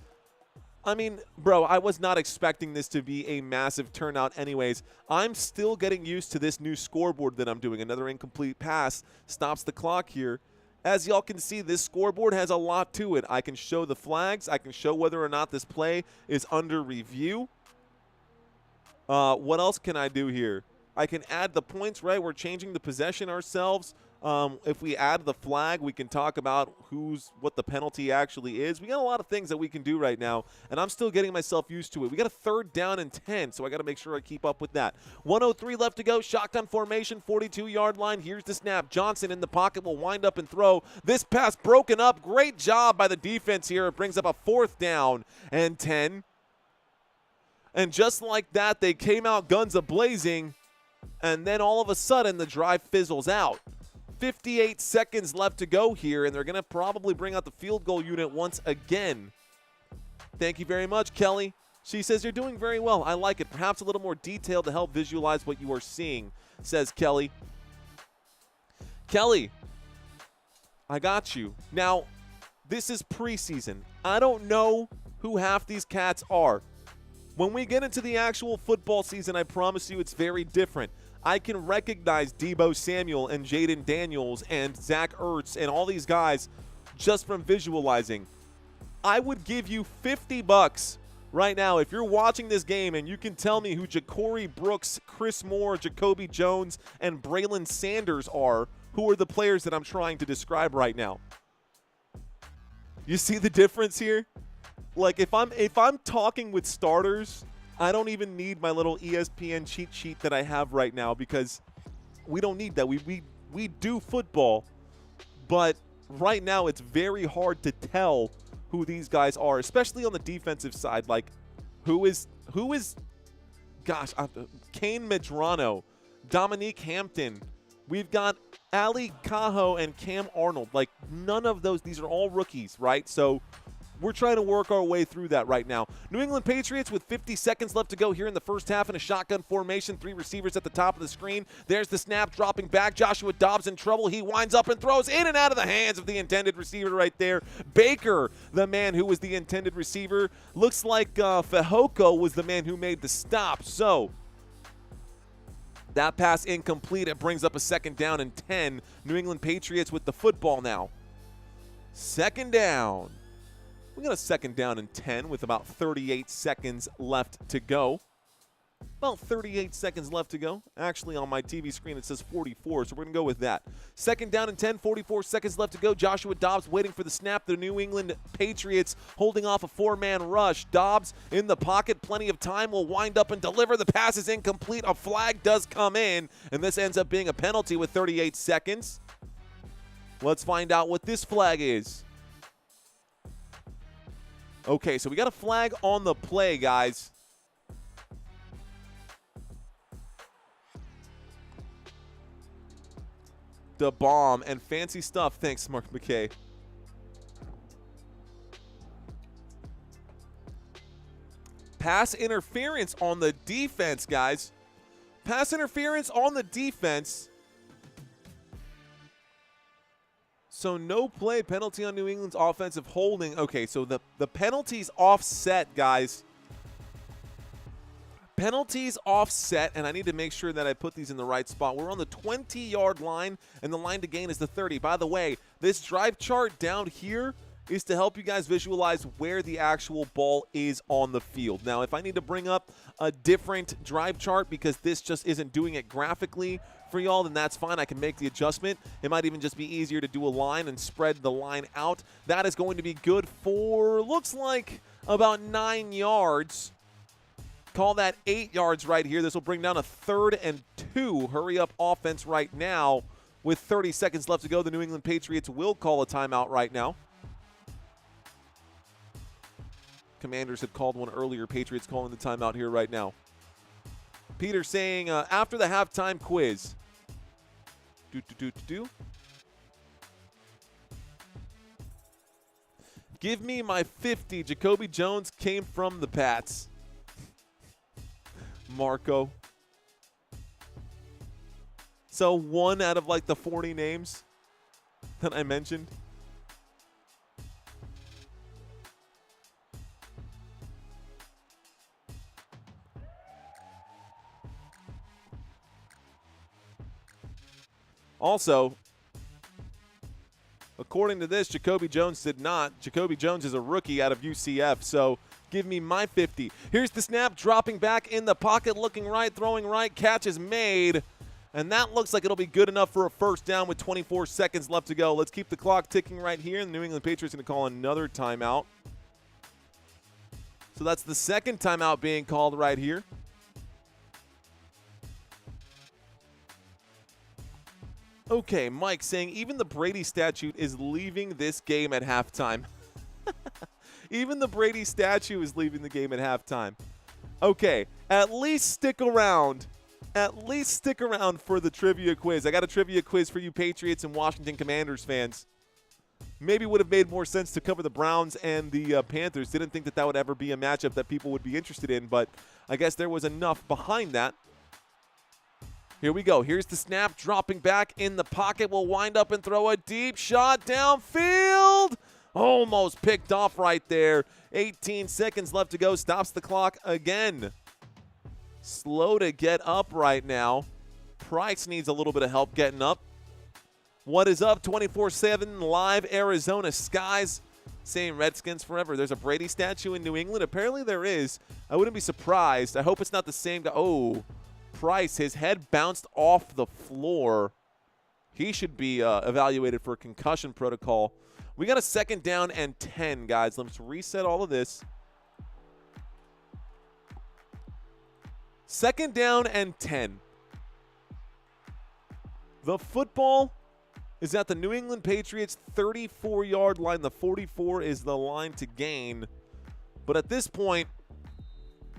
I mean, bro, I was not expecting this to be a massive turnout anyways. I'm still getting used to this new scoreboard that I'm doing. Another incomplete pass stops the clock here. As y'all can see, this scoreboard has a lot to it. I can show the flags. I can show whether or not this play is under review. What else can I do here? I can add the points, right? We're changing the possession ourselves. If we add the flag, we can talk about what the penalty actually is. We got a lot of things that we can do right now, and I'm still getting myself used to it. We got a 3rd down and 10, so I got to make sure I keep up with that. 1:03 left to go. Shotgun formation, 42-yard line. Here's the snap. Johnson in the pocket will wind up and throw. This pass broken up. Great job by the defense here. It brings up a 4th down and 10. And just like that, they came out guns a-blazing, and then all of a sudden the drive fizzles out. 58 seconds left to go here, and they're going to probably bring out the field goal unit once again. Thank you very much, Kelly. She says, you're doing very well. I like it. Perhaps a little more detail to help visualize what you are seeing, says Kelly. Kelly, I got you. Now, this is preseason. I don't know who half these cats are. When we get into the actual football season, I promise you it's very different. I can recognize Deebo Samuel and Jaden Daniels and Zach Ertz and all these guys just from visualizing. I would give you $50 right now if you're watching this game and you can tell me who Ja'Cory Brooks, Chris Moore, Jacoby Jones, and Braylon Sanders are, who are the players that I'm trying to describe right now. You see the difference here? Like if I'm talking with starters, I don't even need my little ESPN cheat sheet that I have right now because we don't need that. We do football, but right now it's very hard to tell who these guys are, especially on the defensive side. Like who is gosh, Kane Medrano, Dominique Hampton. We've got Ali Cajo and Cam Arnold. Like none of these are all rookies, right? So we're trying to work our way through that right now. New England Patriots with 50 seconds left to go here in the first half in a shotgun formation. 3 receivers at the top of the screen. There's the snap dropping back. Joshua Dobbs in trouble. He winds up and throws in and out of the hands of the intended receiver right there. Baker, the man who was the intended receiver. Looks like Fehoko was the man who made the stop. So that pass incomplete. It brings up a 2nd down and 10. New England Patriots with the football now. 2nd down. We got a 2nd down and 10 with about 38 seconds left to go. About 38 seconds left to go. Actually, on my TV screen, it says 44, so we're going to go with that. 2nd down and 10, 44 seconds left to go. Joshua Dobbs waiting for the snap. The New England Patriots holding off a 4-man rush. Dobbs in the pocket. Plenty of time. Will wind up and deliver. The pass is incomplete. A flag does come in, and this ends up being a penalty with 38 seconds. Let's find out what this flag is. Okay, so we got a flag on the play, guys. The bomb and fancy stuff. Thanks, Mark McKay. Pass interference on the defense, guys. Pass interference on the defense. So no play, penalty on New England's offensive holding. Okay, so the penalties offset, guys. Penalties offset, and I need to make sure that I put these in the right spot. We're on the 20-yard line, and the line to gain is the 30. By the way, this drive chart down here is to help you guys visualize where the actual ball is on the field. Now, if I need to bring up a different drive chart because this just isn't doing it graphically for y'all, then that's fine. I can make the adjustment. It might even just be easier to do a line and spread the line out. That is going to be good for, looks like, about 9 yards. Call that 8 yards right here. This will bring down a 3rd and 2. Hurry up offense right now. With 30 seconds left to go, the New England Patriots will call a timeout right now. Commanders had called one earlier. Patriots calling the timeout here right now. Peter saying, after the halftime quiz. Give me my 50. Jacoby Jones came from the Pats. Marco. So 1 out of like the 40 names that I mentioned. Also, according to this, Jacoby Jones did not. Jacoby Jones is a rookie out of UCF, so give me my 50. Here's the snap, dropping back in the pocket, looking right, throwing right, catch is made. And that looks like it'll be good enough for a 1st down with 24 seconds left to go. Let's keep the clock ticking right here. The New England Patriots going to call another timeout. So that's the 2nd timeout being called right here. Okay, Mike saying even the Brady statue is leaving this game at halftime. Even the Brady statue is leaving the game at halftime. Okay, at least stick around. At least stick around for the trivia quiz. I got a trivia quiz for you Patriots and Washington Commanders fans. Maybe would have made more sense to cover the Browns and the Panthers. Didn't think that that would ever be a matchup that people would be interested in, but I guess there was enough behind that. Here we go. Here's the snap, dropping back in the pocket. Will wind up and throw a deep shot downfield. Almost picked off right there. 18 seconds left to go. Stops the clock again. Slow to get up right now. Price needs a little bit of help getting up. What is up? 24/7 live Arizona skies. Saying Redskins forever. There's a Brady statue in New England. Apparently there is. I wouldn't be surprised. I hope it's not the same guy. Oh, Price. His head bounced off the floor. He should be evaluated for concussion protocol. We got a 2nd down and 10, guys. Let's reset all of this. 2nd down and 10. The football is at the New England Patriots 34-yard line. The 44 is the line to gain. But at this point,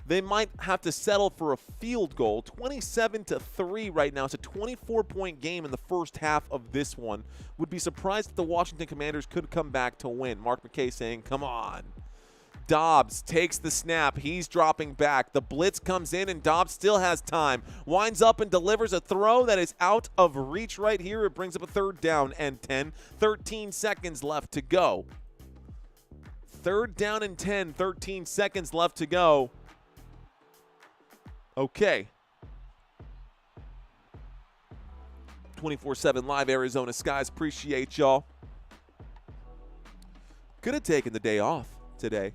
they might have to settle for a field goal. 27-3 right now. It's a 24-point game in the first half of this one. Would be surprised if the Washington Commanders could come back to win. Mark McKay saying, come on. Dobbs takes the snap. He's dropping back. The blitz comes in, and Dobbs still has time. Winds up and delivers a throw that is out of reach right here. It brings up a 3rd down and 10. 13 seconds left to go. 3rd down and 10. 13 seconds left to go. Okay. 24/7 live Arizona skies. Appreciate y'all. Could have taken the day off today.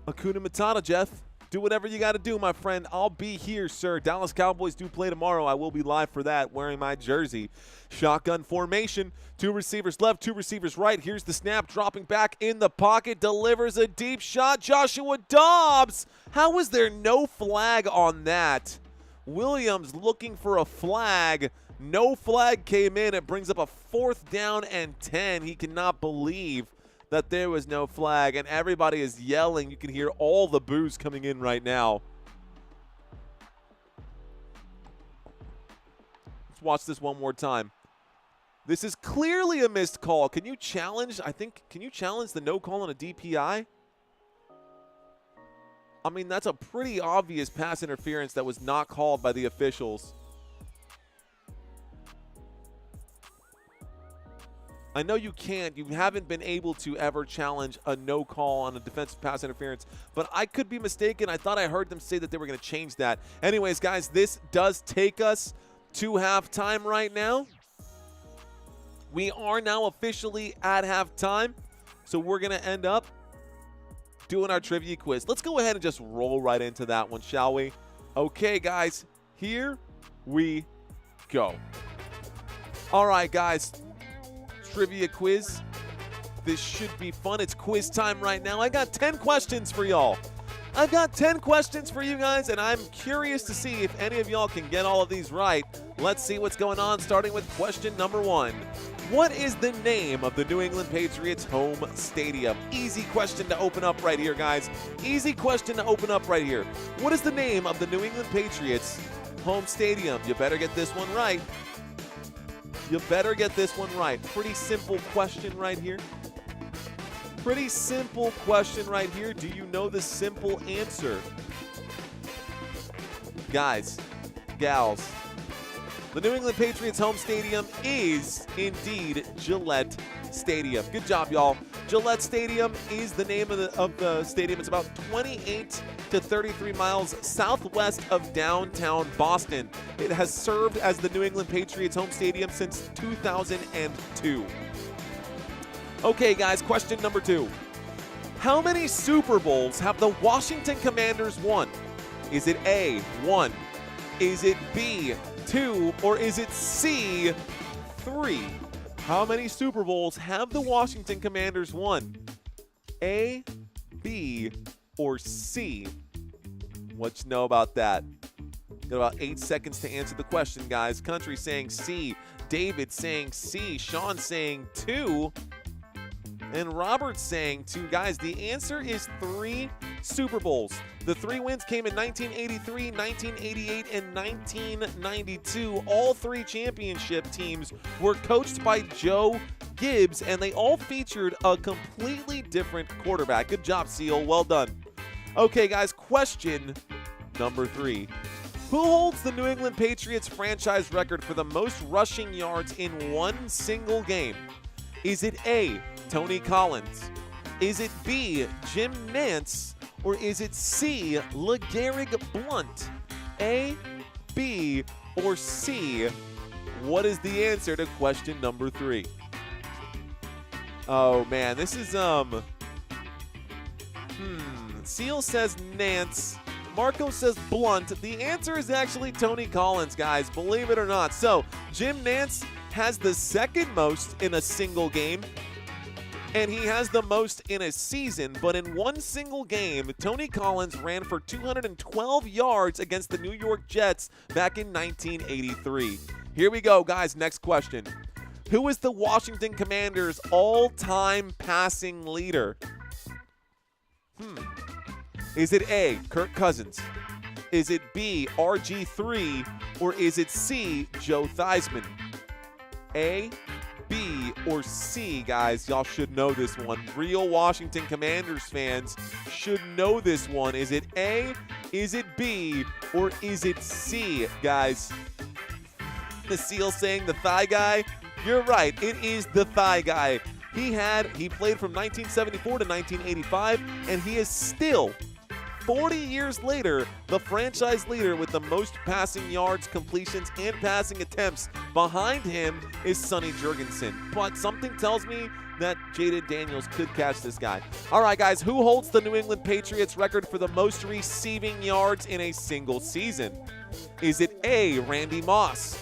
Hakuna Matata, Jeff. Do whatever you got to do, my friend. I'll be here, sir. Dallas Cowboys do play tomorrow. I will be live for that, wearing my jersey. Shotgun formation. 2 receivers left, 2 receivers right. Here's the snap, dropping back in the pocket. Delivers a deep shot. Joshua Dobbs. How is there no flag on that? Williams looking for a flag. No flag came in. It brings up a 4th down and 10. He cannot believe that there was no flag, and everybody is yelling. You can hear all the boos coming in right now. Let's watch this one more time. This is clearly a missed call. Can you challenge, can you challenge the no call on a DPI? I mean, that's a pretty obvious pass interference that was not called by the officials. I know you can't. You haven't been able to ever challenge a no call on a defensive pass interference, but I could be mistaken. I thought I heard them say that they were going to change that. Anyways, guys, this does take us to halftime right now. We are now officially at halftime, so we're going to end up doing our trivia quiz. Let's go ahead and just roll right into that one, shall we? Okay, guys, here we go. All right, guys. Trivia quiz. This should be fun. It's quiz time right now. I got 10 questions for y'all. I've got 10 questions for you guys, and I'm curious to see if any of y'all can get all of these right. Let's see what's going on, starting with question number 1. What is the name of the New England Patriots home stadium? Easy question to open up right here, guys. Easy question to open up right here. What is the name of the New England Patriots home stadium? You better get this one right. You better get this one right. Pretty simple question right here. Pretty simple question right here. Do you know the simple answer? Guys, gals, the New England Patriots home stadium is indeed Gillette Stadium. Good job, y'all. Gillette Stadium is the name of the stadium. It's about 28 to 33 miles southwest of downtown Boston. It has served as the New England Patriots home stadium since 2002. Okay, guys, question number 2. How many Super Bowls have the Washington Commanders won? Is it A, 1? Is it B, 2? Or is it C, 3? How many Super Bowls have the Washington Commanders won? A, B, or C? What you know about that? Got about 8 seconds to answer the question, guys. Country saying C. David saying C. Sean saying 2. And Robert saying 2. Guys, the answer is 3 Super Bowls. The 3 wins came in 1983, 1988, and 1992. All 3 championship teams were coached by Joe Gibbs, and they all featured a completely different quarterback. Good job, Seal. Well done. Okay, guys, question number 3. Who holds the New England Patriots franchise record for the most rushing yards in one single game? Is it A, Tony Collins? Is it B, Jim Nantz? Or is it C, LeGarrette Blount? A, B, or C? What is the answer to question number 3? Oh man, this is Seal says Nantz. Marco says Blunt. The answer is actually Tony Collins, guys, believe it or not. So, Jim Nantz has the second most in a single game, and he has the most in a season. But in one single game, Tony Collins ran for 212 yards against the New York Jets back in 1983. Here we go, guys. Next question. Who is the Washington Commanders' all-time passing leader? Is it A, Kirk Cousins? Is it B, RG3? Or is it C, Joe Theismann? A, B, or C, guys? Y'all should know this one. Real Washington Commanders fans should know this one. Is it A, is it B, or is it C, guys? The Seal saying the thigh guy? You're right, it is the thigh guy. He played from 1974 to 1985, and he is still 40 years later, the franchise leader with the most passing yards, completions, and passing attempts. Behind him is Sonny Jurgensen. But something tells me that Jaden Daniels could catch this guy. All right, guys, who holds the New England Patriots record for the most receiving yards in a single season? Is it A, Randy Moss?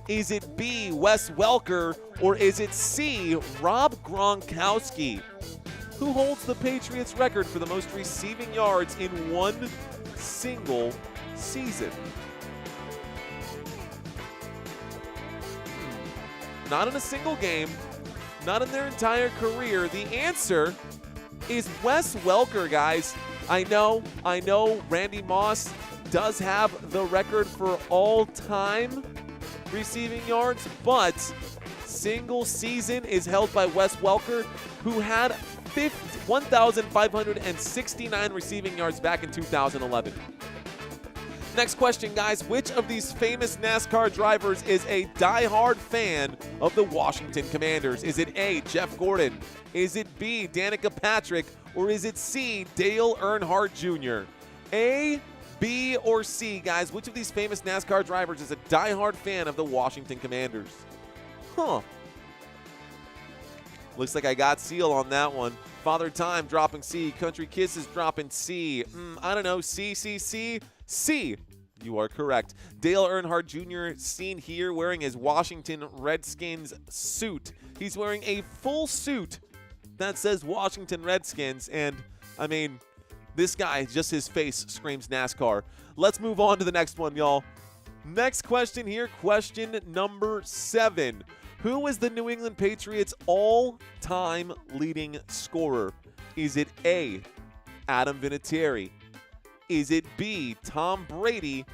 Is it B, Wes Welker? Or is it C, Rob Gronkowski? Who holds the Patriots record for the most receiving yards in one single season? Not in a single game, not in their entire career. The answer is Wes Welker, guys. I know Randy Moss does have the record for all-time receiving yards, but single season is held by Wes Welker, who had 1,569 receiving yards back in 2011. Next question, guys. Which of these famous NASCAR drivers is a die-hard fan of the Washington Commanders? Is it A, Jeff Gordon? Is it B, Danica Patrick? Or is it C, Dale Earnhardt Jr.? A, B, or C, guys? Which of these famous NASCAR drivers is a die-hard fan of the Washington Commanders? Looks like I got Seal on that one. Father Time dropping C. Country Kisses dropping C. I don't know. C. C. You are correct. Dale Earnhardt Jr. seen here wearing his Washington Redskins suit. He's wearing a full suit that says Washington Redskins. And, I mean, this guy, just his face screams NASCAR. Let's move on to the next one, y'all. Next question here. Question number 7. Who is the New England Patriots' all-time leading scorer? Is it A, Adam Vinatieri? Is it B, Tom Brady?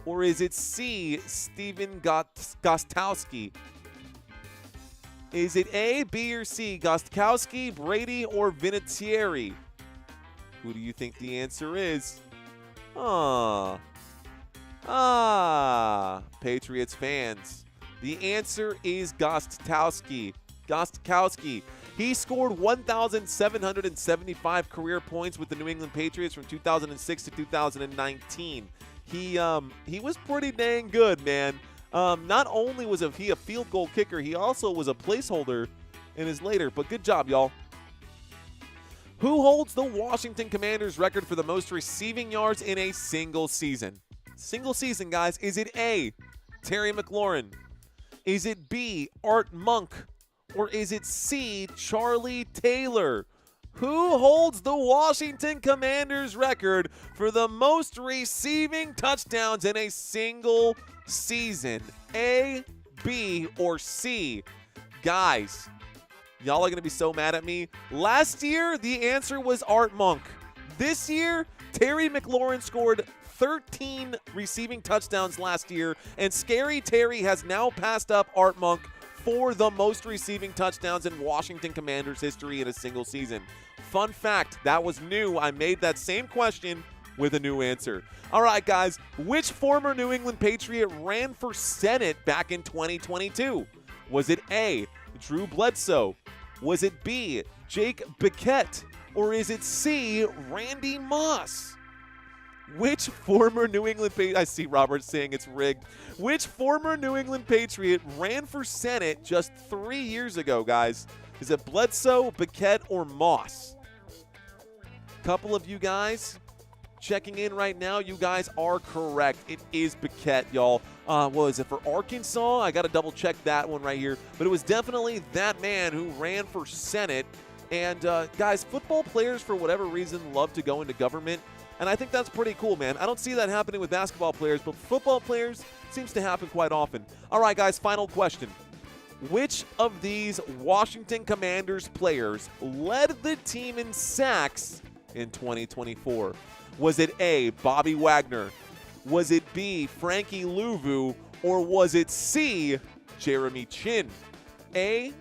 Or is it C, Steven Gostkowski? Is it A, B, or C, Gostkowski, Brady, or Vinatieri? Who do you think the answer is? Patriots fans. The answer is Gostkowski. He scored 1,775 career points with the New England Patriots from 2006 to 2019. He was pretty dang good, man. Not only was he a field goal kicker, he also was a placeholder in his later. But good job, y'all. Who holds the Washington Commanders record for the most receiving yards in a single season? Single season, guys. Is it A, Terry McLaurin? Is it B, Art Monk? Or is it C, Charlie Taylor? Who holds the Washington Commanders record for the most receiving touchdowns in a single season? A, B, or C? Guys, y'all are going to be so mad at me. Last year, the answer was Art Monk. This year, Terry McLaurin scored 13 receiving touchdowns last year, and Scary Terry has now passed up Art Monk for the most receiving touchdowns in Washington Commanders history in a single season. Fun fact, that was new. I made that same question with a new answer. All right, guys, which former New England Patriot ran for Senate back in 2022? Was it A, Drew Bledsoe? Was it B, Jake Bickett? Or is it C, Randy Moss? Which former New England Patriot, I see Robert saying it's rigged. Which former New England Patriot ran for Senate just 3 years ago, guys? Is it Bledsoe, Bickett, or Moss? Couple of you guys checking in right now. You guys are correct. It is Bickett, y'all. What was it for Arkansas? I got to double check that one right here. But it was definitely that man who ran for Senate. And guys, football players, for whatever reason, love to go into government. And I think that's pretty cool, man. I don't see that happening with basketball players, but football players seems to happen quite often. All right, guys, final question. Which of these Washington Commanders players led the team in sacks in 2024? Was it A, Bobby Wagner? Was it B, Frankie Louvu? Or was it C, Jeremy Chin? A,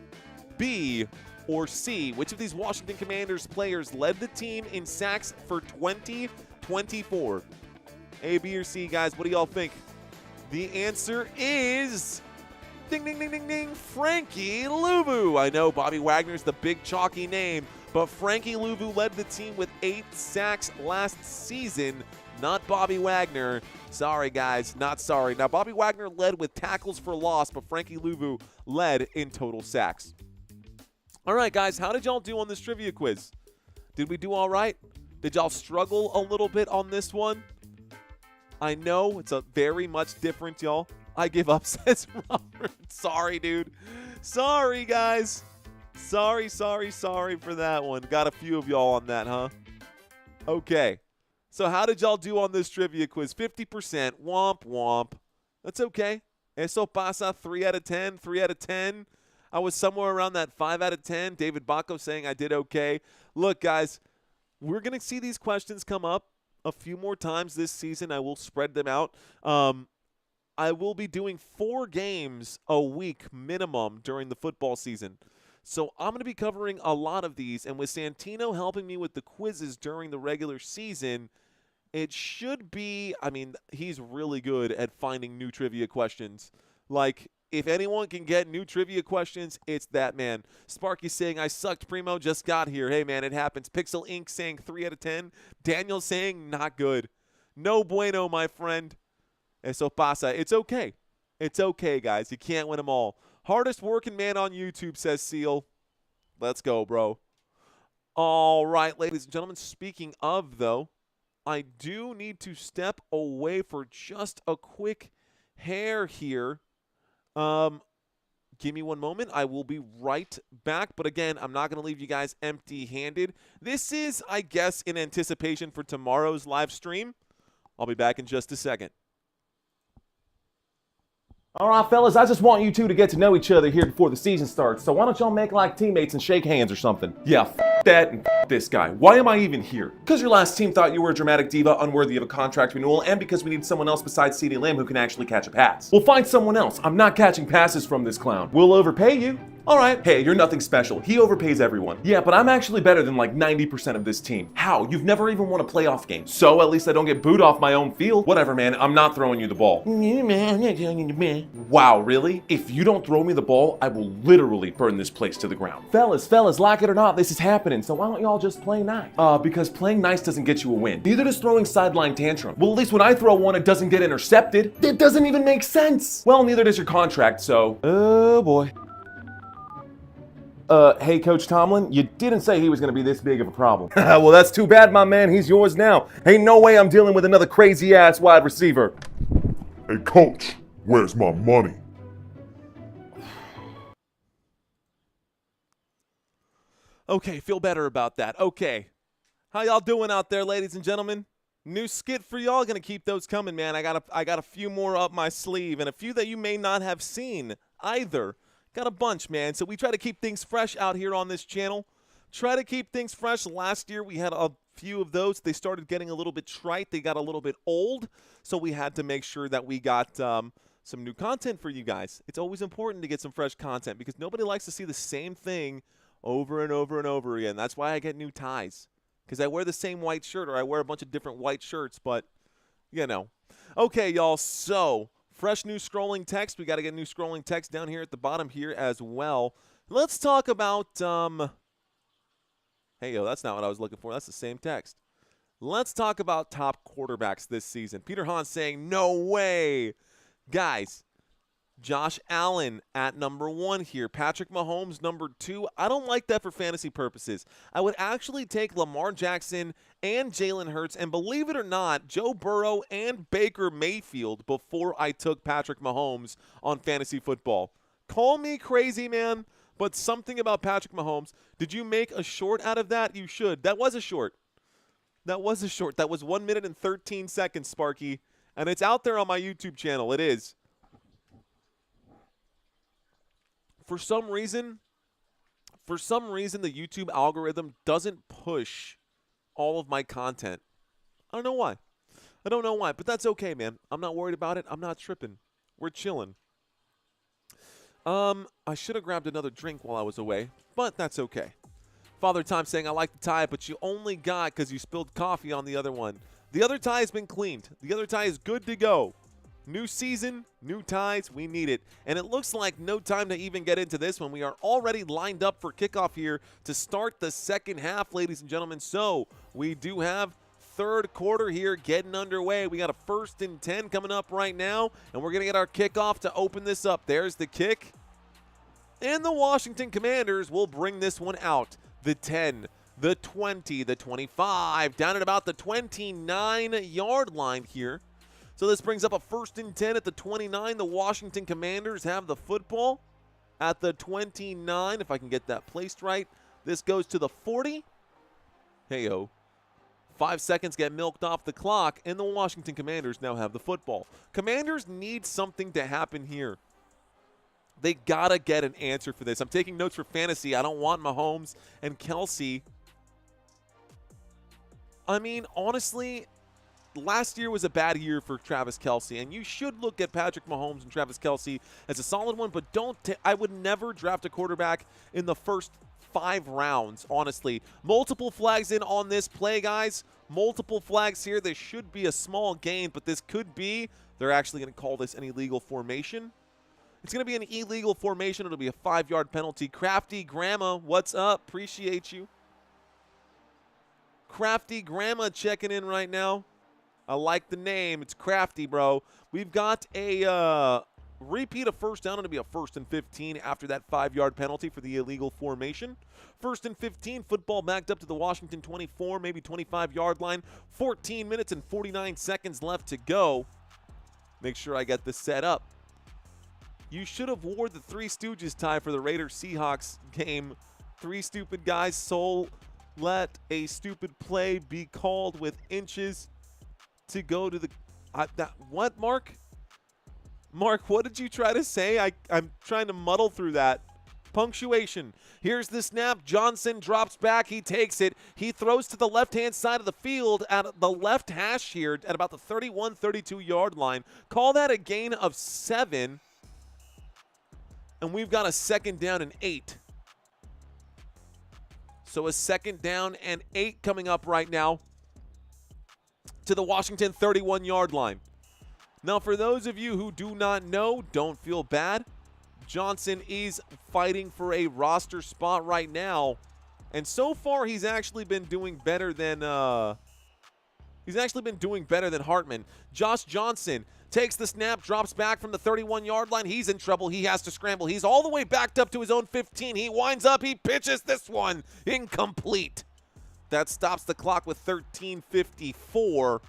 B, or C? Which of these Washington Commanders players led the team in sacks for 2024? A, B, or C, guys? What do y'all think? The answer is ding, ding, ding, ding, ding, Frankie Louvu. I know Bobby Wagner's the big chalky name, but Frankie Louvu led the team with 8 sacks last season, not Bobby Wagner. Sorry, guys, not sorry. Now, Bobby Wagner led with tackles for loss, but Frankie Louvu led in total sacks. All right, guys, how did y'all do on this trivia quiz? Did we do all right? Did y'all struggle a little bit on this one? I know it's a very much different, y'all. I give up, says Robert. Sorry, dude. Sorry, guys. Sorry for that one. Got a few of y'all on that, huh? Okay. So how did y'all do on this trivia quiz? 50%. Womp, womp. That's okay. Eso pasa. 3 out of 10. 3 out of 10. I was somewhere around that 5 out of 10. David Bacco saying I did okay. Look, guys, we're going to see these questions come up a few more times this season. I will spread them out. I will be doing 4 games a week minimum during the football season. So I'm going to be covering a lot of these. And with Santino helping me with the quizzes during the regular season, it should be, I mean, he's really good at finding new trivia questions. Like, if anyone can get new trivia questions, it's that man. Sparky saying, I sucked, Primo, just got here. Hey, man, it happens. Pixel Inc. saying 3 out of 10. Daniel saying not good. No bueno, my friend. Eso pasa. It's okay. It's okay, guys. You can't win them all. Hardest working man on YouTube, says Seal. Let's go, bro. All right, ladies and gentlemen. Speaking of, though, I do need to step away for just a quick hair here. Give me one moment. I will be right back. But again, I'm not going to leave you guys empty-handed. This is, I guess, in anticipation for tomorrow's live stream. I'll be back in just a second. All right, fellas, I just want you two to get to know each other here before the season starts. So why don't y'all make like teammates and shake hands or something? Yeah, that and this guy. Why am I even here? Because your last team thought you were a dramatic diva unworthy of a contract renewal, and because we need someone else besides CeeDee Lamb who can actually catch a pass. We'll find someone else. I'm not catching passes from this clown. We'll overpay you. All right, hey, you're nothing special. He overpays everyone. Yeah, but I'm actually better than like 90% of this team. How? You've never even won a playoff game. So at least I don't get booed off my own field. Whatever, man, I'm not throwing you the ball. Wow, really? If you don't throw me the ball, I will literally burn this place to the ground. Fellas, like it or not, this is happening. So why don't y'all just play nice? Because playing nice doesn't get you a win. Neither does throwing sideline tantrum. Well, at least when I throw one, it doesn't get intercepted. It doesn't even make sense. Well, neither does your contract, so. Oh boy. Hey, Coach Tomlin, you didn't say he was going to be this big of a problem. Well, that's too bad, my man. He's yours now. Ain't no way I'm dealing with another crazy-ass wide receiver. Hey, Coach, where's my money? Okay, feel better about that. Okay. How y'all doing out there, ladies and gentlemen? New skit for y'all. Gonna keep those coming, man. I got a few more up my sleeve, and a few that you may not have seen either. Got a bunch, man. So we try to keep things fresh out here on this channel. Try to keep things fresh. Last year we had a few of those. They started getting a little bit trite. They got a little bit old. So we had to make sure that we got some new content for you guys. It's always important to get some fresh content because nobody likes to see the same thing over and over and over again. That's why I get new ties. Because I wear the same white shirt or I wear a bunch of different white shirts. But, you know. Okay, y'all. So fresh new scrolling text. We got to get new scrolling text down here at the bottom here as well. Let's talk about, hey, yo, that's not what I was looking for. That's the same text. Let's talk about top quarterbacks this season. Peter Hahn saying, no way. Guys, Josh Allen at number 1 here. Patrick Mahomes, number 2. I don't like that for fantasy purposes. I would actually take Lamar Jackson and Jalen Hurts, and believe it or not, Joe Burrow and Baker Mayfield before I took Patrick Mahomes on fantasy football. Call me crazy, man, but something about Patrick Mahomes. Did you make a short out of that? You should. That was a short. That was a short. That was 1 minute and 13 seconds, Sparky, and it's out there on my YouTube channel. It is. For some reason, the YouTube algorithm doesn't push all of my content. I don't know why. But that's okay, man. I'm not worried about it. I'm not tripping. We're chilling. I should have grabbed another drink while I was away, but that's okay. Father Time saying, I like the tie, but you only got because you spilled coffee on the other one. The other tie has been cleaned. The other tie is good to go. New season, new ties, we need it. And it looks like no time to even get into this one. We are already lined up for kickoff here to start the second half, ladies and gentlemen. So we do have third quarter here getting underway. We got a 1st and 10 coming up right now, and we're going to get our kickoff to open this up. There's the kick. And the Washington Commanders will bring this one out. The 10, the 20, the 25, down at about the 29-yard line here. So this brings up a 1st and 10 at the 29. The Washington Commanders have the football at the 29. If I can get that placed right. This goes to the 40. Hey-o. 5 seconds get milked off the clock, and the Washington Commanders now have the football. Commanders need something to happen here. They got to get an answer for this. I'm taking notes for fantasy. I don't want Mahomes and Kelsey. I mean, honestly, last year was a bad year for Travis Kelce, and you should look at Patrick Mahomes and Travis Kelce as a solid one, but I would never draft a quarterback in the first 5 rounds, honestly. Multiple flags in on this play, guys. Multiple flags here. This should be a small gain, but this could be, they're actually going to call this an illegal formation. It's going to be an illegal formation. It'll be a 5-yard penalty. Crafty Grandma, what's up? Appreciate you. Crafty Grandma checking in right now. I like the name. It's Crafty, bro. We've got a repeat of first down. It'll be a 1st and 15 after that 5-yard penalty for the illegal formation. 1st and 15, football backed up to the Washington 24, maybe 25-yard line. 14 minutes and 49 seconds left to go. Make sure I get this set up. You should have wore the Three Stooges tie for the Raiders-Seahawks game. 3 stupid guys, soul, let a stupid play be called with inches to go to the what, Mark? Mark, what did you try to say? I'm trying to muddle through that. Punctuation. Here's the snap. Johnson drops back. He takes it. He throws to the left-hand side of the field at the left hash here at about the 31, 32-yard line. Call that a gain of 7. And we've got a 2nd down and 8. So a 2nd down and 8 coming up right now to the Washington 31-yard line. Now, for those of you who do not know, don't feel bad. Johnson is fighting for a roster spot right now, and so far he's actually been doing better than Hartman. Josh Johnson takes the snap, drops back from the 31-yard line. He's in trouble. He has to scramble. He's all the way backed up to his own 15. He winds up. He pitches this one. Incomplete. That stops the clock with 13:54.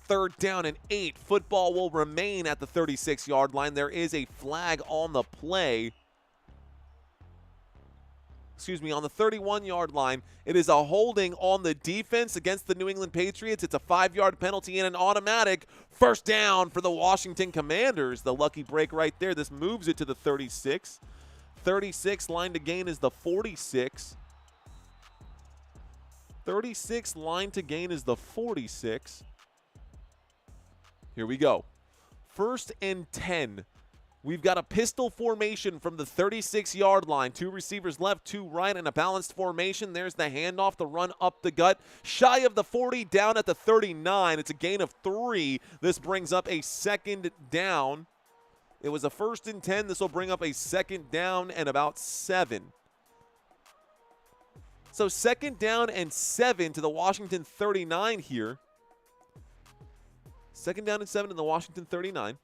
3rd down and 8. Football will remain at the 36-yard line. There is a flag on the play. On the 31-yard line. It is a holding on the defense against the New England Patriots. It's a 5-yard penalty and an automatic 1st down for the Washington Commanders. The lucky break right there. This moves it to the 36. 36 line to gain is the 46. 36 line to gain is the 46. Here we go. 1st and 10. We've got a pistol formation from the 36-yard line. 2 receivers left, 2 right, and a balanced formation. There's the handoff, the run up the gut. Shy of the 40, down at the 39. It's a gain of 3. This brings up a 2nd down. It was a 1st and 10. This will bring up a 2nd down and about 7. So 2nd down and 7 to the Washington 39 here. 2nd down and 7 to the Washington 39.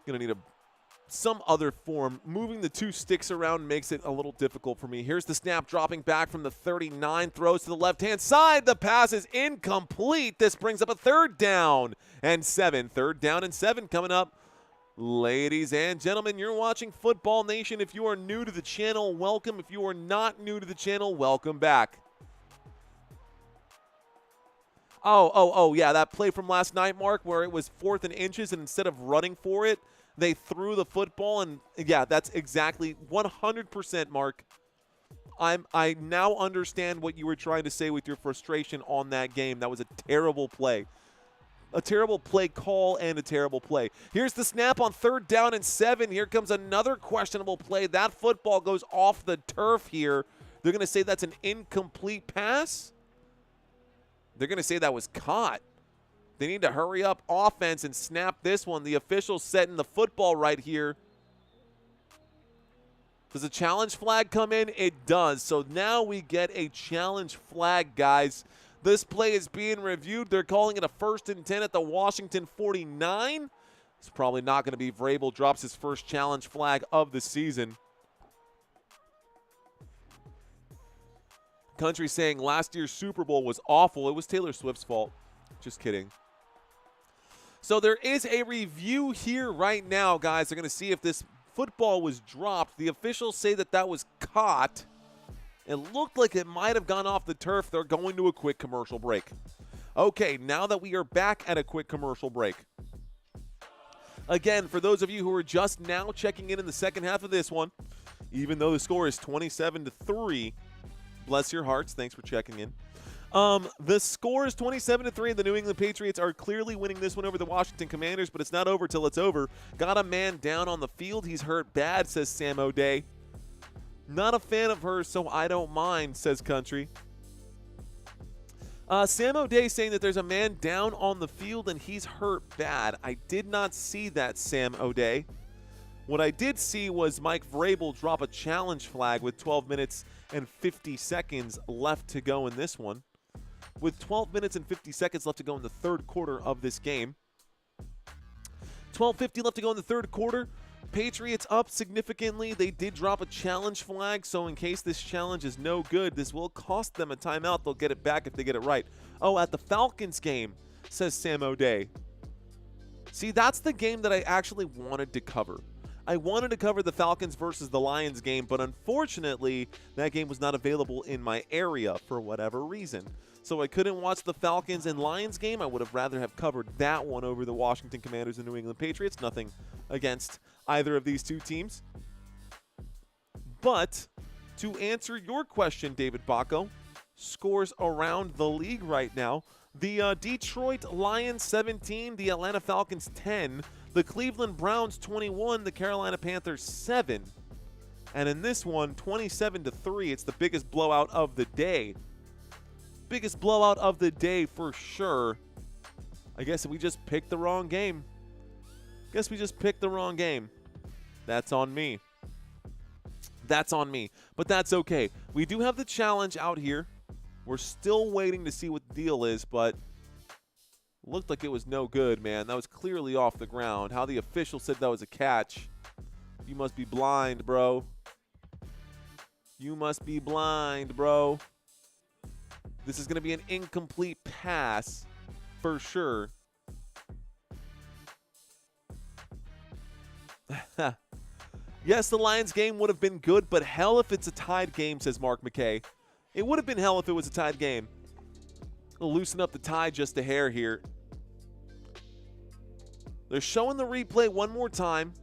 Going to need some other form. Moving the 2 sticks around makes it a little difficult for me. Here's the snap dropping back from the 39. Throws to the left-hand side. The pass is incomplete. This brings up a 3rd down and 7. 3rd down and 7 coming up. Ladies and gentlemen, you're watching Football Nation. If you are new to the channel, welcome. If you are not new to the channel, welcome back. Oh, yeah, that play from last night, Mark, where it was 4th and inches, and instead of running for it, they threw the football, and yeah, that's exactly 100%, Mark. I now understand what you were trying to say with your frustration on that game. That was a terrible play. A terrible play call and a terrible play. Here's the snap on 3rd down and 7. Here comes another questionable play. That football goes off the turf here. They're going to say that's an incomplete pass. They're going to say that was caught. They need to hurry up offense and snap this one. The official's setting the football right here. Does a challenge flag come in? It does. So now we get a challenge flag, guys. This play is being reviewed. They're calling it a 1st and 10 at the Washington 49. It's probably not going to be. Vrabel drops his first challenge flag of the season. Country saying last year's Super Bowl was awful. It was Taylor Swift's fault. Just kidding. So there is a review here right now, guys. They're going to see if this football was dropped. The officials say that that was caught. It looked like it might have gone off the turf. They're going to a quick commercial break. Okay, now that we are back at a quick commercial break. Again, for those of you who are just now checking in the second half of this one, even though the score is 27-3, bless your hearts, thanks for checking in. The score is 27-3. The New England Patriots are clearly winning this one over the Washington Commanders, but it's not over till it's over. Got a man down on the field. He's hurt bad, says Sam O'Day. Not a fan of hers, so I don't mind, says Country. Sam O'Day saying that there's a man down on the field and he's hurt bad. I did not see that, Sam O'Day. What I did see was Mike Vrabel drop a challenge flag with 12 minutes and 50 seconds left to go in this one. With 12 minutes and 50 seconds left to go in the 3rd quarter of this game. 12:50 left to go in the 3rd quarter. Patriots up significantly. They did drop a challenge flag, so in case this challenge is no good, this will cost them a timeout. They'll get it back if they get it right. Oh, at the Falcons game, says Sam O'Day. See, that's the game that I actually wanted to cover. I wanted to cover the Falcons versus the Lions game, but unfortunately, that game was not available in my area for whatever reason. So I couldn't watch the Falcons and Lions game. I would have rather have covered that one over the Washington Commanders and New England Patriots. Nothing against either of these two teams. But to answer your question, David Bacco, scores around the league right now. The Detroit Lions 17, the Atlanta Falcons 10, the Cleveland Browns 21, the Carolina Panthers 7. And in this one, 27-3, it's the biggest blowout of the day. Biggest blowout of the day for sure. I guess we just picked the wrong game. Guess we just picked the wrong game. That's on me. That's on me. But that's okay. We do have the challenge out here. We're still waiting to see what the deal is, but looked like it was no good, man. That was clearly off the ground. How the official said that was a catch. You must be blind, bro. You must be blind, bro. This is going to be an incomplete pass for sure. Yes, the Lions game would have been good, but hell if it's a tied game, says Mark McKay. It would have been hell if it was a tied game. We'll loosen up the tie just a hair here. They're showing the replay one more time.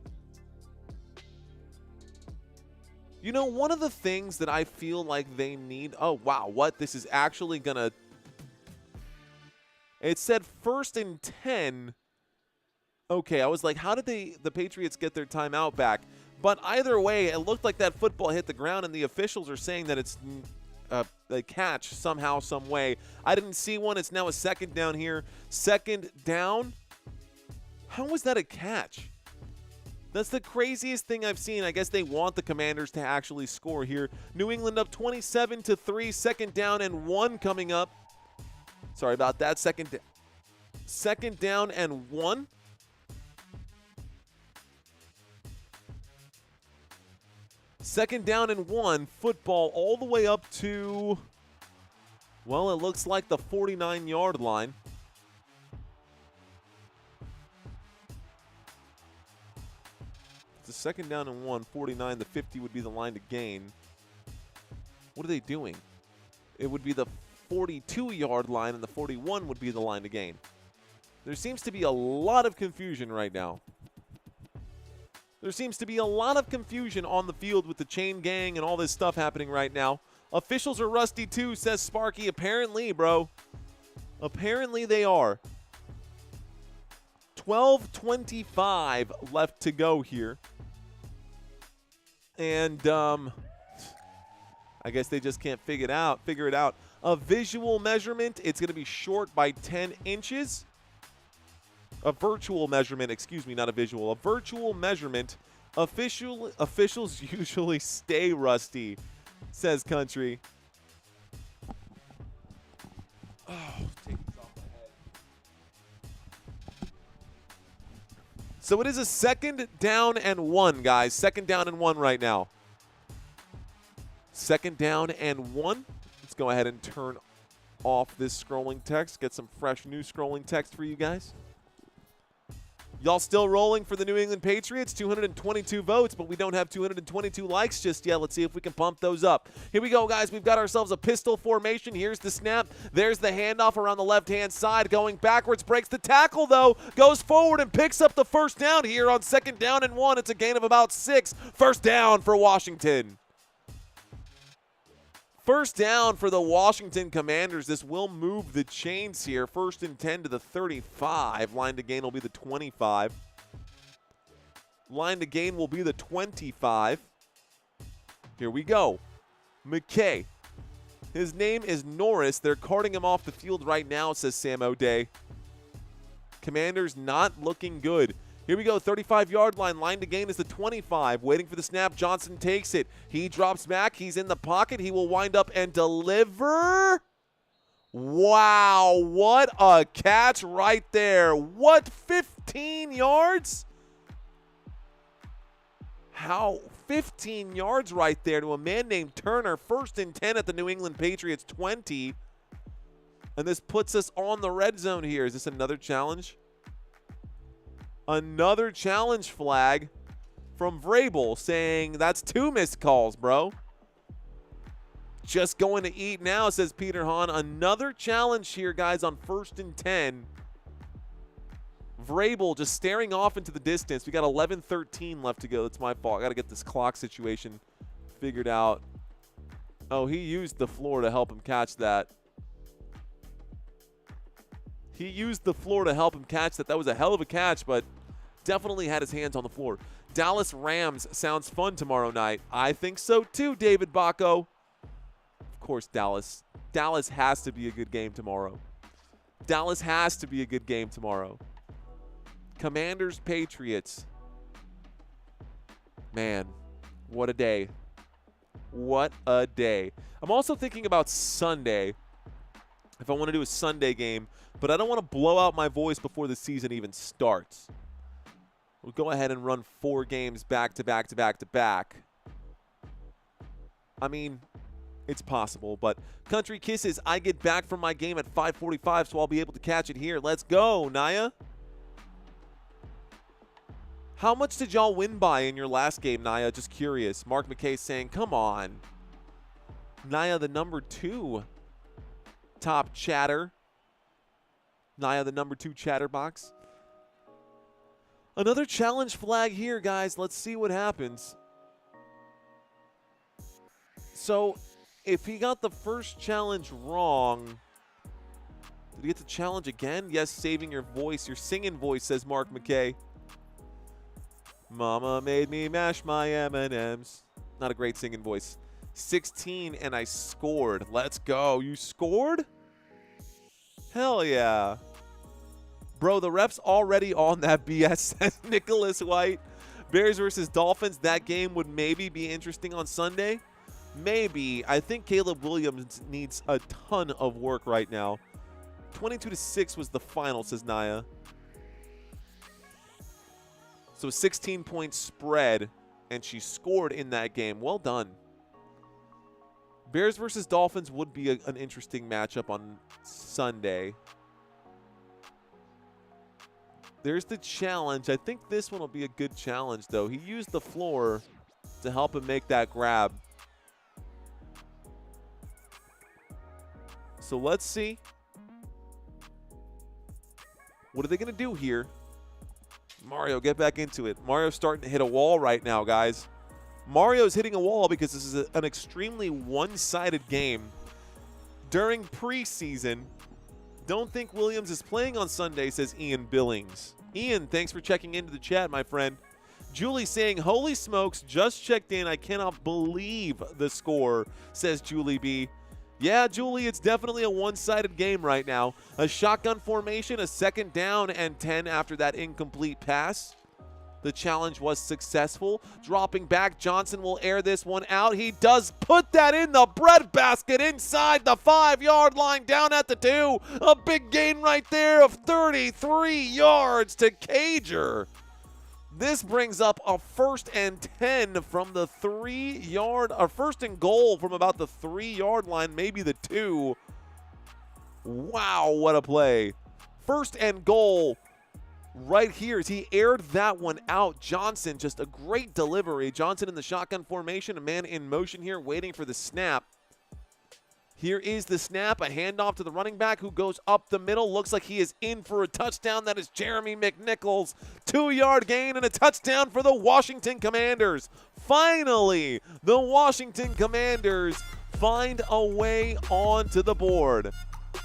You know, one of the things that I feel like they need... Oh, wow, what? This is actually going to... It said 1st and 10. Okay, I was like, how did the Patriots get their timeout back? But either way, it looked like that football hit the ground, and the officials are saying that it's a catch somehow, some way. I didn't see one. It's now a second down here. Second down. How was that a catch? That's the craziest thing I've seen. I guess they want the Commanders to actually score here. New England up 27-3. Second down and 1 coming up. Sorry about that. Second down and 1. Second down and 1. Football all the way up to, well, it looks like the 49-yard line. It's a second down and 1. 49, the 50 would be the line to gain. What are they doing? It would be the 42-yard line, and the 41 would be the line to gain. There seems to be a lot of confusion right now. There seems to be a lot of confusion on the field with the chain gang and all this stuff happening right now. Officials are rusty too, says Sparky. Apparently, bro. Apparently they are. 12:25 left to go here. And I guess they just can't figure it out. A visual measurement, it's going to be short by 10 inches. A virtual measurement, excuse me, not a visual. A virtual measurement. Officials usually stay rusty, says Country. Oh, take this off my head. So it is a second down and 1, guys. Second down and 1 right now. Second down and 1. Let's go ahead and turn off this scrolling text. Get some fresh new scrolling text for you guys. Y'all still rolling for the New England Patriots? 222 votes, but we don't have 222 likes just yet. Let's see if we can pump those up. Here we go, guys. We've got ourselves a pistol formation. Here's the snap. There's the handoff around the left-hand side. Going backwards, breaks the tackle, though. Goes forward and picks up the first down here on second down and 1. It's a gain of about 6. First down for Washington. First down for the Washington Commanders. This will move the chains here. First and 10 to the 35. Line to gain will be the 25. Line to gain will be the 25. Here we go. McKay. His name is Norris. They're carting him off the field right now, says Sam O'Day. Commanders not looking good. Here we go, 35-yard line. Line to gain is the 25. Waiting for the snap. Johnson takes it. He drops back. He's in the pocket. He will wind up and deliver. Wow, what a catch right there. What, 15 yards? How? 15 yards right there to a man named Turner. First and 10 at the New England Patriots 20. And this puts us on the red zone here. Is this another challenge? Another challenge flag from Vrabel saying that's 2 missed calls, bro. Just going to eat now, says Peter Hahn. Another challenge here, guys, on first and 10. Vrabel just staring off into the distance. We got 11:13 left to go. That's my fault. I got to get this clock situation figured out. Oh, he used the floor to help him catch that. He used the floor to help him catch that. That was a hell of a catch, but definitely had his hands on the floor. Dallas Rams sounds fun tomorrow night. I think so too, David Bacco. Of course, Dallas. Dallas has to be a good game tomorrow. Dallas has to be a good game tomorrow. Commanders, Patriots. Man, what a day. What a day. I'm also thinking about Sunday. If I want to do a Sunday game, but I don't want to blow out my voice before the season even starts. We'll go ahead and run 4 games back to back to back to back. I mean, it's possible, but Country Kisses, I get back from my game at 5:45, so I'll be able to catch it here. Let's go, Naya. How much did y'all win by in your last game, Naya? Just curious. Mark McKay saying, come on. Naya, the number 2 top chatter. Naya, the number 2 chatterbox. Another challenge flag here, guys. Let's see what happens. So, if he got the first challenge wrong, did he get the challenge again? Yes, saving your voice, your singing voice, says Mark McKay. Mama made me mash my M&Ms. Not a great singing voice. 16 and I scored. Let's go. You scored? Hell yeah. Bro, the ref's already on that BS, says Nicholas White. Bears versus Dolphins. That game would maybe be interesting on Sunday. Maybe. I think Caleb Williams needs a ton of work right now. 22-6 was the final, says Naya. So 16-point spread, and she scored in that game. Well done. Bears versus Dolphins would be an interesting matchup on Sunday. There's the challenge. I think this one will be a good challenge, though. He used the floor to help him make that grab. So let's see. What are they going to do here? Mario, get back into it. Mario's starting to hit a wall right now, guys. Mario's hitting a wall because this is an extremely one-sided game. During preseason, don't think Williams is playing on Sunday, says Ian Billings. Ian, thanks for checking into the chat, my friend. Julie saying, holy smokes, just checked in. I cannot believe the score, says Julie B. Yeah, Julie, it's definitely a one-sided game right now. A shotgun formation, a second down and 10 after that incomplete pass. The challenge was successful. Dropping back, Johnson will air this one out. He does put that in the breadbasket inside the 5-yard line down at the 2. A big gain right there of 33 yards to Cager. This brings up a 1st and 10 from the 3-yard, or 1st and goal from about the 3-yard line, maybe the 2. Wow, what a play. 1st and goal right here as he aired that one out. Johnson, just a great delivery. Johnson in the shotgun formation, a man in motion here waiting for the snap. Here is the snap, a handoff to the running back who goes up the middle. Looks like he is in for a touchdown. That is Jeremy McNichols. 2-yard gain and a touchdown for the Washington Commanders. Finally, the Washington Commanders find a way onto the board.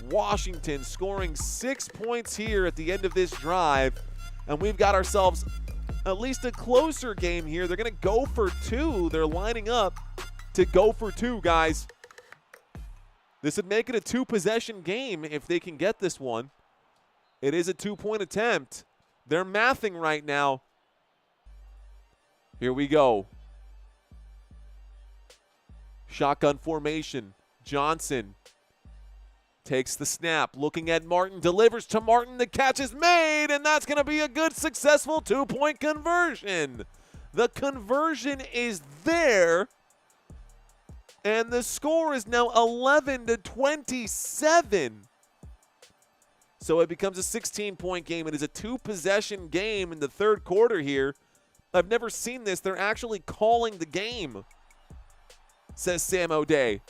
Washington scoring 6 points here at the end of this drive. And we've got ourselves at least a closer game here. They're going to go for 2. They're lining up to go for 2, guys. This would make it a 2-possession game if they can get this one. It is a 2-point attempt. They're mathing right now. Here we go. Shotgun formation. Johnson takes the snap. Looking at Martin. Delivers to Martin. The catch is made, and that's going to be a good, successful 2-point conversion. The conversion is there. And the score is now 11-27. So it becomes a 16-point game. It is a 2-possession game in the third quarter here. I've never seen this. They're actually calling the game, says Sam O'Day.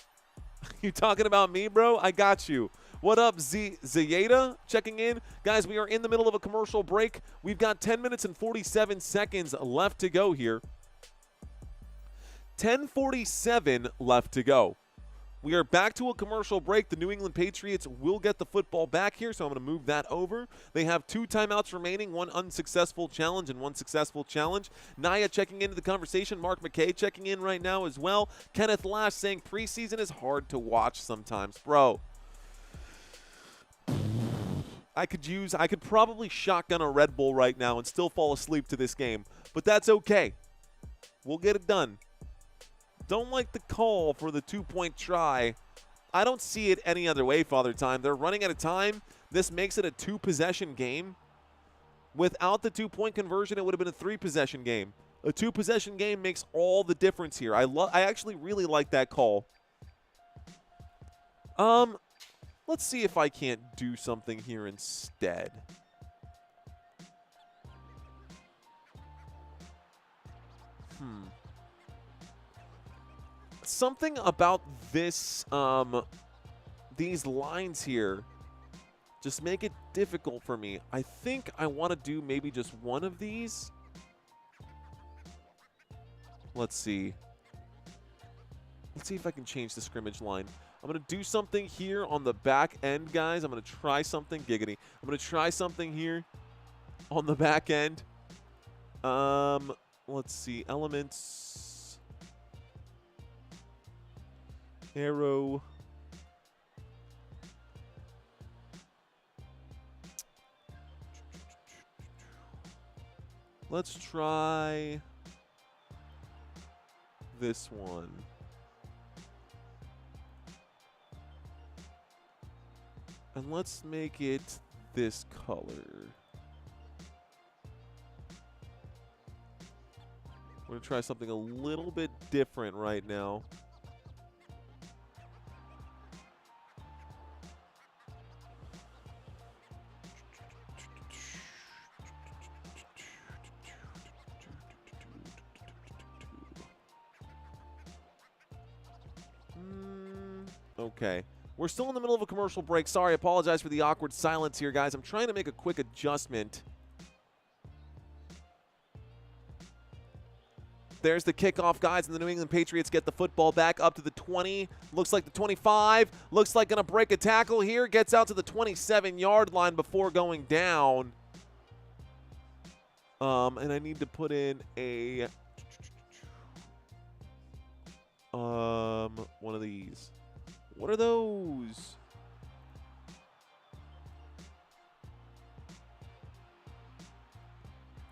You talking about me, bro? I got you. What up, Zayeda? Checking in. Guys, we are in the middle of a commercial break. We've got 10 minutes and 47 seconds left to go here. 10:47 left to go. We are back to a commercial break. The New England Patriots will get the football back here, so I'm going to move that over. They have 2 timeouts remaining, 1 unsuccessful challenge and 1 successful challenge. Naya checking into the conversation. Mark McKay checking in right now as well. Kenneth Lash saying preseason is hard to watch sometimes. Bro, I could probably shotgun a Red Bull right now and still fall asleep to this game, but that's okay. We'll get it done. Don't like the call for the 2-point try. I don't see it any other way, Father Time. They're running out of time. This makes it a 2-possession game. Without the 2-point conversion, it would have been a 3-possession game. A 2-possession game makes all the difference here. I actually really like that call. Let's see if I can't do something here instead. Something about this, these lines here just make it difficult for me. I think I want to do maybe just one of these. Let's see. Let's see if I can change the scrimmage line. I'm going to do something here on the back end, guys. I'm going to try something. Giggity. I'm going to try something here on the back end. Let's see. Elements. Arrow. Let's try this one. And let's make it this color. We're going to try something a little bit different right now. Okay. We're still in the middle of a commercial break. Sorry, I apologize for the awkward silence here, guys. I'm trying to make a quick adjustment. There's the kickoff, guys, and the New England Patriots get the football back up to the 20. Looks like the 25. Looks like going to break a tackle here. Gets out to the 27-yard line before going down. And I need to put in a one of these. What are those?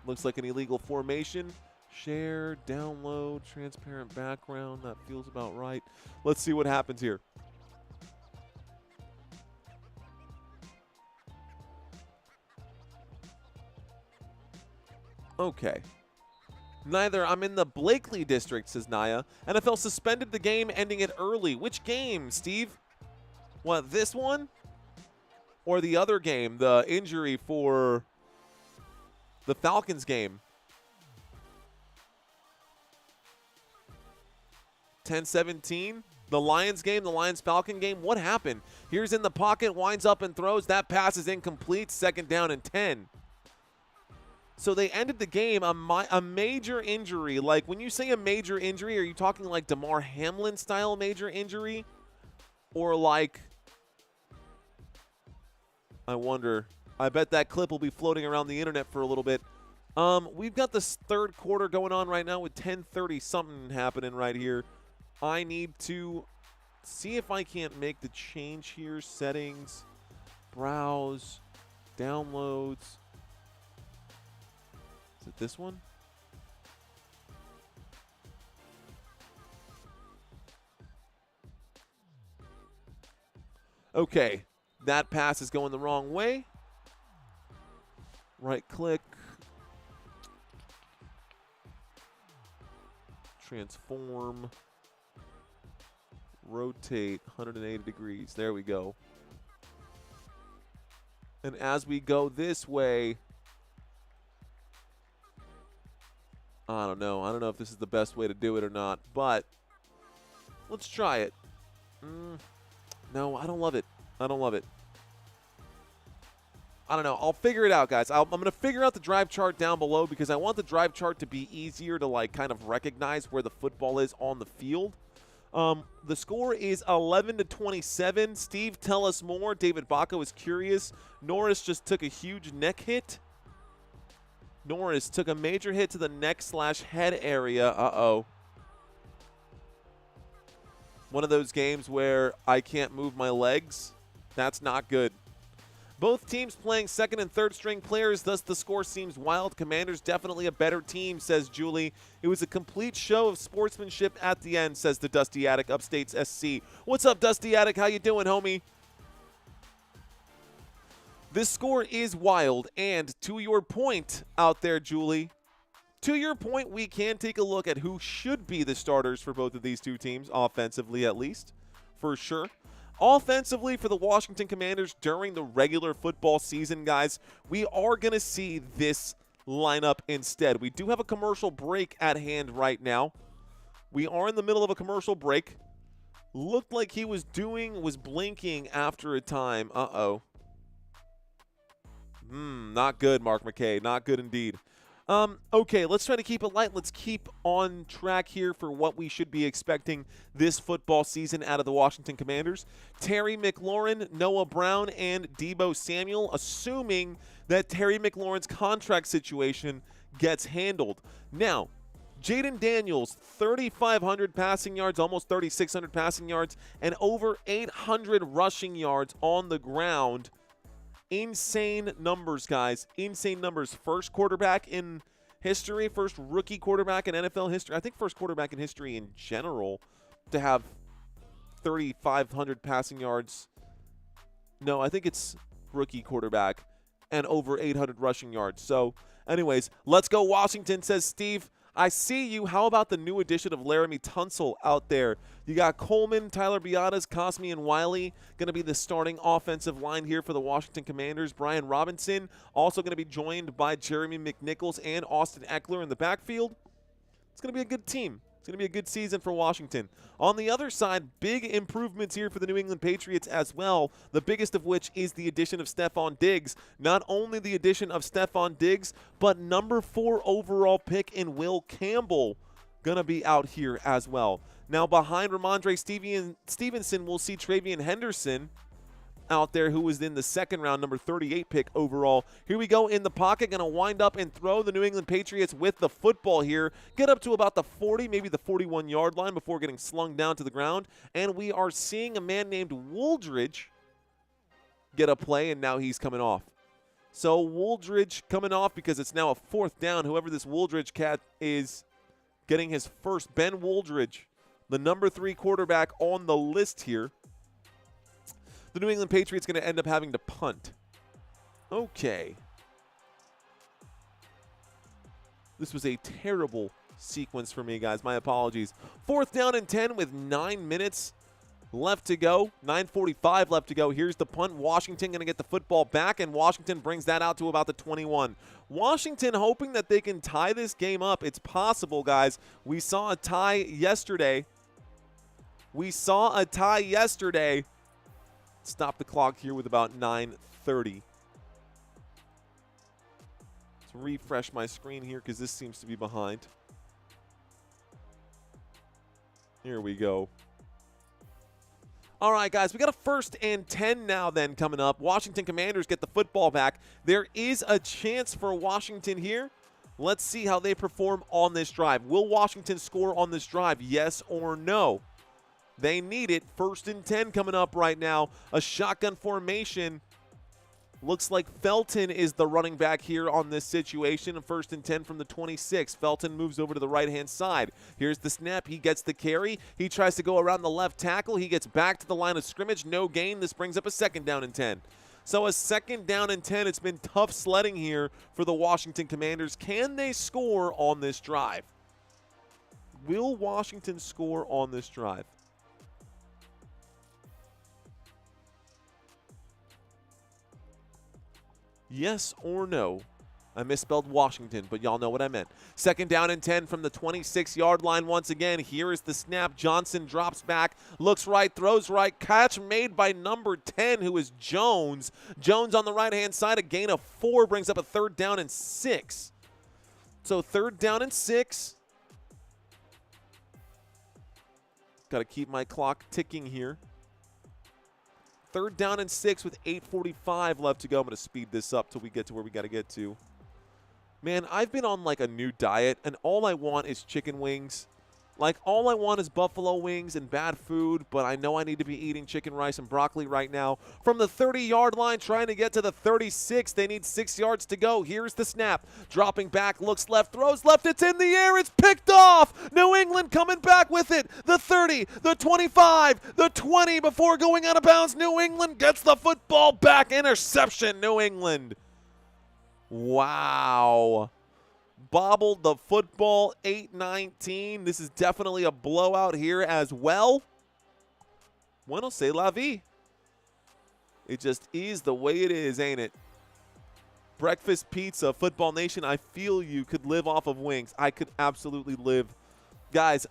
Looks like an illegal formation. Share, download, transparent background. That feels about right. Let's see what happens here. Okay. Neither. I'm in the Blakely district, says Naya. NFL suspended the game, ending it early. Which game, Steve? What, this one? Or the other game, the injury for the Falcons game? 10-17? The Lions game, the Lions-Falcon game? What happened? Here's in the pocket, winds up and throws. That pass is incomplete. Second down and 10. So they ended the game, a major injury. Like, when you say a major injury, are you talking like DeMar Hamlin-style major injury? Or like, I wonder. I bet that clip will be floating around the internet for a little bit. We've got this third quarter going on right now with 10:30 something happening right here. I need to see if I can't make the change here. Settings, browse, downloads. Is it this one? Okay, that pass is going the wrong way. Right click. Transform. Rotate 180 degrees. There we go. And as we go this way, I don't know. I don't know if this is the best way to do it or not, but let's try it. No, I don't love it. I don't love it. I don't know. I'll figure it out, guys. I'm going to figure out the drive chart down below because I want the drive chart to be easier to like kind of recognize where the football is on the field. The score is 11-27. Steve, tell us more. David Baco is curious. Norris just took a huge neck hit. Norris took a major hit to the neck/head area. Uh-oh. One of those games where I can't move my legs. That's not good. Both teams playing second and third string players, thus the score seems wild. Commanders definitely a better team, says Julie. It was a complete show of sportsmanship at the end, says the Dusty Attic, Upstates SC. What's up, Dusty Attic? How you doing, homie? This score is wild, and to your point out there, Julie, to your point, we can take a look at who should be the starters for both of these two teams, offensively at least, for sure. Offensively for the Washington Commanders during the regular football season, guys, we are going to see this lineup instead. We do have a commercial break at hand right now. We are in the middle of a commercial break. Looked like he was blinking after a time. Uh-oh. Not good, Mark McKay. Not good indeed. Okay, let's try to keep it light. Let's keep on track here for what we should be expecting this football season out of the Washington Commanders. Terry McLaurin, Noah Brown, and Deebo Samuel, assuming that Terry McLaurin's contract situation gets handled. Now, Jaden Daniels, 3,500 passing yards, almost 3,600 passing yards, and over 800 rushing yards on the ground. Insane numbers, guys. Insane numbers. First quarterback in history, first rookie quarterback in NFL history. I think first quarterback in history in general to have 3,500 passing yards. No, I think it's rookie quarterback and over 800 rushing yards. So, anyways, let's go Washington, says Steve. I see you. How about the new addition of Laramie Tunsil out there? You got Coleman, Tyler Biadasz, Cosme, and Wiley going to be the starting offensive line here for the Washington Commanders. Brian Robinson also going to be joined by Jeremy McNichols and Austin Eckler in the backfield. It's going to be a good team. It's going to be a good season for Washington. On the other side, big improvements here for the New England Patriots as well, the biggest of which is the addition of Stephon Diggs. Not only the addition of Stephon Diggs, but number 4 overall pick in Will Campbell going to be out here as well. Now behind Rhamondre Stevenson, we'll see TreVeyon Henderson out there, who was in the second round, number 38 pick overall. Here we go in the pocket, going to wind up and throw the New England Patriots with the football here. Get up to about the 40, maybe the 41-yard line before getting slung down to the ground. And we are seeing a man named Wooldridge get a play, and now he's coming off. So Wooldridge coming off because it's now a 4th down. Whoever this Wooldridge cat is getting his first. Ben Wooldridge, the number 3 quarterback on the list here. The New England Patriots going to end up having to punt. Okay. This was a terrible sequence for me, guys. My apologies. 4th down and 10 with 9 minutes left to go. 9:45 left to go. Here's the punt. Washington going to get the football back, and Washington brings that out to about the 21. Washington hoping that they can tie this game up. It's possible, guys. We saw a tie yesterday. Stop the clock here with about 9:30. Let's refresh my screen here because this seems to be behind. Here we go. All right, guys, we got a 1st and 10 now then coming up. Washington Commanders get the football back. There is a chance for Washington here. Let's see how they perform on this drive. Will Washington score on this drive, yes or no? They need it. 1st and 10 coming up right now. A shotgun formation. Looks like Felton is the running back here on this situation. 1st and 10 from the 26. Felton moves over to the right-hand side. Here's the snap. He gets the carry. He tries to go around the left tackle. He gets back to the line of scrimmage. No gain. This brings up a 2nd down and 10. So a 2nd down and 10. It's been tough sledding here for the Washington Commanders. Can they score on this drive? Will Washington score on this drive? Yes or no? I misspelled Washington, but y'all know what I meant. 2nd down and 10 from the 26-yard line once again. Here is the snap. Johnson drops back, looks right, throws right. Catch made by number 10, who is Jones. Jones on the right-hand side. A gain of 4 brings up a 3rd down and 6. So 3rd down and 6. Got to keep my clock ticking here. 3rd down and 6 with 8:45 left to go. I'm going to speed this up till we get to where we got to get to. Man, I've been on like a new diet, and all I want is chicken wings. Like, all I want is buffalo wings and bad food, but I know I need to be eating chicken rice and broccoli right now. From the 30-yard line, trying to get to the 36. They need 6 yards to go. Here's the snap. Dropping back, looks left, throws left. It's in the air. It's picked off. New England coming back with it. The 30, the 25, the 20 before going out of bounds. New England gets the football back. Interception, New England. Wow. Bobbled the football, 8-19. This is definitely a blowout here as well. Bueno, c'est la vie. It just is the way it is, ain't it? Breakfast pizza, Football Nation, I feel you could live off of wings. I could absolutely live. Guys,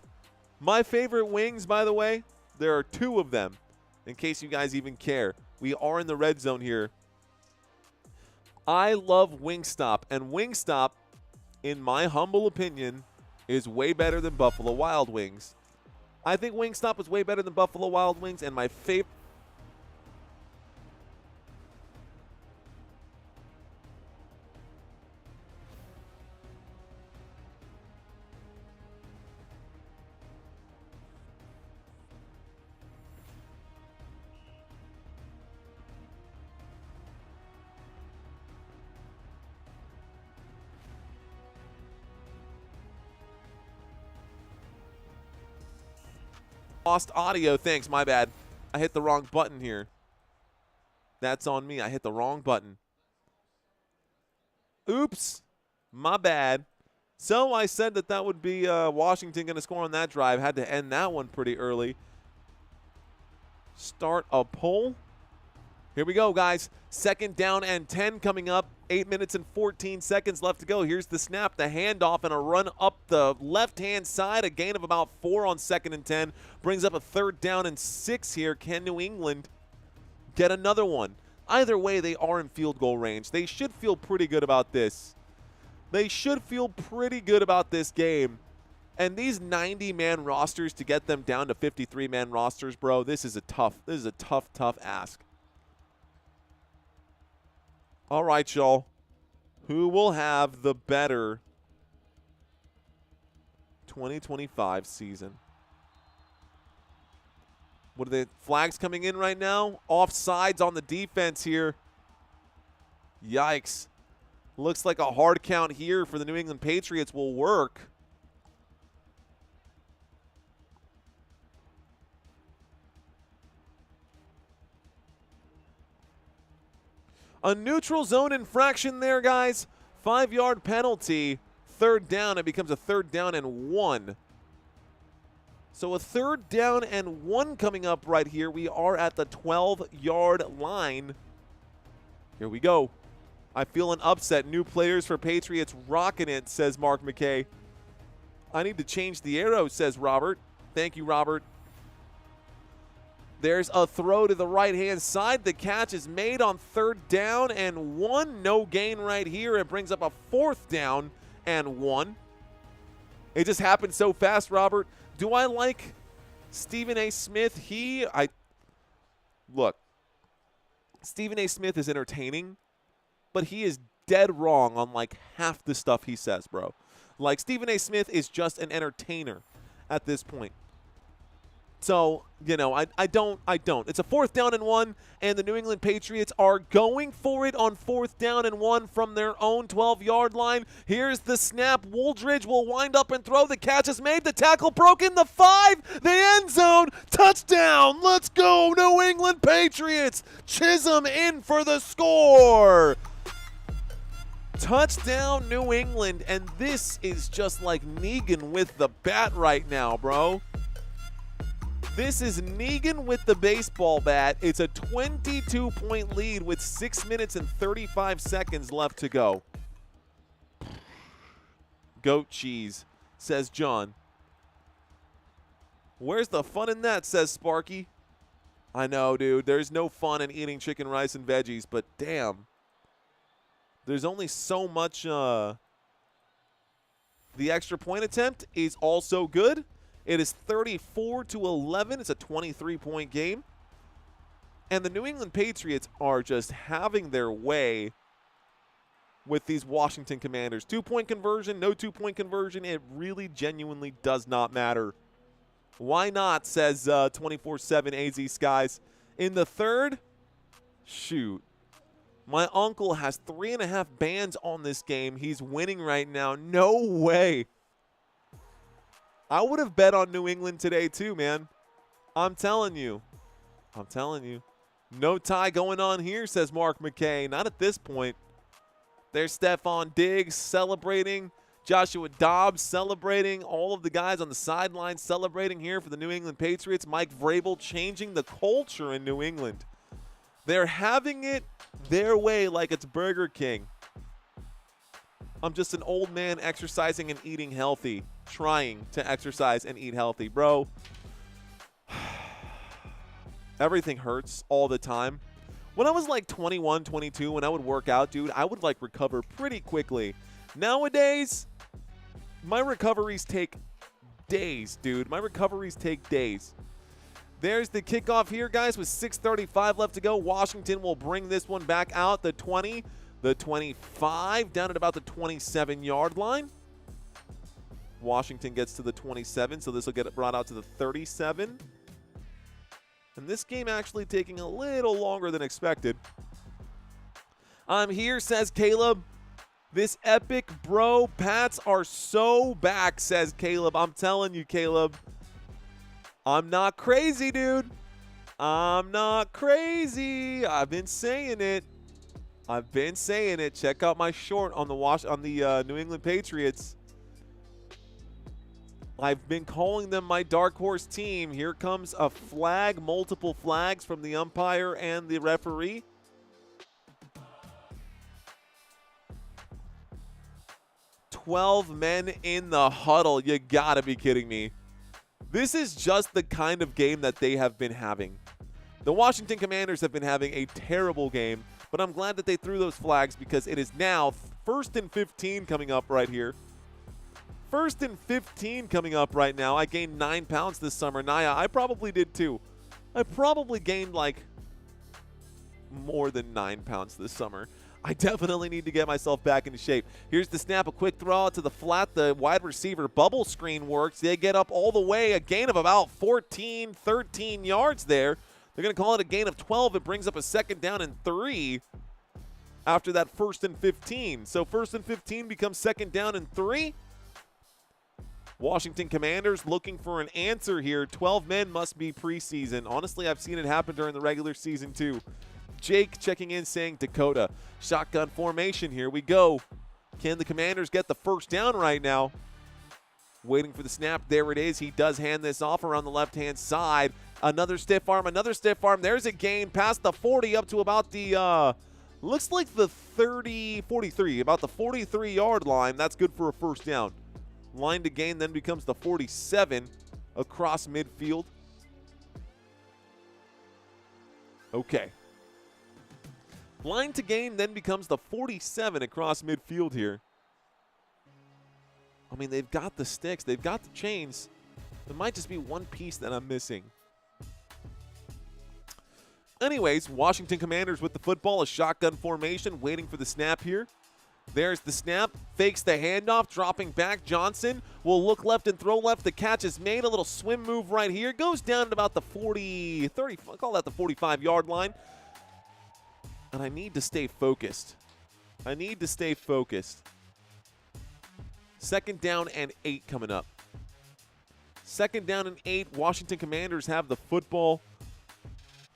my favorite wings, by the way, there are 2 of them, in case you guys even care. We are in the red zone here. I love Wingstop, and Wingstop, in my humble opinion, is way better than Buffalo Wild Wings. I think Wingstop is way better than Buffalo Wild Wings, and my favorite. Lost audio. Thanks. My bad. I hit the wrong button here. That's on me. I hit the wrong button. Oops. My bad. So I said that would be Washington going to score on that drive. Had to end that one pretty early. Start a poll. Here we go, guys. 2nd down and 10 coming up. 8 minutes and 14 seconds left to go. Here's the snap, the handoff, and a run up the left-hand side. A gain of about 4 on 2nd and 10. Brings up a 3rd down and 6 here. Can New England get another one? Either way, they are in field goal range. They should feel pretty good about this. They should feel pretty good about this game. And these 90-man rosters, to get them down to 53-man rosters, bro, this is a tough ask. All right, y'all. Who will have the better 2025 season? What are the flags coming in right now? Offsides on the defense here. Yikes. Looks like a hard count here for the New England Patriots will work. A neutral zone infraction there, guys. 5-yard penalty. 3rd down. It becomes a 3rd down and 1. So a 3rd down and 1 coming up right here. We are at the 12-yard line. Here we go. I feel an upset. New players for Patriots rocking it, says Mark McKay. I need to change the arrow, says Robert. Thank you, Robert. There's a throw to the right-hand side. The catch is made on 3rd down and 1. No gain right here. It brings up a 4th down and 1. It just happened so fast, Robert. Do I like Stephen A. Smith? Look, Stephen A. Smith is entertaining, but he is dead wrong on like half the stuff he says, bro. Like, Stephen A. Smith is just an entertainer at this point. So, you know, I don't. It's a 4th down and 1, and the New England Patriots are going for it on 4th down and 1 from their own 12-yard line. Here's the snap. Wooldridge will wind up and throw. The catch is made. The tackle broken. The 5, the end zone. Touchdown. Let's go, New England Patriots. Chisholm in for the score. Touchdown, New England, and this is just like Negan with the bat right now, bro. This is Negan with the baseball bat. It's a 22-point lead with 6 minutes and 35 seconds left to go. Goat cheese, says John. Where's the fun in that, says Sparky. I know, dude. There's no fun in eating chicken, rice, and veggies, but damn. There's only so much. The extra point attempt is also good. It is 34-11. It's a 23-point game. And the New England Patriots are just having their way with these Washington Commanders. 2-point conversion, no 2-point conversion. It really genuinely does not matter. Why not, says 24/7 AZ Skies. In the 3rd, shoot. My uncle has 3.5 bands on this game. He's winning right now. No way. I would have bet on New England today too, man. I'm telling you. No tie going on here, says Mark McKay. Not at this point. There's Stephon Diggs celebrating. Joshua Dobbs celebrating. All of the guys on the sideline celebrating here for the New England Patriots. Mike Vrabel changing the culture in New England. They're having it their way like it's Burger King. I'm just an old man exercising and eating healthy. Trying to exercise and eat healthy. Bro, everything hurts all the time. When I was like 21, 22, when I would work out, dude, I would like recover pretty quickly. Nowadays, my recoveries take days, dude. My recoveries take days. There's the kickoff here, guys, with 6:35 left to go. Washington will bring this one back out. The 20, the 25, down at about the 27-yard line. Washington gets to the 27, so this will get it brought out to the 37. And this game actually taking a little longer than expected. I'm here, says Caleb. This epic bro Pats are so back, says Caleb. I'm telling you, Caleb. I'm not crazy, dude. I'm not crazy. I've been saying it. I've been saying it. Check out my short on the New England Patriots. I've been calling them my dark horse team. Here comes a flag, multiple flags from the umpire and the referee. "12 men in the huddle." You gotta be kidding me. This is just the kind of game that they have been having. The Washington Commanders have been having a terrible game, but I'm glad that they threw those flags because it is now 1st and 15 coming up right here. 1st and 15 coming up right now. I gained 9 pounds this summer. Naya, I probably did too. I probably gained like more than 9 pounds this summer. I definitely need to get myself back into shape. Here's the snap, a quick throw out to the flat. The wide receiver bubble screen works. They get up all the way, a gain of about 14, 13 yards there. They're going to call it a gain of 12. It brings up a 2nd down and 3 after that 1st and 15. So 1st and 15 becomes 2nd down and 3. Washington Commanders looking for an answer here. 12 men must be preseason. Honestly, I've seen it happen during the regular season too. Jake checking in saying Dakota. Shotgun formation. Here we go. Can the Commanders get the 1st down right now? Waiting for the snap. There it is. He does hand this off around the left-hand side. Another stiff arm. Another stiff arm. There's a gain past the 40 up to about the, looks like the 43, about the 43-yard line. That's good for a 1st down. Line to gain then becomes the 47 across midfield. Okay. Line to gain then becomes the 47 across midfield here. I mean, they've got the sticks. They've got the chains. There might just be one piece that I'm missing. Anyways, Washington Commanders with the football, a shotgun formation, waiting for the snap here. There's the snap, fakes the handoff, dropping back. Johnson will look left and throw left. The catch is made. A little swim move right here. Goes down at about the 30, I'll call that the 45-yard line. And I need to stay focused. I need to stay focused. 2nd down and 8 coming up. 2nd down and 8. Washington Commanders have the football.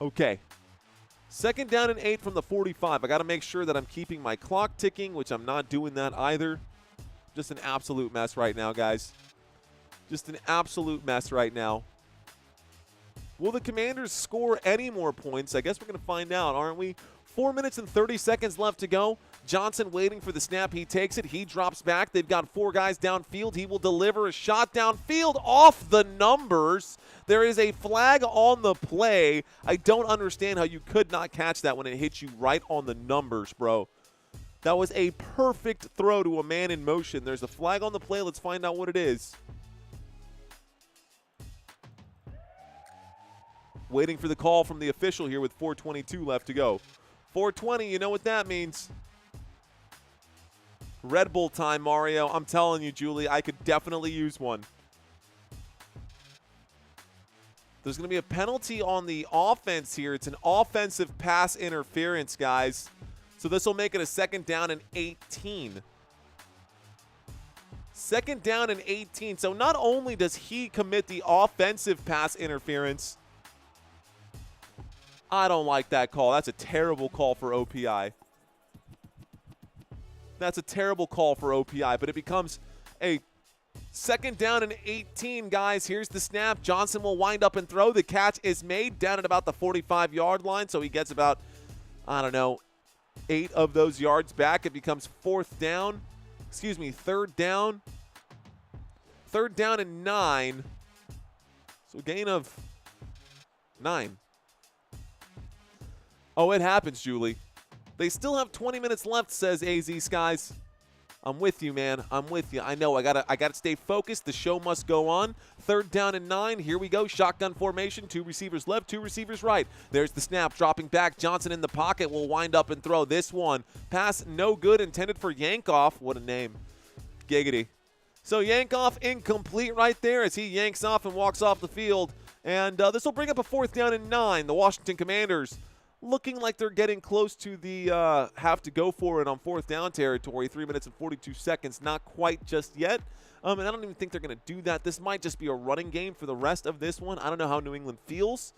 Okay. 2nd down and 8 from the 45. I got to make sure that I'm keeping my clock ticking, which I'm not doing that either. Just an absolute mess right now, guys. Just an absolute mess right now. Will the Commanders score any more points? I guess we're going to find out, aren't we? 4 minutes and 30 seconds left to go. Johnson waiting for the snap. He takes it. He drops back. They've got 4 guys downfield. He will deliver a shot downfield off the numbers. There is a flag on the play. I don't understand how you could not catch that when it hit you right on the numbers, bro. That was a perfect throw to a man in motion. There's a flag on the play. Let's find out what it is. Waiting for the call from the official here with 4:22 left to go. 4:20, you know what that means. Red Bull time, Mario. I'm telling you, Julie, I could definitely use one. There's going to be a penalty on the offense here. It's an offensive pass interference, guys. So this will make it a 2nd down and 18. 2nd down and 18. So not only does he commit the offensive pass interference, I don't like that call. That's a terrible call for OPI. That's a terrible call for OPI, but it becomes a 2nd down and 18, guys. Here's the snap. Johnson will wind up and throw. The catch is made down at about the 45-yard line, so he gets about, I don't know, 8 of those yards back. It becomes 3rd down. 3rd down and 9. So a gain of 9. Oh, it happens, Julie. They still have 20 minutes left, says AZ Skies. I'm with you, man. I'm with you. I know. I gotta stay focused. The show must go on. 3rd down and 9. Here we go. Shotgun formation. 2 receivers left, 2 receivers right. There's the snap. Dropping back. Johnson in the pocket will wind up and throw this one. Pass no good. Intended for Yankoff. What a name. Giggity. So Yankoff incomplete right there as he yanks off and walks off the field. And this will bring up a 4th down and 9. The Washington Commanders looking like they're getting close to the have to go for it on 4th down territory. 3 minutes and 42 seconds. Not quite just yet. And I don't even think they're going to do that. This might just be a running game for the rest of this one. I don't know how New England feels.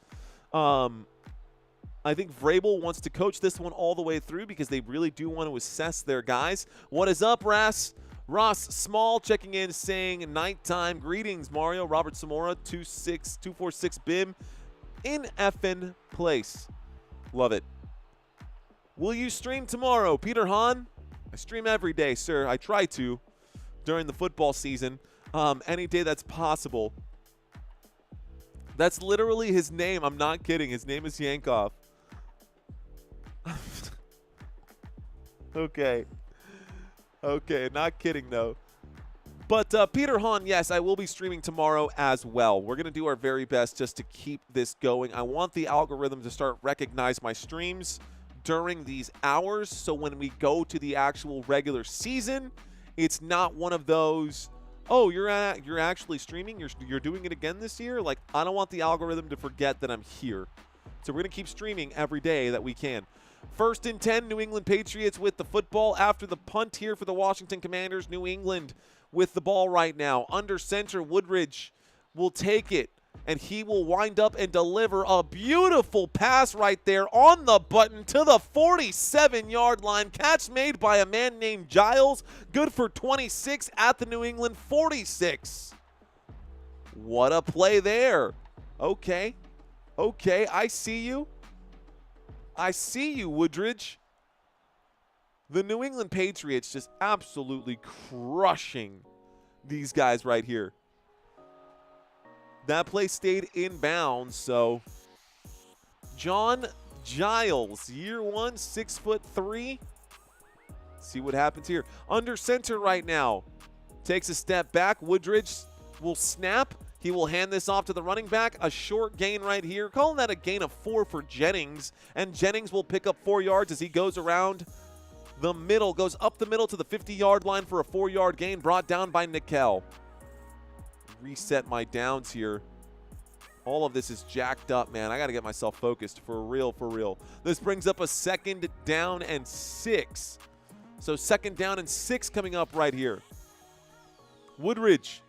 I think Vrabel wants to coach this one all the way through because they really do want to assess their guys. What is up, Ross Small checking in saying nighttime greetings, Mario. Robert Samora, 246 BIM in effin' place. Love it. Will you stream tomorrow? Peter Hahn? I stream every day, sir. I try to during the football season. Any day that's possible. That's literally his name. I'm not kidding. His name is Yankov. Okay, not kidding though. But Peter Hahn, yes, I will be streaming tomorrow as well. We're going to do our very best just to keep this going. I want the algorithm to start recognize my streams during these hours, so when we go to the actual regular season, it's not one of those, oh, you're actually streaming, you're doing it again this year. Like, I don't want the algorithm to forget that I'm here. So we're going to keep streaming every day that we can. 1st and 10, New England Patriots with the football after the punt here for the Washington Commanders. New England with the ball right now. Under center, Woodridge will take it, and he will wind up and deliver a beautiful pass right there on the button to the 47-yard line. Catch made by a man named Giles. Good for 26 at the New England 46. What a play there. Okay, I see you. I see you, Woodridge. The New England Patriots just absolutely crushing these guys right here. That play stayed in bounds, so John Giles, year 1, 6'3". See what happens here. Under center right now. Takes a step back. Woodridge will snap. He will hand this off to the running back. A short gain right here. Calling that a gain of 4 for Jennings. And Jennings will pick up 4 yards as he goes around the middle. Goes up the middle to the 50-yard line for a 4-yard gain. Brought down by Nickel. Reset my downs here. All of this is jacked up, man. I got to get myself focused for real, for real. This brings up a 2nd down and 6. So 2nd down and 6 coming up right here. Woodridge.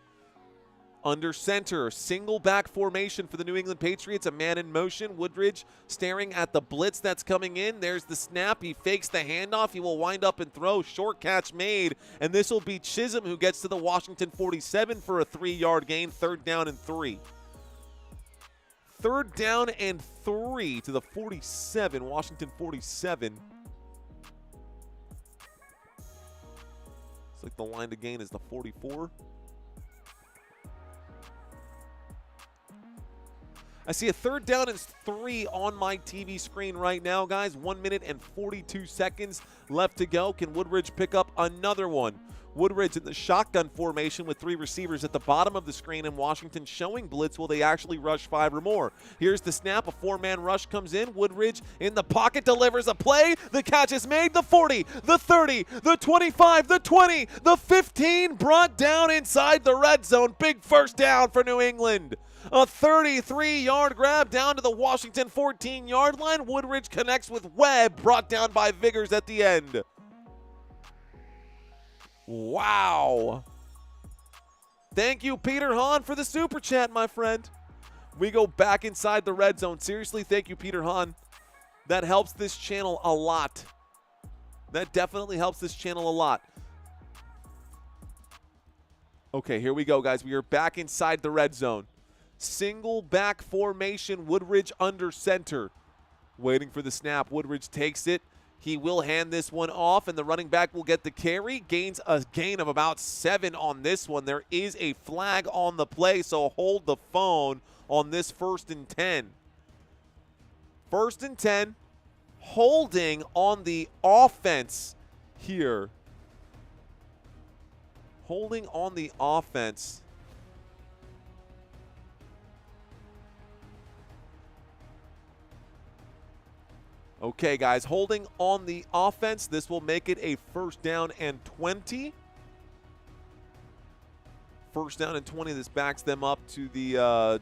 Under center, single back formation for the New England Patriots. A man in motion. Woodridge staring at the blitz that's coming in. There's the snap. He fakes the handoff. He will wind up and throw. Short catch made. And this will be Chisholm who gets to the Washington 47 for a 3-yard gain. 3rd down and 3. 3rd down and 3 to the 47. Washington 47. It's like the line to gain is the 44. I see a 3rd down and 3 on my TV screen right now, guys. 1 minute and 42 seconds left to go. Can Woodridge pick up another one? Woodridge in the shotgun formation with 3 receivers at the bottom of the screen, and Washington showing blitz. Will they actually rush 5 or more? Here's the snap. A 4-man rush comes in. Woodridge in the pocket delivers a play. The catch is made. The 40, the 30, the 25, the 20, the 15. Brought down inside the red zone. Big 1st down for New England. A 33-yard grab down to the Washington 14-yard line. Woodridge connects with Webb, brought down by Viggers at the end. Wow. Thank you, Peter Hahn, for the super chat, my friend. We go back inside the red zone. Seriously, thank you, Peter Hahn. That helps this channel a lot. That definitely helps this channel a lot. Okay, here we go, guys. We are back inside the red zone. Single back formation, Woodridge under center. Waiting for the snap. Woodridge takes it. He will hand this one off, and the running back will get the carry. Gains a gain of about 7 on this one. There is a flag on the play, so hold the phone on this 1st and 10. 1st and 10. Holding on the offense here. Holding on the offense. Okay, guys, holding on the offense. This will make it a 1st down and 20. 1st down and 20. This backs them up to the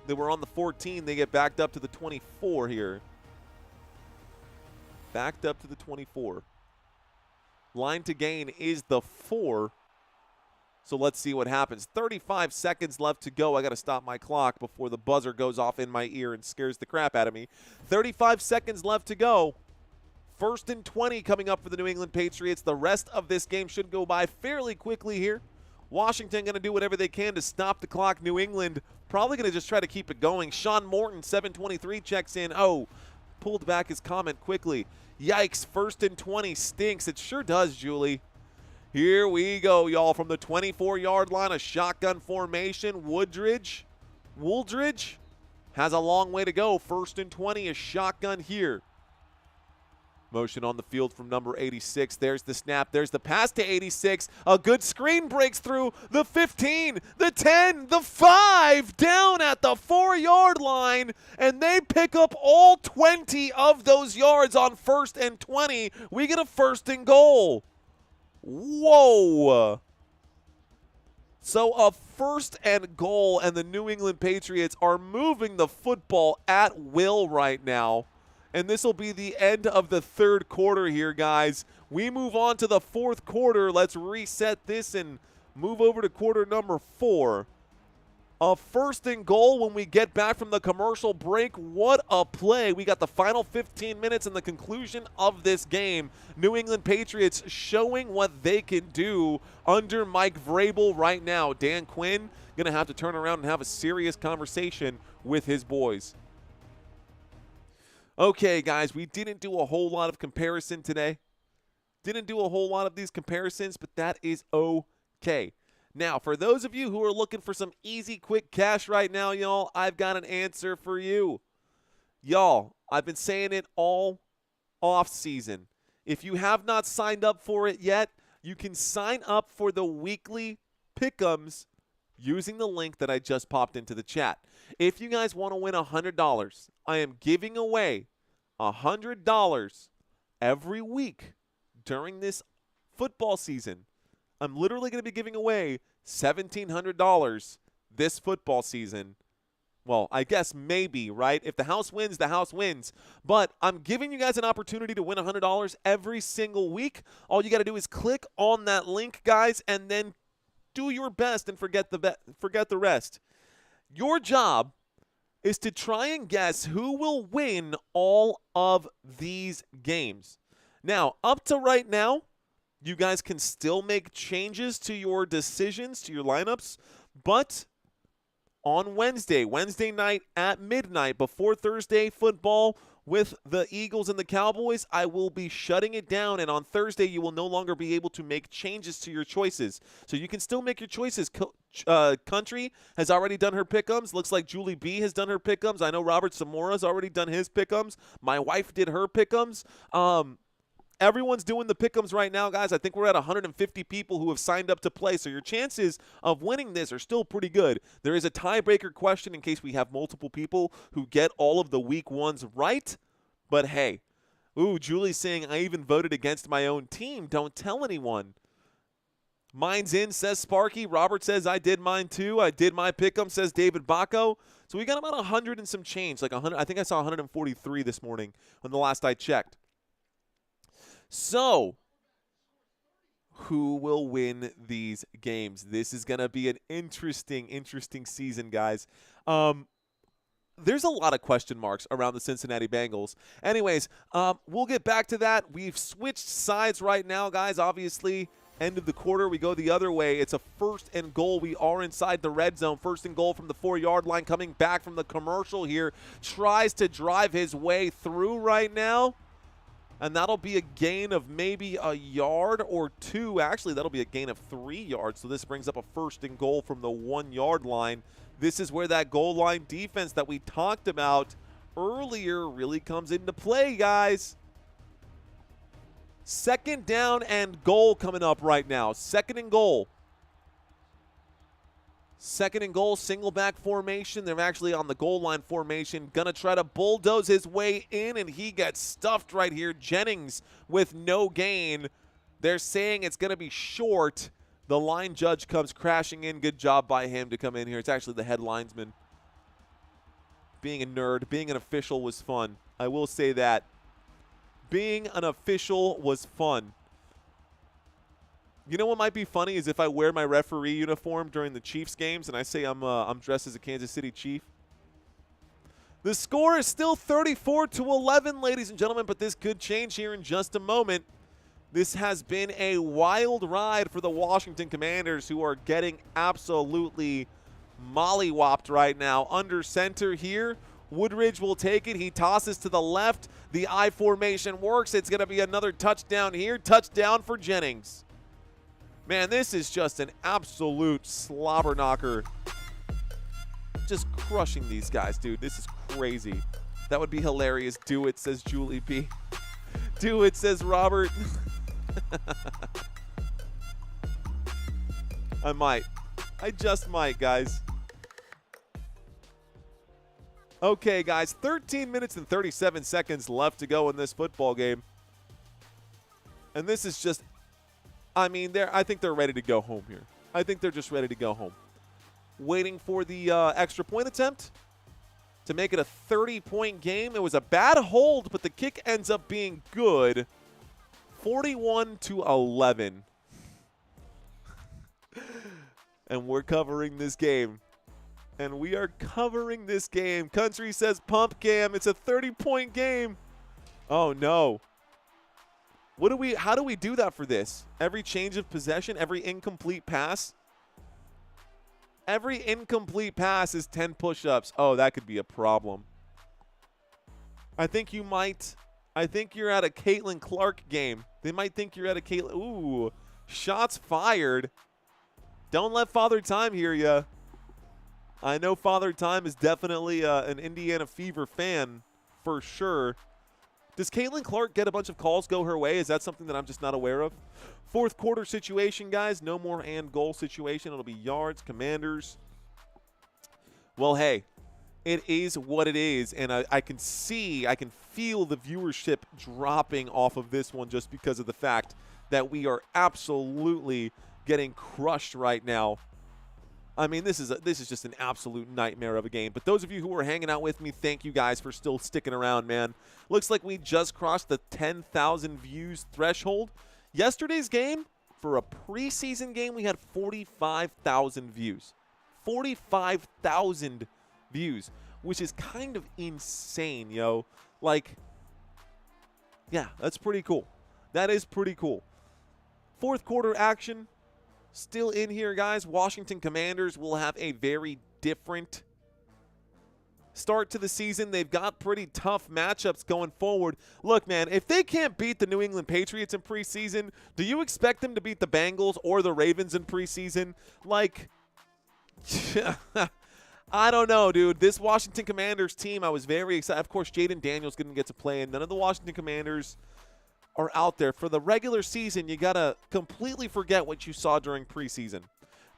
they were on the 14. They get backed up to the 24 here. Backed up to the 24. Line to gain is the 4. So let's see what happens. 35 seconds left to go. I got to stop my clock before the buzzer goes off in my ear and scares the crap out of me. 35 seconds left to go. 1st and 20 coming up for the New England Patriots. The rest of this game should go by fairly quickly here. Washington going to do whatever they can to stop the clock. New England probably going to just try to keep it going. Sean Morton, 7:23, checks in. Oh, pulled back his comment quickly. Yikes, 1st and 20 stinks. It sure does, Julie. Here we go, y'all. From the 24-yard line, a shotgun formation. Wooldridge has a long way to go. 1st and 20, a shotgun here. Motion on the field from number 86. There's the snap. There's the pass to 86. A good screen breaks through the 15, the 10, the 5, down at the 4-yard line, and they pick up all 20 of those yards on 1st and 20. We get a 1st and goal. Whoa. So a 1st and goal, and the New England Patriots are moving the football at will right now. And this will be the end of the 3rd quarter here, guys. We move on to the 4th quarter. Let's reset this and move over to quarter number 4. A 1st and goal when we get back from the commercial break. What a play. We got the final 15 minutes and the conclusion of this game. New England Patriots showing what they can do under Mike Vrabel right now. Dan Quinn going to have to turn around and have a serious conversation with his boys. Okay, guys, we didn't do a whole lot of comparison today. Didn't do a whole lot of these comparisons, but that is okay. Now, for those of you who are looking for some easy, quick cash right now, y'all, I've got an answer for you. Y'all, I've been saying it all off season. If you have not signed up for it yet, you can sign up for the weekly pick'ems using the link that I just popped into the chat. If you guys want to win $100, I am giving away $100 every week during this football season. I'm literally going to be giving away $1,700 this football season. Well, I guess maybe, right? If the house wins, the house wins. But I'm giving you guys an opportunity to win $100 every single week. All you got to do is click on that link, guys, and then do your best and forget the rest. Your job is to try and guess who will win all of these games. Now, up to right now, you guys can still make changes to your decisions, to your lineups, but on Wednesday night at midnight, before Thursday football with the Eagles and the Cowboys, I will be shutting it down, and on Thursday you will no longer be able to make changes to your choices. So you can still make your choices. Country has already done her pick'ems. Looks like Julie B has done her pick'ems. I know Robert Samora's already done his pick'ems. My wife did her pick'ems. Everyone's doing the pick'ems right now, guys. I think we're at 150 people who have signed up to play, so your chances of winning this are still pretty good. There is a tiebreaker question in case we have multiple people who get all of the week ones right. But hey, ooh, Julie's saying I even voted against my own team. Don't tell anyone. Mine's in, says Sparky. Robert says I did mine too. I did my pick'em, says David Bacco. So we got about 100 and some change, like 100. I think I saw 143 this morning when the last I checked. So, who will win these games? This is going to be an interesting season, guys. There's a lot of question marks around the Cincinnati Bengals. Anyways, we'll get back to that. We've switched sides right now, guys. Obviously, end of the quarter, we go the other way. It's a 1st and goal. We are inside the red zone. 1st and goal from the 4-yard line, coming back from the commercial here. Tries to drive his way through right now. And that'll be a gain of maybe a yard or 2. Actually, that'll be a gain of 3 yards. So this brings up a 1st and goal from the 1-yard line. This is where that goal line defense that we talked about earlier really comes into play, guys. 2nd down and goal coming up right now. 2nd and goal. 2nd and goal, single back formation. They're actually on the goal line formation. Gonna try to bulldoze his way in, and he gets stuffed right here. Jennings with no gain. They're saying it's gonna be short. The line judge comes crashing in. Good job by him to come in here. It's actually the head linesman. Being a nerd, being an official was fun. I will say that. Being an official was fun. You know what might be funny is if I wear my referee uniform during the Chiefs games and I say I'm dressed as a Kansas City Chief. The score is still 34-11, ladies and gentlemen, but this could change here in just a moment. This has been a wild ride for the Washington Commanders, who are getting absolutely mollywopped right now. Under center here, Woodridge will take it. He tosses to the left. The I formation works. It's going to be another touchdown here. Touchdown for Jennings. Man, this is just an absolute slobber knocker. Just crushing these guys, dude. This is crazy. That would be hilarious. Do it, says Julie B. Do it, says Robert. I might. I just might, guys. Okay, guys. 13 minutes and 37 seconds left to go in this football game. And this is just, I mean, I think they're ready to go home here. I think they're just ready to go home. Waiting for the extra point attempt to make it a 30-point game. It was a bad hold, but the kick ends up being good. 41-11. And we're covering this game. And we are covering this game. Country says pump cam. It's a 30-point game. Oh, no. How do we do that for this? Every change of possession, every incomplete pass? Every incomplete pass is 10 push-ups. Oh, that could be a problem. I think you're at a Caitlin Clark game. They might think you're at a Caitlin. Ooh, shots fired. Don't let Father Time hear ya. I know Father Time is definitely an Indiana Fever fan for sure. Does Caitlin Clark get a bunch of calls go her way? Is that something that I'm just not aware of? Fourth quarter situation, guys. No more and goal situation. It'll be yards, Commanders. Well, hey, it is what it is. And I can feel the viewership dropping off of this one just because of the fact that we are absolutely getting crushed right now. I mean, this is just an absolute nightmare of a game. But those of you who are hanging out with me, thank you guys for still sticking around, man. Looks like we just crossed the 10,000 views threshold. Yesterday's game, for a preseason game, we had 45,000 views. 45,000 views, which is kind of insane, yo. Like, yeah, that's pretty cool. That is pretty cool. Fourth quarter action. Still in here, guys. Washington Commanders will have a very different start to the season. They've got pretty tough matchups going forward. Look, man, if they can't beat the New England Patriots in preseason, do you expect them to beat the Bengals or the Ravens in preseason? Like, I don't know, dude. This Washington Commanders team, I was very excited. Of course, Jaden Daniels going to get to play, and none of the Washington Commanders are out there. For the regular season, you got to completely forget what you saw during preseason.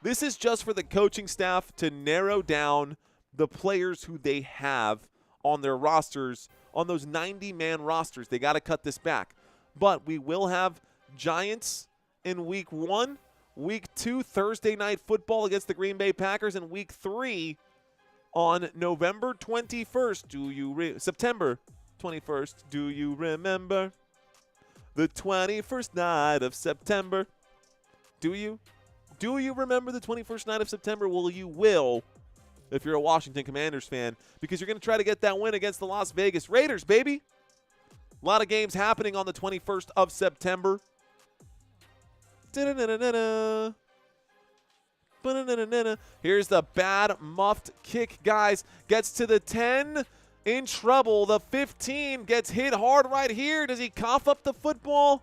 This is just for the coaching staff to narrow down the players who they have on their rosters, on those 90-man rosters. They got to cut this back. But we will have Giants in Week 1, Week 2, Thursday Night Football against the Green Bay Packers, and Week 3 on November 21st. September 21st. Do you remember? The 21st night of September. Do you? Do you remember the 21st night of September? Well, you will if you're a Washington Commanders fan, because you're going to try to get that win against the Las Vegas Raiders, baby. A lot of games happening on the 21st of September. Here's the bad muffed kick, guys. Gets to the 10. In trouble. The 15 gets hit hard right here. Does he cough up the football?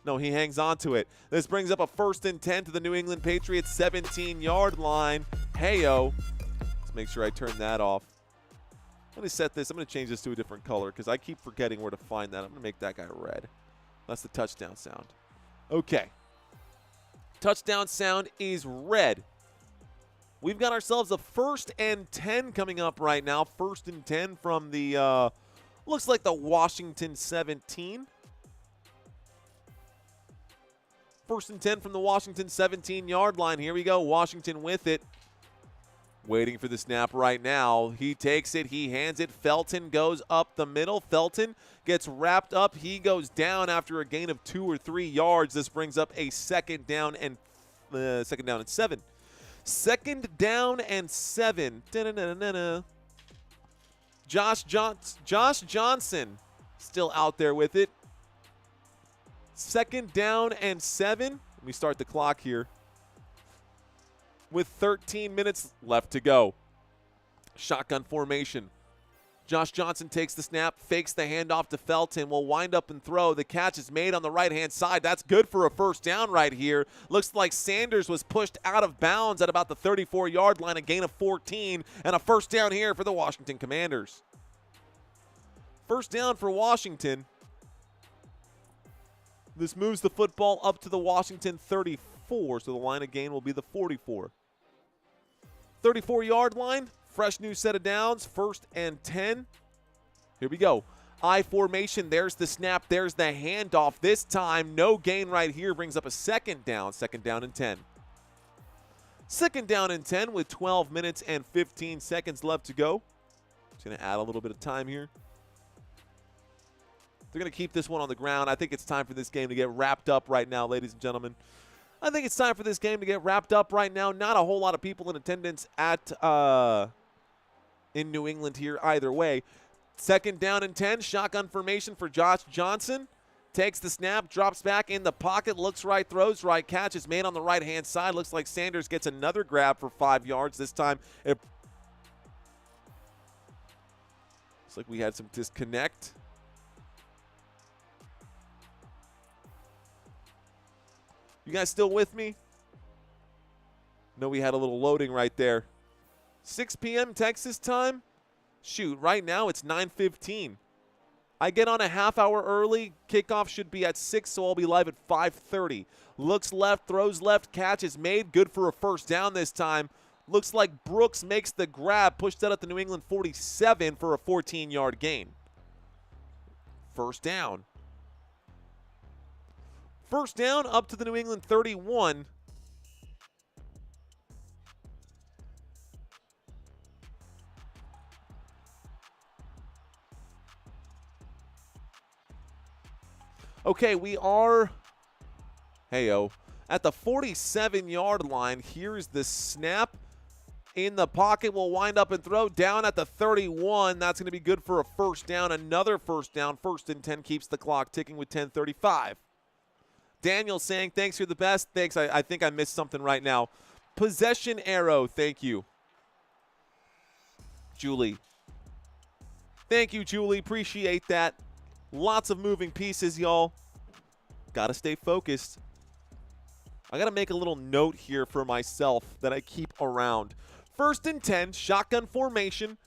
No, he hangs on to it. This brings up a 1st and 10 to the New England Patriots 17-yard line. Heyo. Let's make sure I turn that off. I'm going to set this. I'm going to change this to a different color because I keep forgetting where to find that. I'm going to make that guy red. That's the touchdown sound. Okay. Touchdown sound is red. We've got ourselves a 1st and 10 coming up right now. 1st and 10 from the, looks like the Washington 17. 1st and 10 from the Washington 17-yard line. Here we go. Washington with it. Waiting for the snap right now. He takes it. He hands it. Felton goes up the middle. Felton gets wrapped up. He goes down after a gain of 2 or 3 yards. This brings up a second down and 7. Second down and 7. Da-na-na-na-na. Josh Johnson still out there with it. Second down and 7. Let me start the clock here. With 13 minutes left to go. Shotgun formation. Josh Johnson takes the snap, fakes the handoff to Felton, will wind up and throw. The catch is made on the right-hand side. That's good for a first down right here. Looks like Sanders was pushed out of bounds at about the 34-yard line, a gain of 14, and a first down here for the Washington Commanders. First down for Washington. This moves the football up to the Washington 34, so the line of gain will be the 44. 34-yard line, fresh new set of downs, 1st and 10. Here we go. I formation, there's the snap, there's the handoff. This time, no gain right here, brings up a second down and 10. Second down and 10 with 12 minutes and 15 seconds left to go. Just going to add a little bit of time here. They're going to keep this one on the ground. I think it's time for this game to get wrapped up right now, ladies and gentlemen. I think it's time for this game to get wrapped up right now. Not a whole lot of people in attendance at in New England here either way. Second down and 10. Shotgun formation for Josh Johnson. Takes the snap, drops back in the pocket, looks right, throws right. Catch is made on the right-hand side. Looks like Sanders gets another grab for 5 yards. This time it looks like we had some disconnect. You guys still with me? No, we had a little loading right there. 6 p.m. Texas time? Shoot, right now it's 9:15. I get on a half hour early. Kickoff should be at 6, so I'll be live at 5:30. Looks left, throws left, catch is made. Good for a first down this time. Looks like Brooks makes the grab, pushed that at the New England 47 for a 14-yard gain. First down. First down up to the New England 31. Okay, we are, hey-oh, at the 47-yard line. Here's the snap. In the pocket, will wind up and throw down at the 31. That's going to be good for a first down. Another first down. 1st and 10 keeps the clock ticking with 10:35. Daniel saying, thanks, you're the best. Thanks, I think I missed something right now. Possession arrow, thank you. Julie. Thank you, Julie. Appreciate that. Lots of moving pieces, y'all. Got to stay focused. I got to make a little note here for myself that I keep around. 1st and 10, shotgun formation.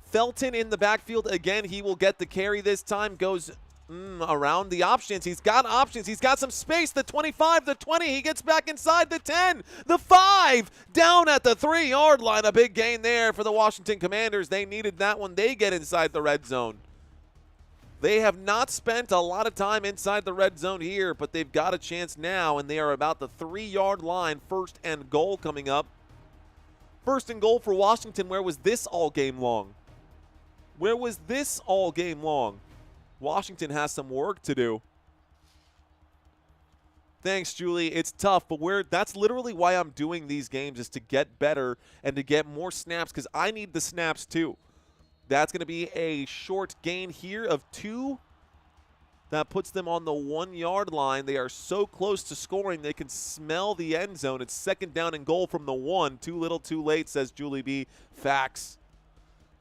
Felton in the backfield. Again, he will get the carry this time. Goes around the options. He's got options. He's got some space. The 25, the 20. He gets back inside the 10. The 5. Down at the 3-yard line. A big gain there for the Washington Commanders. They needed that one. They get inside the red zone. They have not spent a lot of time inside the red zone here, but they've got a chance now, and they are about the 3-yard line. 1st and goal coming up. 1st and goal for Washington. Where was this all game long? Where was this all game long? Washington has some work to do. Thanks, Julie. It's tough, but that's literally why I'm doing these games, is to get better and to get more snaps, because I need the snaps too. That's going to be a short gain here of 2. That puts them on the 1-yard line. They are so close to scoring, they can smell the end zone. It's 2nd down and goal from the 1. Too little, too late, says Julie B. Facts.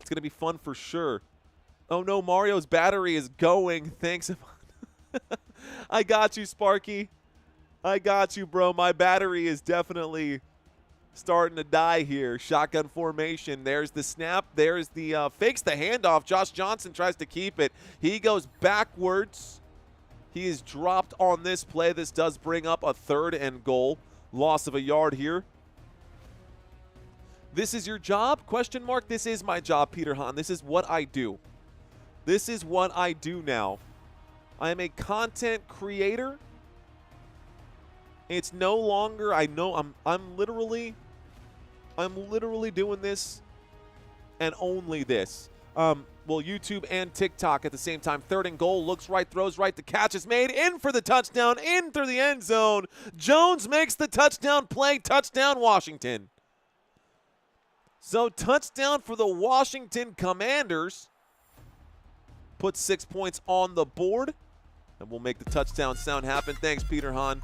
It's going to be fun for sure. Oh, no, Mario's battery is going. Thanks. I got you, Sparky. I got you, bro. My battery is definitely starting to die here. Shotgun formation. There's the snap. There's the fakes the handoff. Josh Johnson tries to keep it. He goes backwards. He is dropped on this play. This does bring up a 3rd and goal. Loss of a yard here. This is your job? Question mark. This is my job, Peter Hahn. This is what I do. This is what I do now. I am a content creator. It's no longer, I know I'm literally I'm literally doing this and only this. Well, YouTube and TikTok at the same time. 3rd and goal. Looks right, throws right. The catch is made. In for the touchdown. In through the end zone. Jones makes the touchdown play. Touchdown, Washington. So, touchdown for the Washington Commanders. Put 6 points on the board. And we'll make the touchdown sound happen. Thanks, Peter Hahn.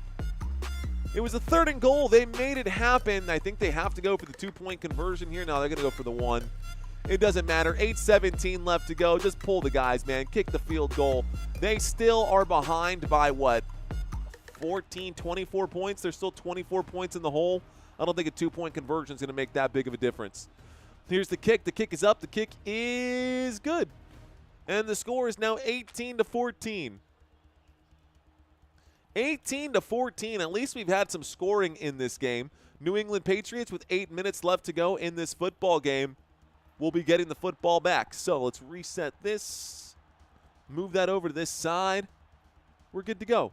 It was a 3rd and goal. They made it happen. I think they have to go for the 2-point conversion here. No, they're going to go for the 1. It doesn't matter. 8:17 left to go. Just pull the guys, man. Kick the field goal. They still are behind by, what, 14, 24 points? There's still 24 points in the hole. I don't think a 2-point conversion is going to make that big of a difference. Here's the kick. The kick is up. The kick is good. And the score is now 18-14. 18-14. At least we've had some scoring in this game. New England Patriots with 8 minutes left to go in this football game will be getting the football back. So let's reset this. Move that over to this side. We're good to go.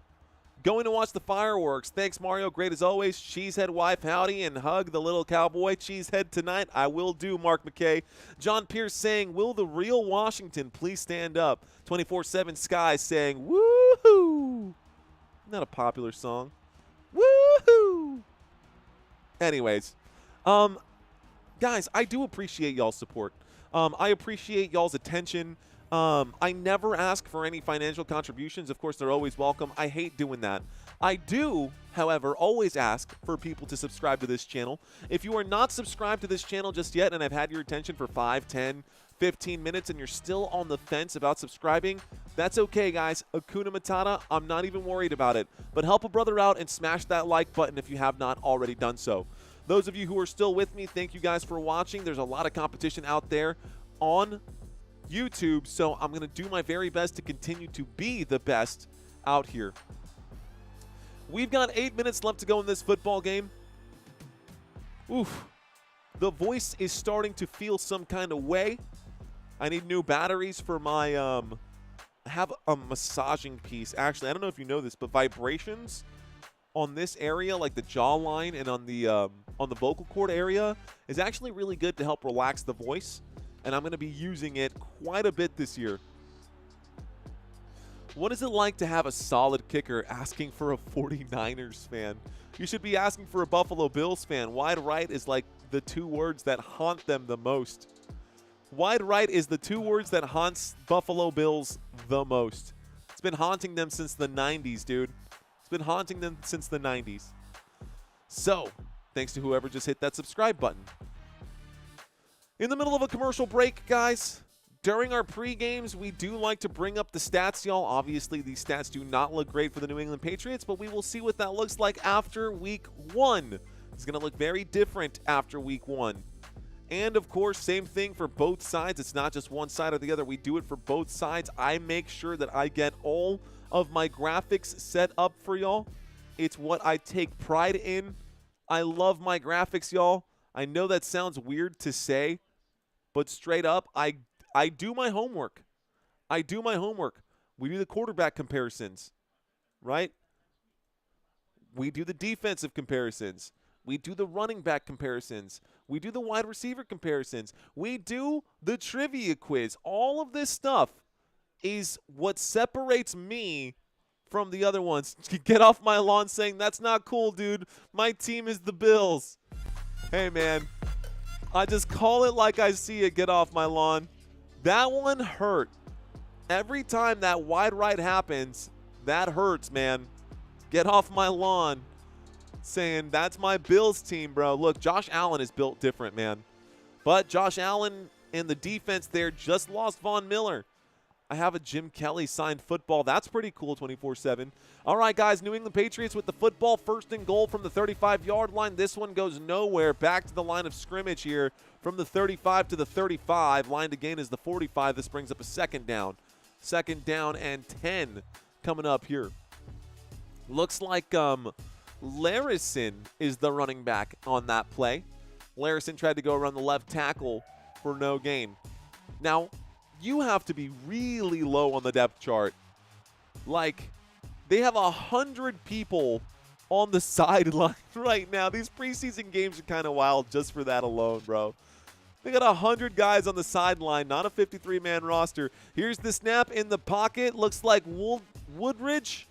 Going to watch the fireworks. Thanks, Mario. Great as always. Cheesehead wife, howdy, and hug the little cowboy. Cheesehead tonight. I will do, Mark McKay. John Pierce saying, will the real Washington please stand up? 24/7 Sky saying, woohoo. Not a popular song. Woohoo. Anyways, guys, I do appreciate y'all's support. I appreciate y'all's attention. I never ask for any financial contributions. Of course, they're always welcome. I hate doing that. I do, however, always ask for people to subscribe to this channel. If you are not subscribed to this channel just yet and I've had your attention for 5, 10, 15 minutes and you're still on the fence about subscribing, that's okay, guys. Hakuna Matata, I'm not even worried about it. But help a brother out and smash that like button if you have not already done so. Those of you who are still with me, thank you guys for watching. There's a lot of competition out there on YouTube, so I'm going to do my very best to continue to be the best out here. We've got 8 minutes left to go in this football game. Oof. The voice is starting to feel some kind of way. I need new batteries for my, I have a massaging piece. Actually, I don't know if you know this, but vibrations on this area, like the jawline and on the vocal cord area, is actually really good to help relax the voice. And I'm going to be using it quite a bit this year. What is it like to have a solid kicker asking for a 49ers fan? You should be asking for a Buffalo Bills fan. Wide right is like the 2 words that haunt them the most. Wide right is the 2 words that haunts Buffalo Bills the most. It's been haunting them since the 90s, dude. It's been haunting them since the 90s. So, thanks to whoever just hit that subscribe button. In the middle of a commercial break, guys, during our pre-games, we do like to bring up the stats, y'all. Obviously, these stats do not look great for the New England Patriots, but we will see what that looks like after Week 1. It's going to look very different after Week 1. And, of course, same thing for both sides. It's not just one side or the other. We do it for both sides. I make sure that I get all of my graphics set up for y'all. It's what I take pride in. I love my graphics, y'all. I know that sounds weird to say, but straight up, I do my homework. I do my homework. We do the quarterback comparisons, right? We do the defensive comparisons. We do the running back comparisons. We do the wide receiver comparisons. We do the trivia quiz. All of this stuff is what separates me from the other ones. Get off my lawn saying, that's not cool, dude. My team is the Bills. Hey, man. I just call it like I see it. Get off my lawn. That one hurt. Every time that wide right happens, that hurts, man. Get off my lawn. Saying, that's my Bills team, bro. Look, Josh Allen is built different, man. But Josh Allen and the defense there just lost Von Miller. I have a Jim Kelly signed football. That's pretty cool, 24/7. All right, guys, New England Patriots with the football, 1st and goal from the 35-yard line. This one goes nowhere. Back to the line of scrimmage here from the 35 to the 35. Line to gain is the 45. This brings up a 2nd down. 2nd down and 10 coming up here. Looks like Larison is the running back on that play. Larison tried to go around the left tackle for no gain. Now, you have to be really low on the depth chart. Like, they have 100 people on the sideline right now. These preseason games are kind of wild just for that alone, bro. They got 100 guys on the sideline, not a 53-man roster. Here's the snap in the pocket. Looks like Woodridge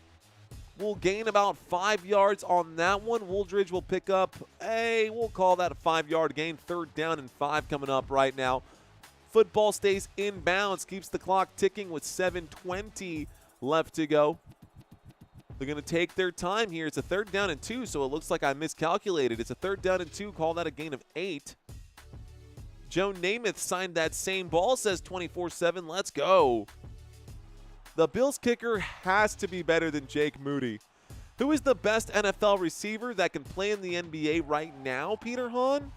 will gain about 5 yards on that one. Woodridge will pick up we'll call that a 5-yard gain. 3rd down and 5 coming up right now. Football stays inbounds, keeps the clock ticking with 7:20 left to go. They're going to take their time here. It's a 3rd down and 2, so it looks like I miscalculated. It's a 3rd down and 2. Call that a gain of 8. Joe Namath signed that same ball, says 24/7. Let's go. The Bills kicker has to be better than Jake Moody. Who is the best NFL receiver that can play in the NBA right now, Peter Hahn?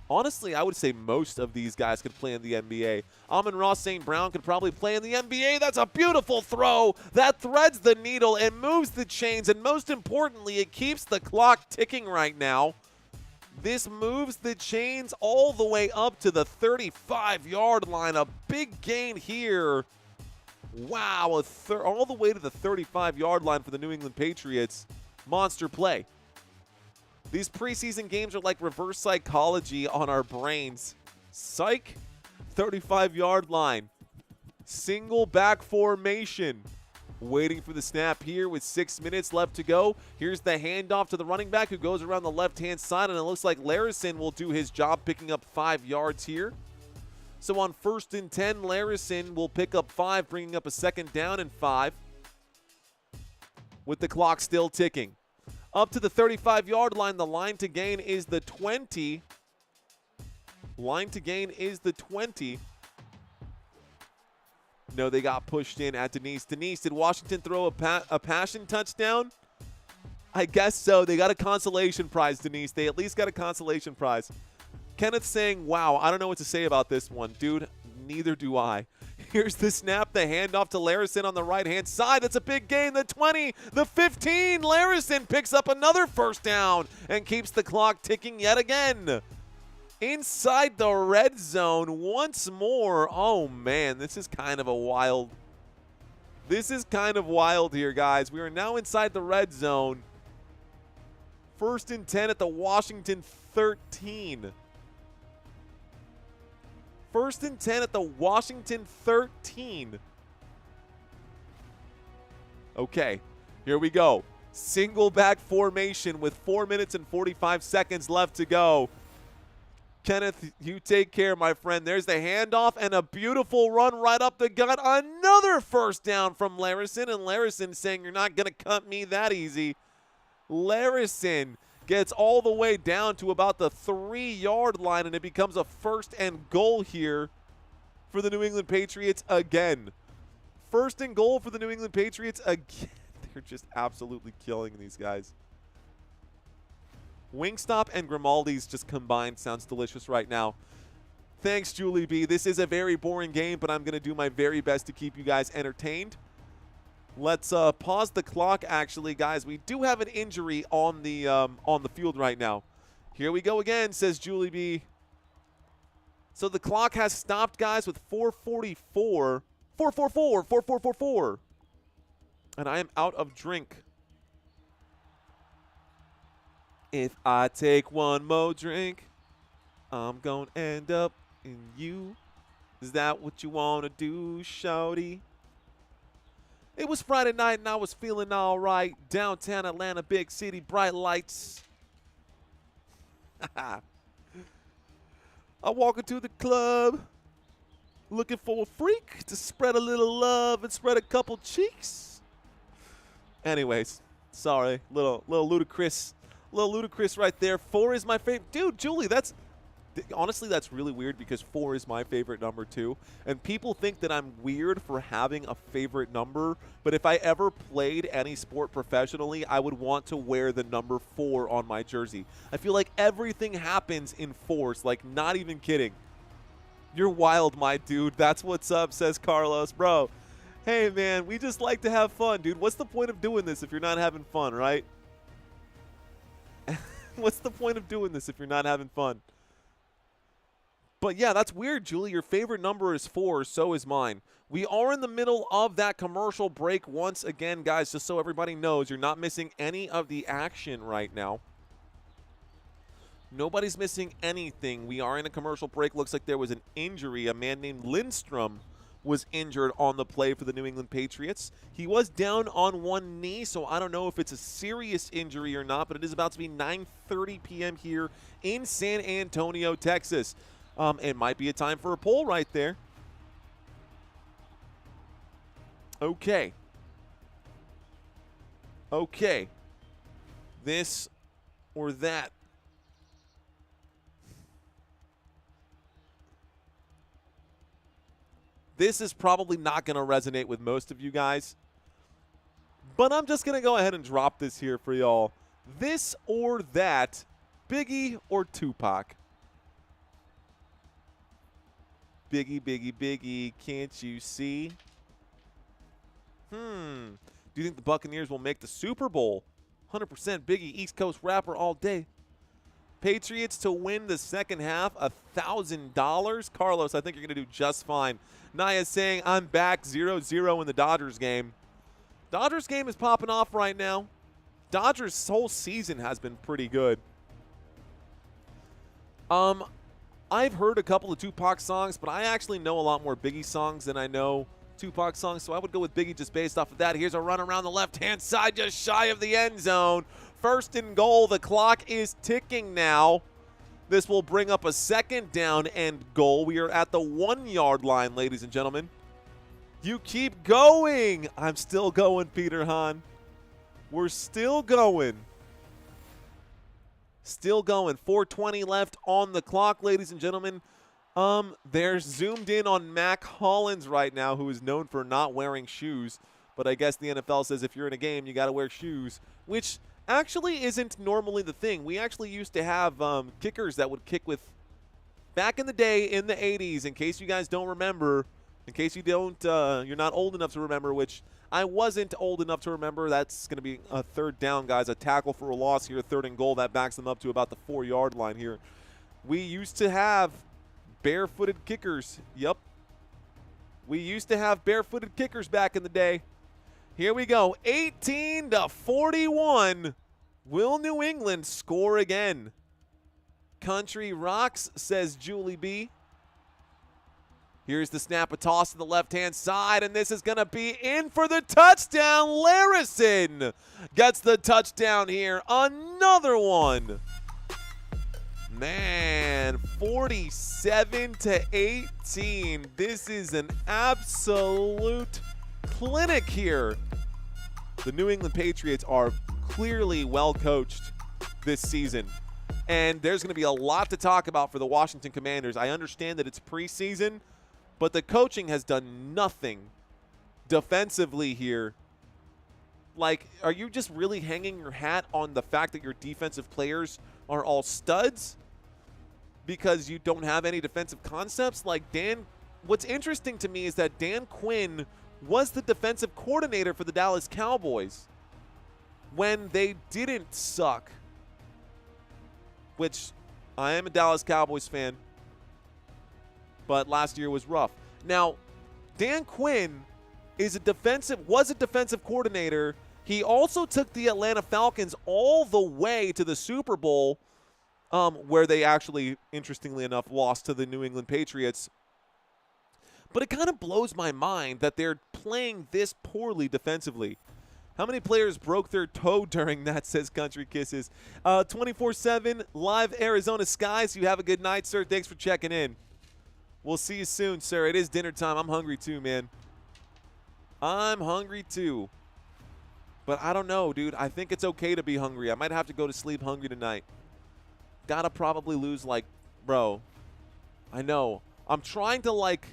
Honestly, I would say most of these guys could play in the NBA. Amon-Ra St. Brown could probably play in the NBA. That's a beautiful throw. That threads the needle and moves the chains, and most importantly, it keeps the clock ticking right now. This moves the chains all the way up to the 35-yard line. A big gain here. Wow, all the way to the 35-yard line for the New England Patriots. Monster play. These preseason games are like reverse psychology on our brains. Psych, 35-yard line. Single back formation. Waiting for the snap here with 6 minutes left to go. Here's the handoff to the running back who goes around the left-hand side, and it looks like Larison will do his job picking up 5 yards here. So on 1st and 10, Larison will pick up 5, bringing up a 2nd down and 5 with the clock still ticking. Up to the 35-yard line, the line to gain is the 20. Line to gain is the 20. No, they got pushed in at Denise. Denise, did Washington throw a passion touchdown? I guess so. They got a consolation prize, Denise. They at least got a consolation prize. Kenneth saying, wow, I don't know what to say about this one. Dude, neither do I. Here's the snap, the handoff to Larison on the right-hand side. That's a big gain. The 20, the 15. Larison picks up another 1st down and keeps the clock ticking yet again. Inside the red zone once more. Oh, man, this is kind of a wild. This is kind of wild here, guys. We are now inside the red zone. 1st and 10 at the Washington 13. 1st and 10 at the Washington 13. Okay, here we go. Single back formation with 4 minutes and 45 seconds left to go. Kenneth, you take care, my friend. There's the handoff and a beautiful run right up the gut. Another 1st down from Larison, and Larison saying, you're not going to cut me that easy. Larison gets all the way down to about the 3-yard line, and it becomes a 1st and goal here for the New England Patriots again. 1st and goal for the New England Patriots again. They're just absolutely killing these guys. Wingstop and Grimaldi's just combined sounds delicious right now. Thanks, Julie B. This is a very boring game, but I'm going to do my very best to keep you guys entertained. Let's pause the clock, actually, guys. We do have an injury on the field right now. Here we go again, says Julie B. So the clock has stopped, guys, with 4:44. 4:44. And I am out of drink. If I take one more drink, I'm gonna end up in you. Is that what you wanna do, shawty? It was Friday night and I was feeling all right. Downtown Atlanta, big city, bright lights. I walk into the club looking for a freak to spread a little love and spread a couple cheeks. Anyways, sorry, little ludicrous right there. 4 is my favorite. Dude, Julie, honestly, that's really weird because 4 is my favorite number too. And people think that I'm weird for having a favorite number. But if I ever played any sport professionally, I would want to wear the number 4 on my jersey. I feel like everything happens in 4s, like not even kidding. You're wild, my dude. That's what's up, says Carlos. Bro, hey, man, we just like to have fun, dude. What's the point of doing this if you're not having fun, right? What's the point of doing this if you're not having fun? But yeah, that's weird, Julie. Your favorite number is 4, so is mine. We are in the middle of that commercial break once again, guys, just so everybody knows you're not missing any of the action right now. Nobody's missing anything. We are in a commercial break. Looks like there was an injury. A man named Lindstrom was injured on the play for the New England Patriots. He was down on one knee, so I don't know if it's a serious injury or not, but it is about to be 9:30 p.m. here in San Antonio, Texas. It might be a time for a poll right there. Okay. Okay. This or that. This is probably not going to resonate with most of you guys, but I'm just going to go ahead and drop this here for y'all. This or that, Biggie or Tupac? Biggie, Biggie, Biggie, can't you see? Do you think the Buccaneers will make the Super Bowl? 100% Biggie, East Coast rapper all day. Patriots to win the second half, $1,000. Carlos, I think you're going to do just fine. Naya's saying, I'm back 0-0 in the Dodgers game. Dodgers game is popping off right now. Dodgers' whole season has been pretty good. I've heard a couple of Tupac songs, but I actually know a lot more Biggie songs than I know Tupac songs, so I would go with Biggie just based off of that. Here's a run around the left-hand side, just shy of the end zone. First and goal. The clock is ticking now. This will bring up a second down and goal. We are at the 1-yard line, ladies and gentlemen. You keep going. I'm still going, Peter Hahn. We're still going. Still going. 4:20 left on the clock, ladies and gentlemen. They're zoomed in on Mac Hollins right now, who is known for not wearing shoes. But I guess the NFL says if you're in a game, you got to wear shoes, which actually isn't normally the thing. We actually used to have kickers that would kick with, back in the day in the 80s, in case you guys don't remember, in case you don't, you're not old enough to remember, which I wasn't old enough to remember. That's going to be a third down, guys, a tackle for a loss here, 3rd and goal. That backs them up to about the 4-yard line here. We used to have barefooted kickers. Yep. We used to have barefooted kickers back in the day. Here we go. 18-41. Will New England score again? Country rocks, says Julie B. Here's the snap, a toss to the left-hand side, and this is going to be in for the touchdown. Larison gets the touchdown here. Another one. Man, 47-18. This is an absolute clinic here. The New England Patriots are clearly well coached this season, and there's going to be a lot to talk about for the Washington Commanders. I understand that it's preseason, but the coaching has done nothing defensively here. Like, are you just really hanging your hat on the fact that your defensive players are all studs because you don't have any defensive concepts? Like, what's interesting to me is that Dan Quinn was the defensive coordinator for the Dallas Cowboys when they didn't suck, which I am a Dallas Cowboys fan, but last year was rough. Now, Dan Quinn was a defensive coordinator. He also took the Atlanta Falcons all the way to the Super Bowl, where they actually, interestingly enough, lost to the New England Patriots. But it kind of blows my mind that they're playing this poorly defensively. How many players broke their toe during that, says Country Kisses. 24/7 live Arizona skies. You have a good night, sir. Thanks for checking in. We'll see you soon, sir. It is dinner time. I'm hungry too, man. I'm hungry too. But I don't know, dude. I think it's okay to be hungry. I might have to go to sleep hungry tonight. Gotta probably lose, like, bro. I know. I'm trying to, like,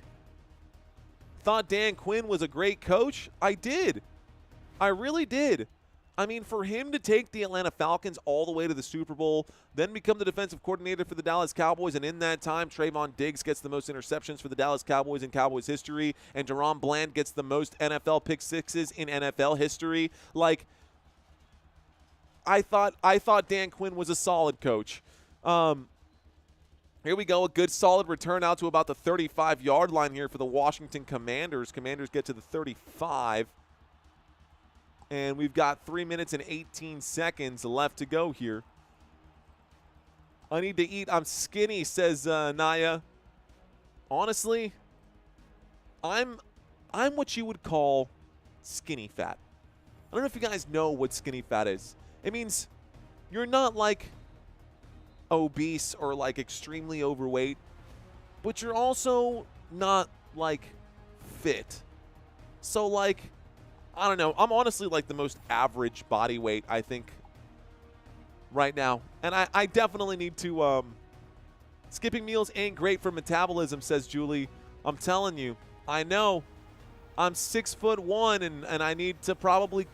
thought Dan Quinn was a great coach. I did. I really did. I mean, for him to take the Atlanta Falcons all the way to the Super Bowl, then become the defensive coordinator for the Dallas Cowboys, and in that time, Trayvon Diggs gets the most interceptions for the Dallas Cowboys in Cowboys history, and Deron Bland gets the most NFL pick sixes in NFL history. Like, I thought Dan Quinn was a solid coach. Here we go, a good solid return out to about the 35-yard line here for the Washington Commanders. Commanders get to the 35. And we've got 3 minutes and 18 seconds left to go here. I need to eat. I'm skinny, says Naya. Honestly, I'm what you would call skinny fat. I don't know if you guys know what skinny fat is. It means you're not like obese or like extremely overweight, but you're also not like fit. So like, I don't know. I'm honestly like the most average body weight, I think, right now. And I definitely need to, skipping meals ain't great for metabolism, says Julie. I'm telling you, I know. I'm 6'1" and I need to probably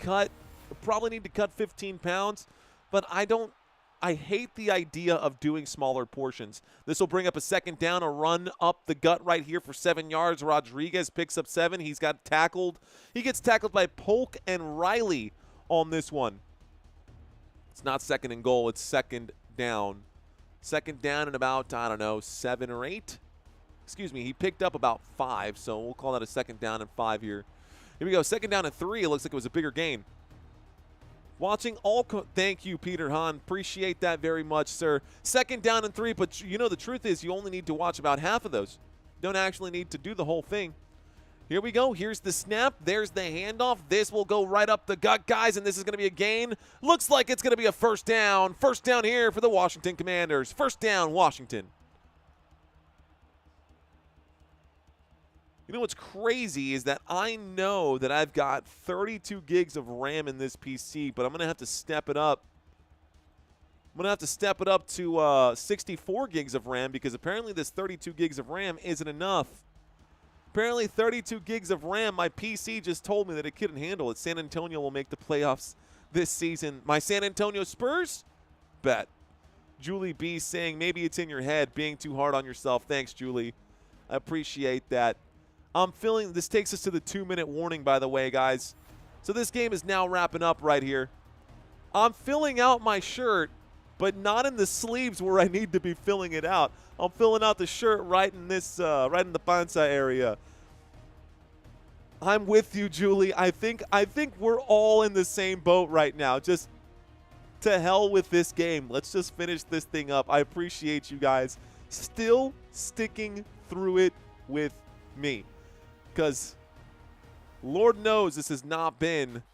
need to cut 15 pounds, but I hate the idea of doing smaller portions. This will bring up a second down, a run up the gut right here for 7 yards. Rodriguez picks up 7. He's got tackled. He gets tackled by Polk and Riley on this one. It's not second and goal. It's second down. Second down and about, I don't know, 7 or 8. Excuse me, he picked up about 5, so we'll call that a second down and 5 here. Here we go, second down and 3. It looks like it was a bigger gain. Watching all, thank you, Peter Hahn. Appreciate that very much, sir. Second down and 3, but you know the truth is you only need to watch about half of those. You don't actually need to do the whole thing. Here we go. Here's the snap. There's the handoff. This will go right up the gut, guys, and this is going to be a gain. Looks like it's going to be a first down. First down here for the Washington Commanders. First down, Washington. You know what's crazy is that I know that I've got 32 gigs of RAM in this PC, but I'm going to have to step it up. I'm going to have to step it up to 64 gigs of RAM because apparently this 32 gigs of RAM isn't enough. Apparently 32 gigs of RAM, my PC just told me that it couldn't handle it. San Antonio will make the playoffs this season. My San Antonio Spurs? Bet. Julie B saying maybe it's in your head, being too hard on yourself. Thanks, Julie. I appreciate that. I'm feeling this takes us to the 2-minute warning, by the way, guys. So this game is now wrapping up right here. I'm filling out my shirt, but not in the sleeves where I need to be filling it out. I'm filling out the shirt right in this, right in the panza area. I'm with you, Julie. I think we're all in the same boat right now. Just to hell with this game. Let's just finish this thing up. I appreciate you guys still sticking through it with me. Because Lord knows this has not been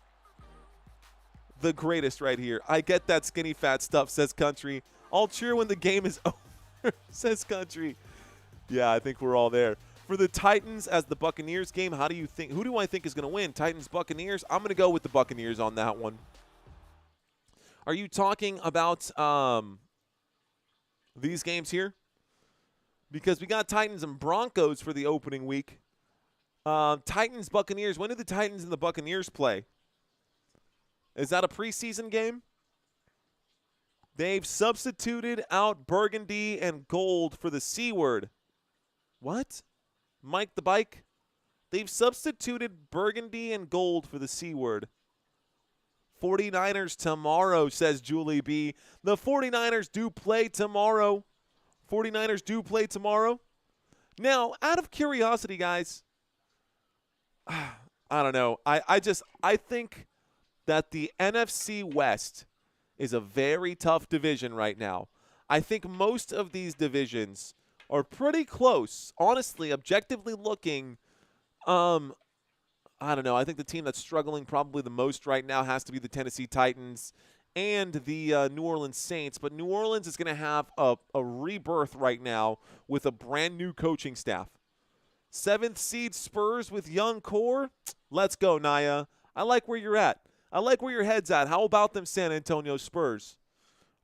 the greatest right here. I get that skinny fat stuff, says Country. I'll cheer when the game is over, says Country. Yeah, I think we're all there. For the Titans as the Buccaneers game, how do you think? Who do I think is going to win? Titans, Buccaneers? I'm going to go with the Buccaneers on that one. Are you talking about these games here? Because we got Titans and Broncos for the opening week. Titans, Buccaneers. When did the Titans and the Buccaneers play? Is that a preseason game? They've substituted out burgundy and gold for the C word. What? Mike the Bike? They've substituted burgundy and gold for the C word. 49ers tomorrow, says Julie B. The 49ers do play tomorrow. 49ers do play tomorrow. Now, out of curiosity, guys, I don't know. I think that the NFC West is a very tough division right now. I think most of these divisions are pretty close. Honestly, objectively looking, I don't know. I think the team that's struggling probably the most right now has to be the Tennessee Titans and the New Orleans Saints. But New Orleans is going to have a rebirth right now with a brand new coaching staff. 7th seed Spurs with young core. Let's go, Naya. I like where you're at. I like where your head's at. How about them San Antonio Spurs?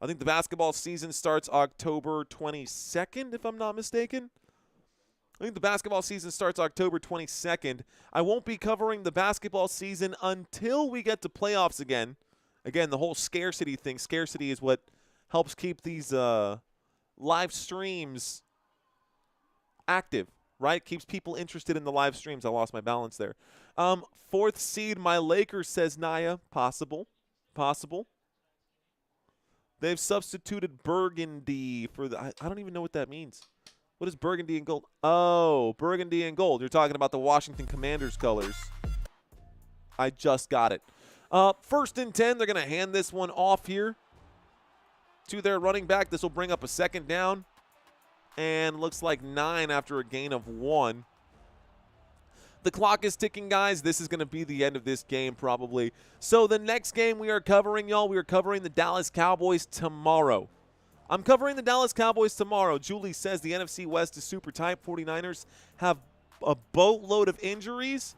I think the basketball season starts October 22nd, if I'm not mistaken. I think the basketball season starts October 22nd. I won't be covering the basketball season until we get to playoffs again. Again, the whole scarcity thing. Scarcity is what helps keep these live streams active. Right? Keeps people interested in the live streams. I lost my balance there. 4th seed, my Lakers, says Naya. Possible. Possible. They've substituted burgundy for the – I don't even know what that means. What is burgundy and gold? Oh, burgundy and gold. You're talking about the Washington Commanders colors. I just got it. 1st and 10, they're going to hand this one off here to their running back. This will bring up a 2nd down. And looks like 9 after a gain of 1. The clock is ticking, guys. This is going to be the end of this game probably. So the next game we are covering, y'all, we are covering the Dallas Cowboys tomorrow. I'm covering the Dallas Cowboys tomorrow. Julie says the NFC West is super tight. 49ers have a boatload of injuries.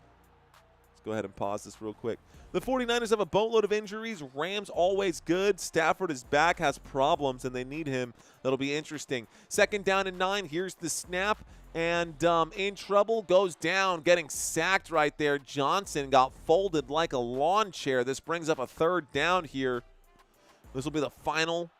Let's go ahead and pause this real quick. The 49ers have a boatload of injuries. Rams always good. Stafford is back, has problems, and they need him. That'll be interesting. 2nd down and 9. Here's the snap. And in trouble, goes down, getting sacked right there. Johnson got folded like a lawn chair. This brings up a 3rd down here. This will be the final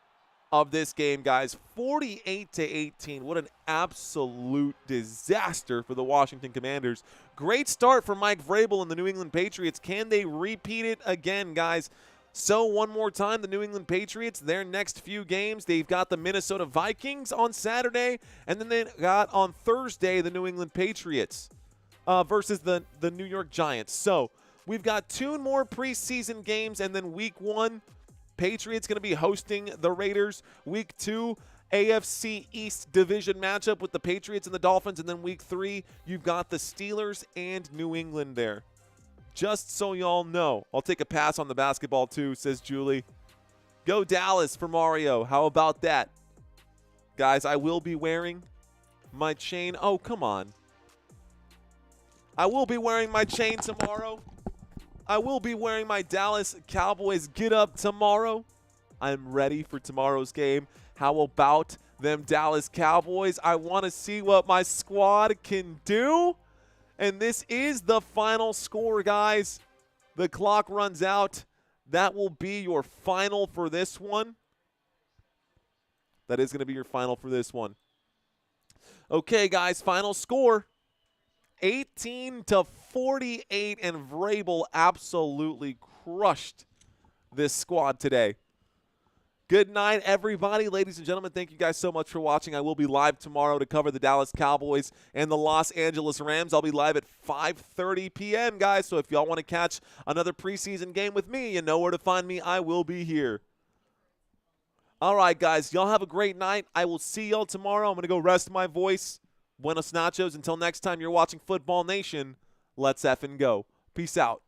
of this game, guys. 48-18. What an absolute disaster for the Washington Commanders. Great start for Mike Vrabel and the New England Patriots. Can they repeat it again, guys? So one more time, the New England Patriots, their next few games, they've got the Minnesota Vikings on Saturday, and then they got on Thursday the New England Patriots versus the New York Giants. So we've got 2 more preseason games, and then week 1, Patriots going to be hosting the Raiders. Week 2, AFC East division matchup with the Patriots and the Dolphins, and then week 3, you've got the Steelers and New England there. Just so y'all know, I'll take a pass on the basketball too, says Julie. Go Dallas for Mario. How about that? Guys, I will be wearing my chain. Oh, come on. I will be wearing my chain tomorrow. I will be wearing my Dallas Cowboys get up tomorrow. I'm ready for tomorrow's game. How about them Dallas Cowboys? I want to see what my squad can do. And this is the final score, guys. The clock runs out. That will be your final for this one. That is going to be your final for this one. Okay, guys, final score. 18-48, and Vrabel absolutely crushed this squad today. Good night, everybody. Ladies and gentlemen, thank you guys so much for watching. I will be live tomorrow to cover the Dallas Cowboys and the Los Angeles Rams. I'll be live at 5:30 p.m., guys. So if y'all want to catch another preseason game with me, you know where to find me. I will be here. All right, guys. Y'all have a great night. I will see y'all tomorrow. I'm going to go rest my voice. Buenos nachos. Until next time, you're watching Football Nation. Let's effing go. Peace out.